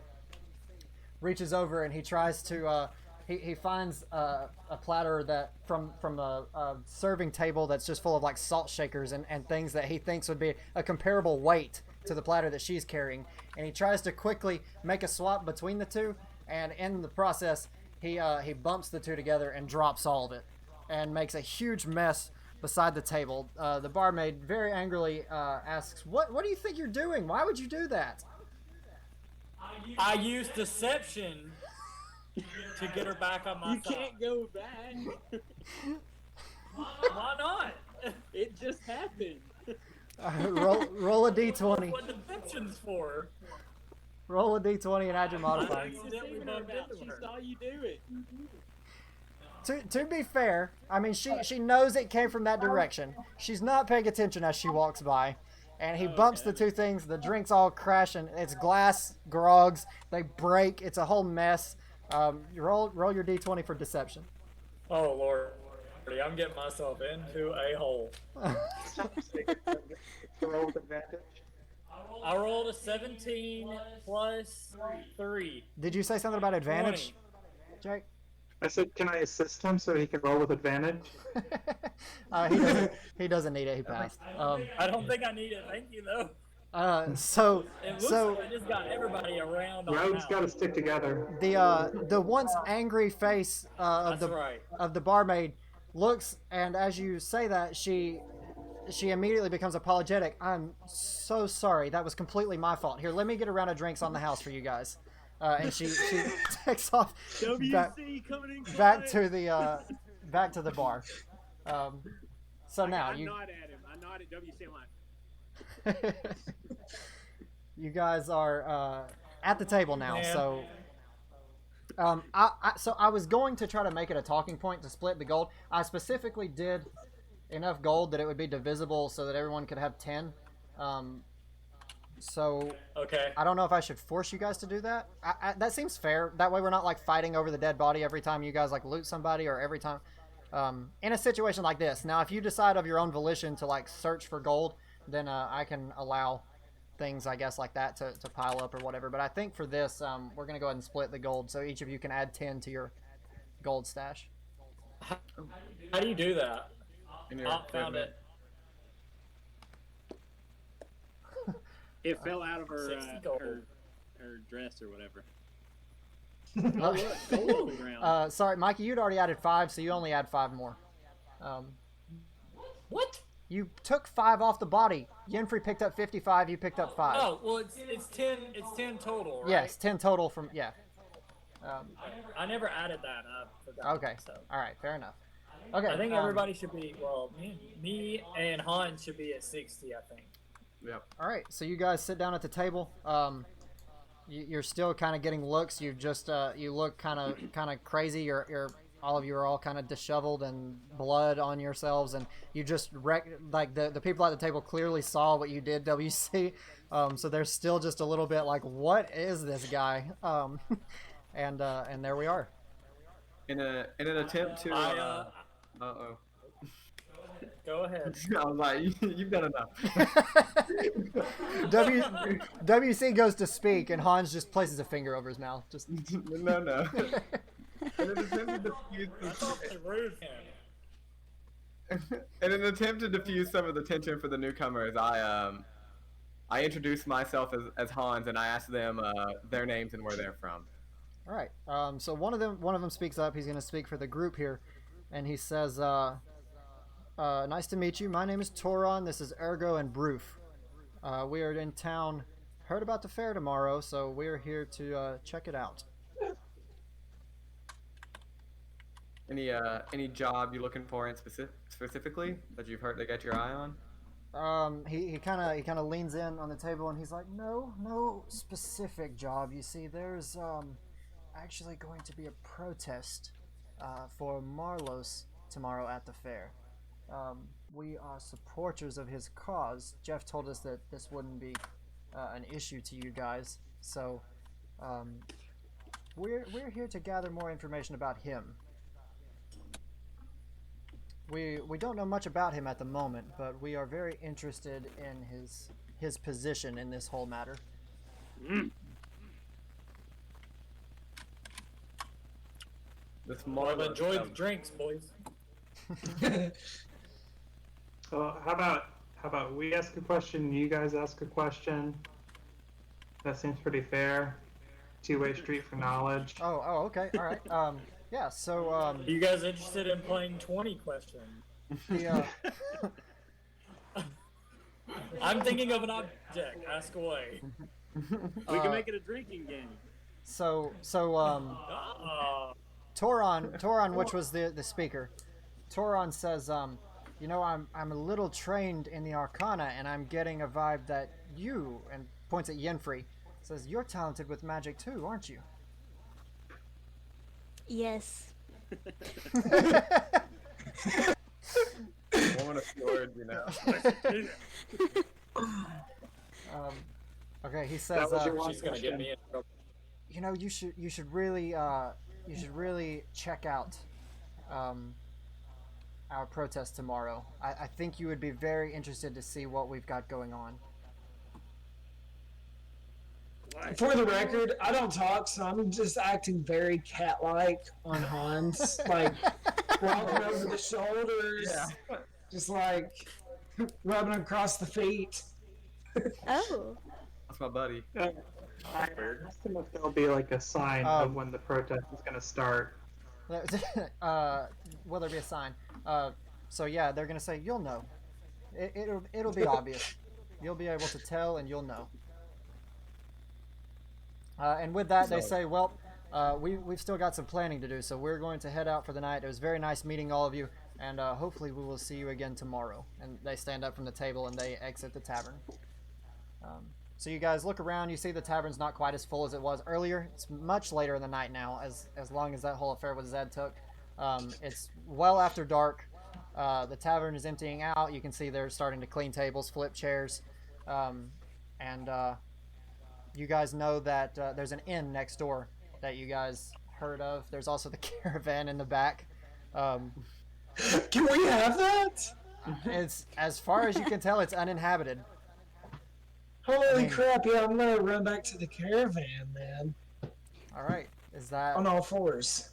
reaches over and he tries to he finds a platter that from a serving table that's just full of like salt shakers and things that he thinks would be a comparable weight to the platter that she's carrying, and he tries to quickly make a swap between the two, and in the process he bumps the two together and drops all of it and makes a huge mess beside the table. The barmaid very angrily asks, what do you think you're doing? Why would you do that? I used deception to get her back on my You side. can't go back. Why not? It just happened. Roll a d20. What deception's for? Roll a d20 and add your modifier. Accidentally bumped into She her. saw you do it. To be fair, I mean, she knows it came from that direction. She's not paying attention as she walks by. And he bumps the two things. The drinks all crash, and it's glass, grogs. They break. It's a whole mess. Roll your d20 for deception. Oh, Lord. I'm getting myself into a hole. Roll with advantage. I rolled a 17 plus 3. Did you say something about advantage, 20. Jake? I said, can I assist him so he can roll with advantage? He doesn't need it. He passed. I don't think I need it. Thank you, though. So It looks like I just got everybody around on Rogues now. got to stick together. the once angry face of That's right. the barmaid looks, and as you say that, she immediately becomes apologetic. I'm so sorry. That was completely my fault. Here, let me get a round of drinks on the house for you guys. And she takes off WC coming in. back to the bar. So now I you nod at him. I nod at WC. I'm like, you guys are at the table now. Man. So I was going to try to make it a talking point to split the gold. I specifically did enough gold that it would be divisible so that everyone could have 10. So Okay. I don't know if I should force you guys to do that. That seems fair. That way we're not like fighting over the dead body every time you guys like loot somebody, or every time in a situation like this. Now, if you decide of your own volition to like search for gold, then I can allow things, I guess, like that to pile up or whatever. But I think for this, we're gonna go ahead and split the gold, so each of you can add 10 to your gold stash. How do you do that? In your I found it. it fell out of her 60 gold. her dress or whatever. Sorry, Mikey, you'd already added 5, so you only add 5 more. What? You took 5 off the body. Yenfri picked up 55. You picked up 5. Oh, well, it's 10. It's 10 total, right? Yes, 10 total from I never added that. I forgot. Okay. So All right. Fair enough. Okay. I think everybody should be. Well, me and Hans should be at 60. I think. Yep. All right. So you guys sit down at the table. You're still kind of getting looks. You've just you look kind of crazy. You're all of you are all kind of disheveled and blood on yourselves, and you just like the people at the table clearly saw what you did, WC. So they're still just a little bit like, what is this guy? And there we are. In an attempt to uh-oh. Go ahead. I was like, you've done enough. WC goes to speak, and Hans just places a finger over his mouth. Just no. In an attempt to diffuse in an attempt to diffuse some of the tension for the newcomers, I introduced myself as Hans, and I asked them their names and where they're from. All right. So one of them speaks up. He's going to speak for the group here, and he says, "Nice to meet you. My name is Toron. This is Ergo and Broof. We are in town. Heard about the fair tomorrow, so we're here to check it out." Any job you're looking for in specifically that you've heard they got your eye on? he kind of leans in on the table and he's like, no specific job. You see, there's actually going to be a protest for Marlos tomorrow at the fair. We are supporters of his cause. Jeff told us that this wouldn't be an issue to you guys, so um, we're here to gather more information about him. We don't know much about him at the moment, but we are very interested in his position in this whole matter. Mm. This Well, Marlo enjoy the stuff. drinks, boys. Well, how about we ask a question, you guys ask a question? That seems pretty fair. Two-way street for knowledge. Oh, okay, all right. Yeah. So Are you guys interested in playing 20 questions? the I'm thinking of an object. Ask away. We can make it a drinking game. so Ah. Toron, which was the speaker, Toron says, I'm a little trained in the Arcana, and I'm getting a vibe that you, and points at Yenfri, says you're talented with magic too, aren't you? Yes. Woman of swords, you know. Okay, he says, That was your one She's gonna get me in trouble. you should really check out our protest tomorrow. I think you would be very interested to see what we've got going on. For the record, I don't talk, so I'm just acting very cat-like on Hans, like walking over the shoulders, just like rubbing across the feet. Oh. That's my buddy. I asked him if there'll be like a sign of when the protest is going to start. Will there be a sign? So yeah, they're gonna say you'll know. It'll be obvious. You'll be able to tell, and you'll know. And with that, they say, well, we've still got some planning to do, so we're going to head out for the night. It was very nice meeting all of you, and hopefully we will see you again tomorrow. And they stand up from the table and they exit the tavern. So you guys look around. You see the tavern's not quite as full as it was earlier. It's much later in the night now, as long as that whole affair with Zed took. It's well after dark. The tavern is emptying out. You can see they're starting to clean tables, flip chairs, and you guys know that there's an inn next door that you guys heard of. There's also the caravan in the back. Can we have that? It's, as far as you can tell, it's uninhabited. Holy crap, yeah, I'm gonna run back to the caravan, man. All right, is that On all fours.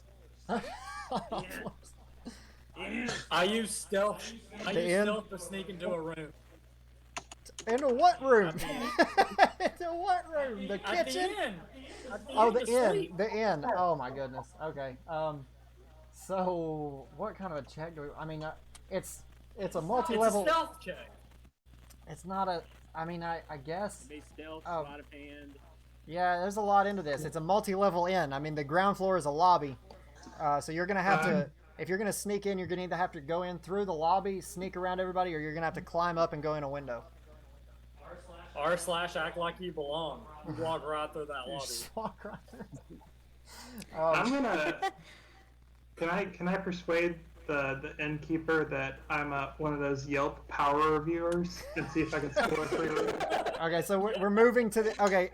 I use stealth. I The use inn? stealth to sneak into a room. into what room? Into what room? The At the kitchen? inn. Oh, the to inn. sleep. The inn. Oh my goodness. Okay. So what kind of a check do we? I mean, it's a It's a multi-level. stealth check. It's not a. I mean, I guess. Be stealth, Oh. sleight of hand. Yeah, there's a lot into this. It's a multi-level inn. I mean, the ground floor is a lobby, so you're gonna have to. If you're gonna sneak in, you're gonna either have to go in through the lobby, sneak around everybody, or you're gonna have to climb up and go in a window. R/act like you belong. You walk right through that You lobby. just walk right through. I'm gonna. Can I persuade the innkeeper that I'm one of those Yelp power reviewers and see if I can score freely? Okay, so we're moving to the. Okay,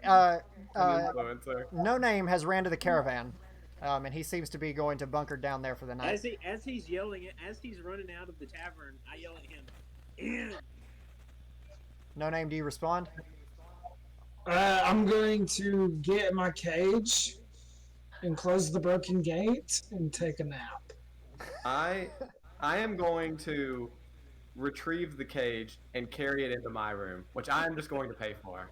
Influencer. No Name has ran to the caravan, and he seems to be going to bunker down there for the night. As he's yelling it, as he's running out of the tavern, I yell at him, "In!" No Name, do you respond? I'm going to get in my cage and close the broken gate and take a nap. I am going to retrieve the cage and carry it into my room, which I am just going to pay for.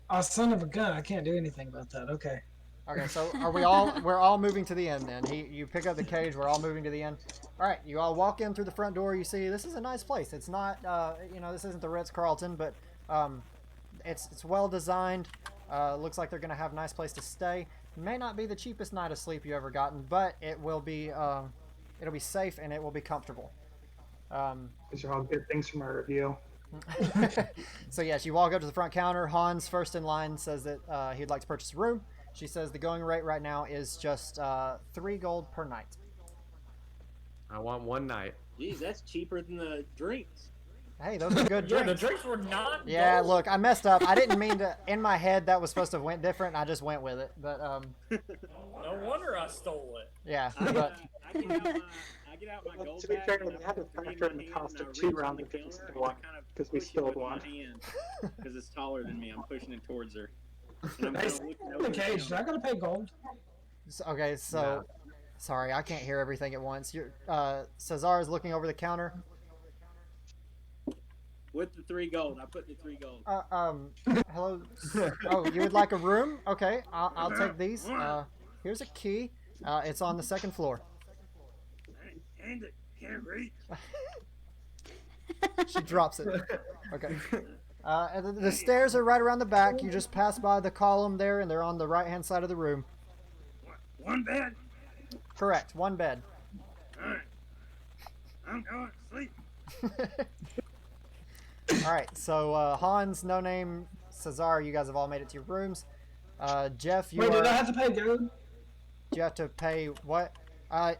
Oh, son of a gun! I can't do anything about that. Okay. Okay, so are we all? We're all moving to the inn then. You pick up the cage. We're all moving to the inn. All right, you all walk in through the front door. You see this is a nice place. It's not, this isn't the Ritz-Carlton, but it's well designed. Looks like they're gonna have a nice place to stay. May not be the cheapest night of sleep you ever gotten, but it will be. It'll be safe and it will be comfortable. These are all good things from our review. So yes, you walk up to the front counter. Hans, first in line, says that he'd like to purchase a room. She says the going rate right now is just 3 gold per night. I want 1 night. Geez, that's cheaper than the drinks. Hey, those are good Yeah, drinks. the drinks were not. Yeah, gold. look, I messed up. I didn't mean to. In my head, that was supposed to have went different. And I just went with it. But No wonder I stole it. yeah. I, But I get out my gold To be bag. fair, and we I had to put 3 in factor in my the hand, cost and of I 2 reach on round the of drinks counter, into and I one, kind of 'cause we push it stole with one. my hand because it's taller than me. I'm pushing it towards her. And I'm Hey, kind of stay looking in over the the cage. counter. I gotta pay gold. okay, so sorry, I can't hear everything at once. Sazaar is looking over the counter. With the 3 gold, I put the 3 gold. Hello. Oh, you would like a room? Okay, I'll take these. Here's a key. It's on the 2nd floor. And it can't reach. She drops it. Okay. And the stairs are right around the back. You just pass by the column there, and they're on the right-hand side of the room. 1 bed. Correct. 1 bed. All right. I'm going to sleep. All right. So Hans, No Name, Sazaar, you guys have all made it to your rooms. Jeff, you Wait, are. did I have to pay gold? Do you have to pay what?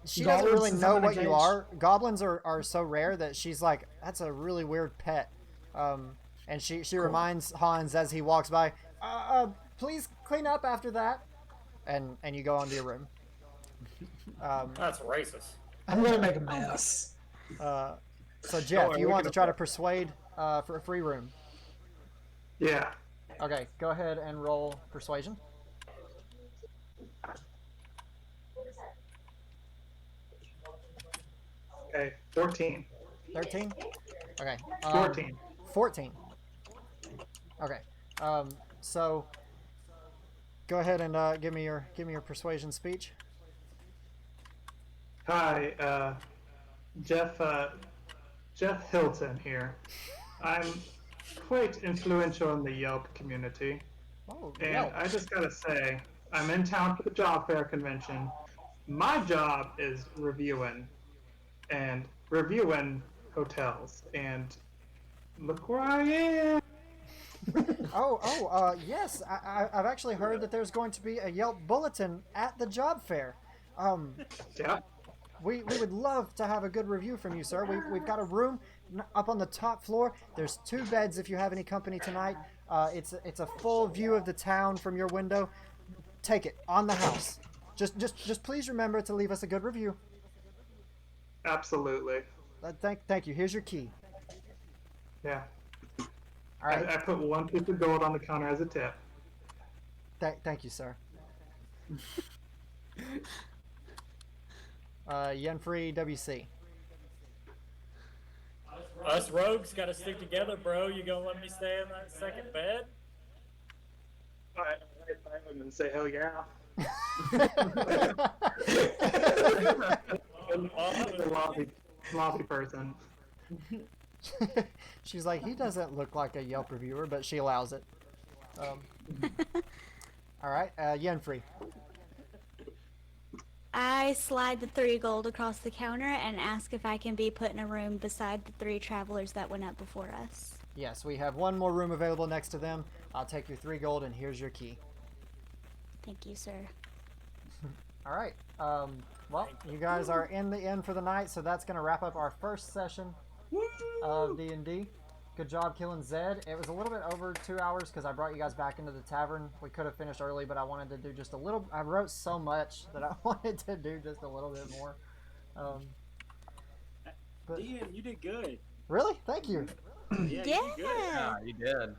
She Goblins doesn't really since know I'm in a what you cage? are. Goblins are so rare that she's like, that's a really weird pet. And she reminds Hans as he walks by, please clean up after that. And you go on to your room. That's racist. I'm gonna make a mess. So Jeff, worry, you we want can to try to afford- persuade for a free room. Yeah. Okay, go ahead and roll persuasion. Okay. 14. 13? Okay. 14. 14. Okay. So go ahead and give me your persuasion speech. Hi, Jeff Hilton here. I'm quite influential in the Yelp community, Oh, and Yelp. I just gotta say, I'm in town for the job fair convention. My job is reviewing hotels, and look where I am. Yes. I've actually heard that there's going to be a Yelp bulletin at the job fair. Yeah. We would love to have a good review from you, sir. We've got a room up on the top floor. There's 2 beds if you have any company tonight. It's a full view of the town from your window. Take it on the house. Just please remember to leave us a good review. Absolutely. Thank you. Here's your key. Yeah. All right. I put 1 piece of gold on the counter as a tip. Thank you, sir. Yenfri WC. Us rogues got to stick together, bro. You gonna let me stay in that 2nd bed? I and say hell yeah. the lobby person. She's like, he doesn't look like a Yelp reviewer, but she allows it. All right, Yenfri. I slide the 3 gold across the counter and ask if I can be put in a room beside the 3 travelers that went up before us. Yes, we have 1 more room available next to them. I'll take your 3 gold, and here's your key. Thank you, sir. All right. Well, you guys are in the inn for the night, so that's going to wrap up our first session of D&D. Good job killing Zed. It was a little bit over 2 hours because I brought you guys back into the tavern. We could have finished early, but I wanted to do just a little. I wrote so much that I wanted to do just a little bit more. But Ian, you did good. really, thank you. Yeah. You did good. Yeah, you did.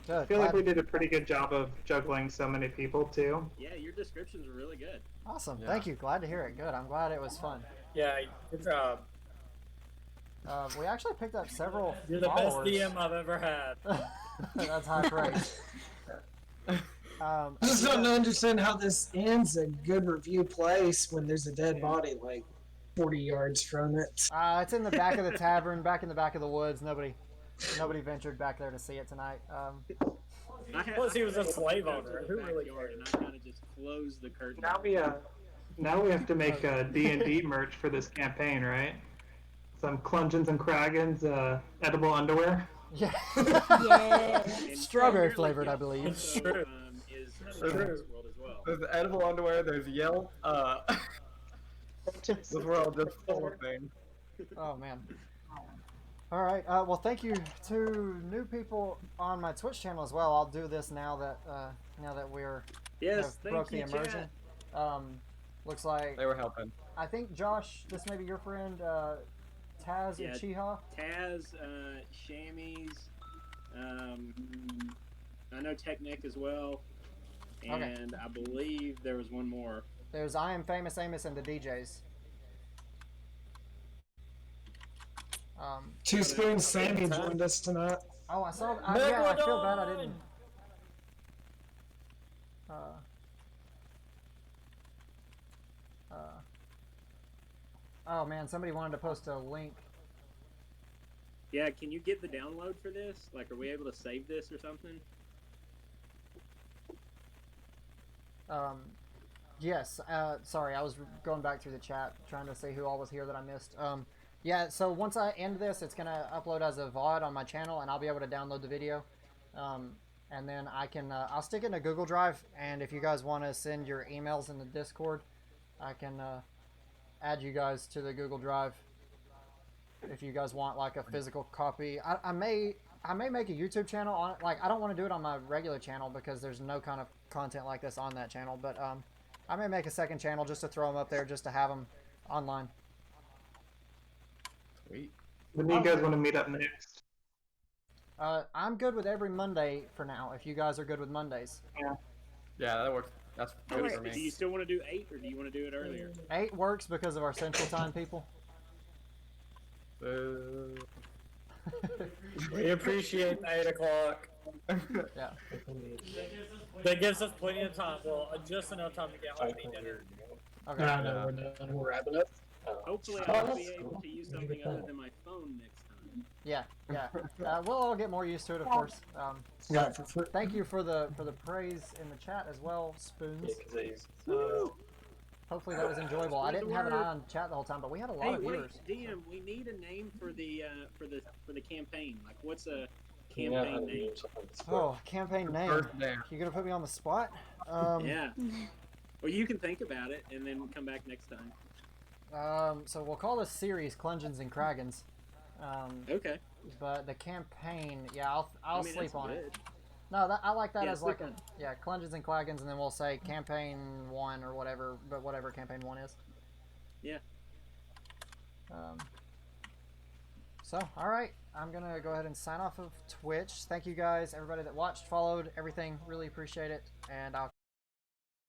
Good. I feel like we did a pretty good job of juggling so many people too. Yeah, your descriptions were really good. Awesome. Yeah. Thank you. Glad to hear it. Good. I'm glad it was fun. Yeah, good job. We actually picked up several You're the followers. best DM I've ever had. That's high praise. I just don't understand how this ends a good review place when there's a dead body like 40 yards from it. It's in the back of the tavern, back in the back of the woods. Nobody ventured back there to see it tonight. Plus, he was a slave owner. Who really Backyard, cares? and I kind of just closed the curtain. Now we have to make D&D merch for this campaign, right? some Clungeons and Clagons edible underwear. Yeah. Yes. And Strawberry apparently flavored, I Yelp believe. also True. is sharing this world as well. There's edible underwear. There's Yelp. This world just full of things. Oh man. All right. Well, thank you to new people on my Twitch channel as well. I'll do this now that we're Yes, have thank broke the you, immersion. chat. Looks like They were helping. I think Josh, this may be your friend Taz Yeah. Uchiha. Taz, Shamies, I know Technic as well, and Okay. I believe there was one more. There's I Am Famous Amos and the DJs. Two Spoons Sammy joined us tonight. Oh, I saw. Yeah, I feel bad I didn't. Oh man, somebody wanted to post a link. Yeah, can you get the download for this? Like, are we able to save this or something? Yes. Sorry, I was going back through the chat trying to see who all was here that I missed. Yeah. So once I end this, it's gonna upload as a VOD on my channel, and I'll be able to download the video. And then I can I'll stick it in a Google Drive, and if you guys want to send your emails in the Discord, I can add you guys to the Google Drive. If you guys want like a physical copy, I may make a YouTube channel on it. Like I don't want to do it on my regular channel because there's no kind of content like this on that channel. But I may make a second channel just to throw them up there, just to have them online. Sweet. When do you guys want to meet up next? I'm good with every Monday for now. If you guys are good with Mondays. Yeah, that works. That's good for Do me. you still want to do 8, or do you want to do it earlier? 8 works because of our Central Time people. We appreciate the 8 o'clock. Yeah. That gives us plenty of time. Well, just enough time to get home and eat dinner. Okay. No, we're done. We're wrapping up. Hopefully, I'll be able to use something other than my phone next time. Yeah. We'll all get more used to it, of course. Thank you for the praise in the chat as well, Spoons. Hopefully that was enjoyable. I didn't have an eye on chat the whole time, but we had a lot of viewers. DM, we need a name for the campaign. Like, what's a campaign name? Oh, campaign name. You gonna put me on the spot? Yeah. Well, you can think about it and then come back next time. So we'll call this series Clungeons and Clagons. Okay. But the campaign, yeah, I'll sleep on it. Good. No, I like that Yeah, as like sleep a Clungeons and Clagons, and then we'll say campaign 1 or whatever, but whatever campaign 1 is. Yeah. So, all right, I'm gonna go ahead and sign off of Twitch. Thank you guys, everybody that watched, followed, everything. Really appreciate it, and I'll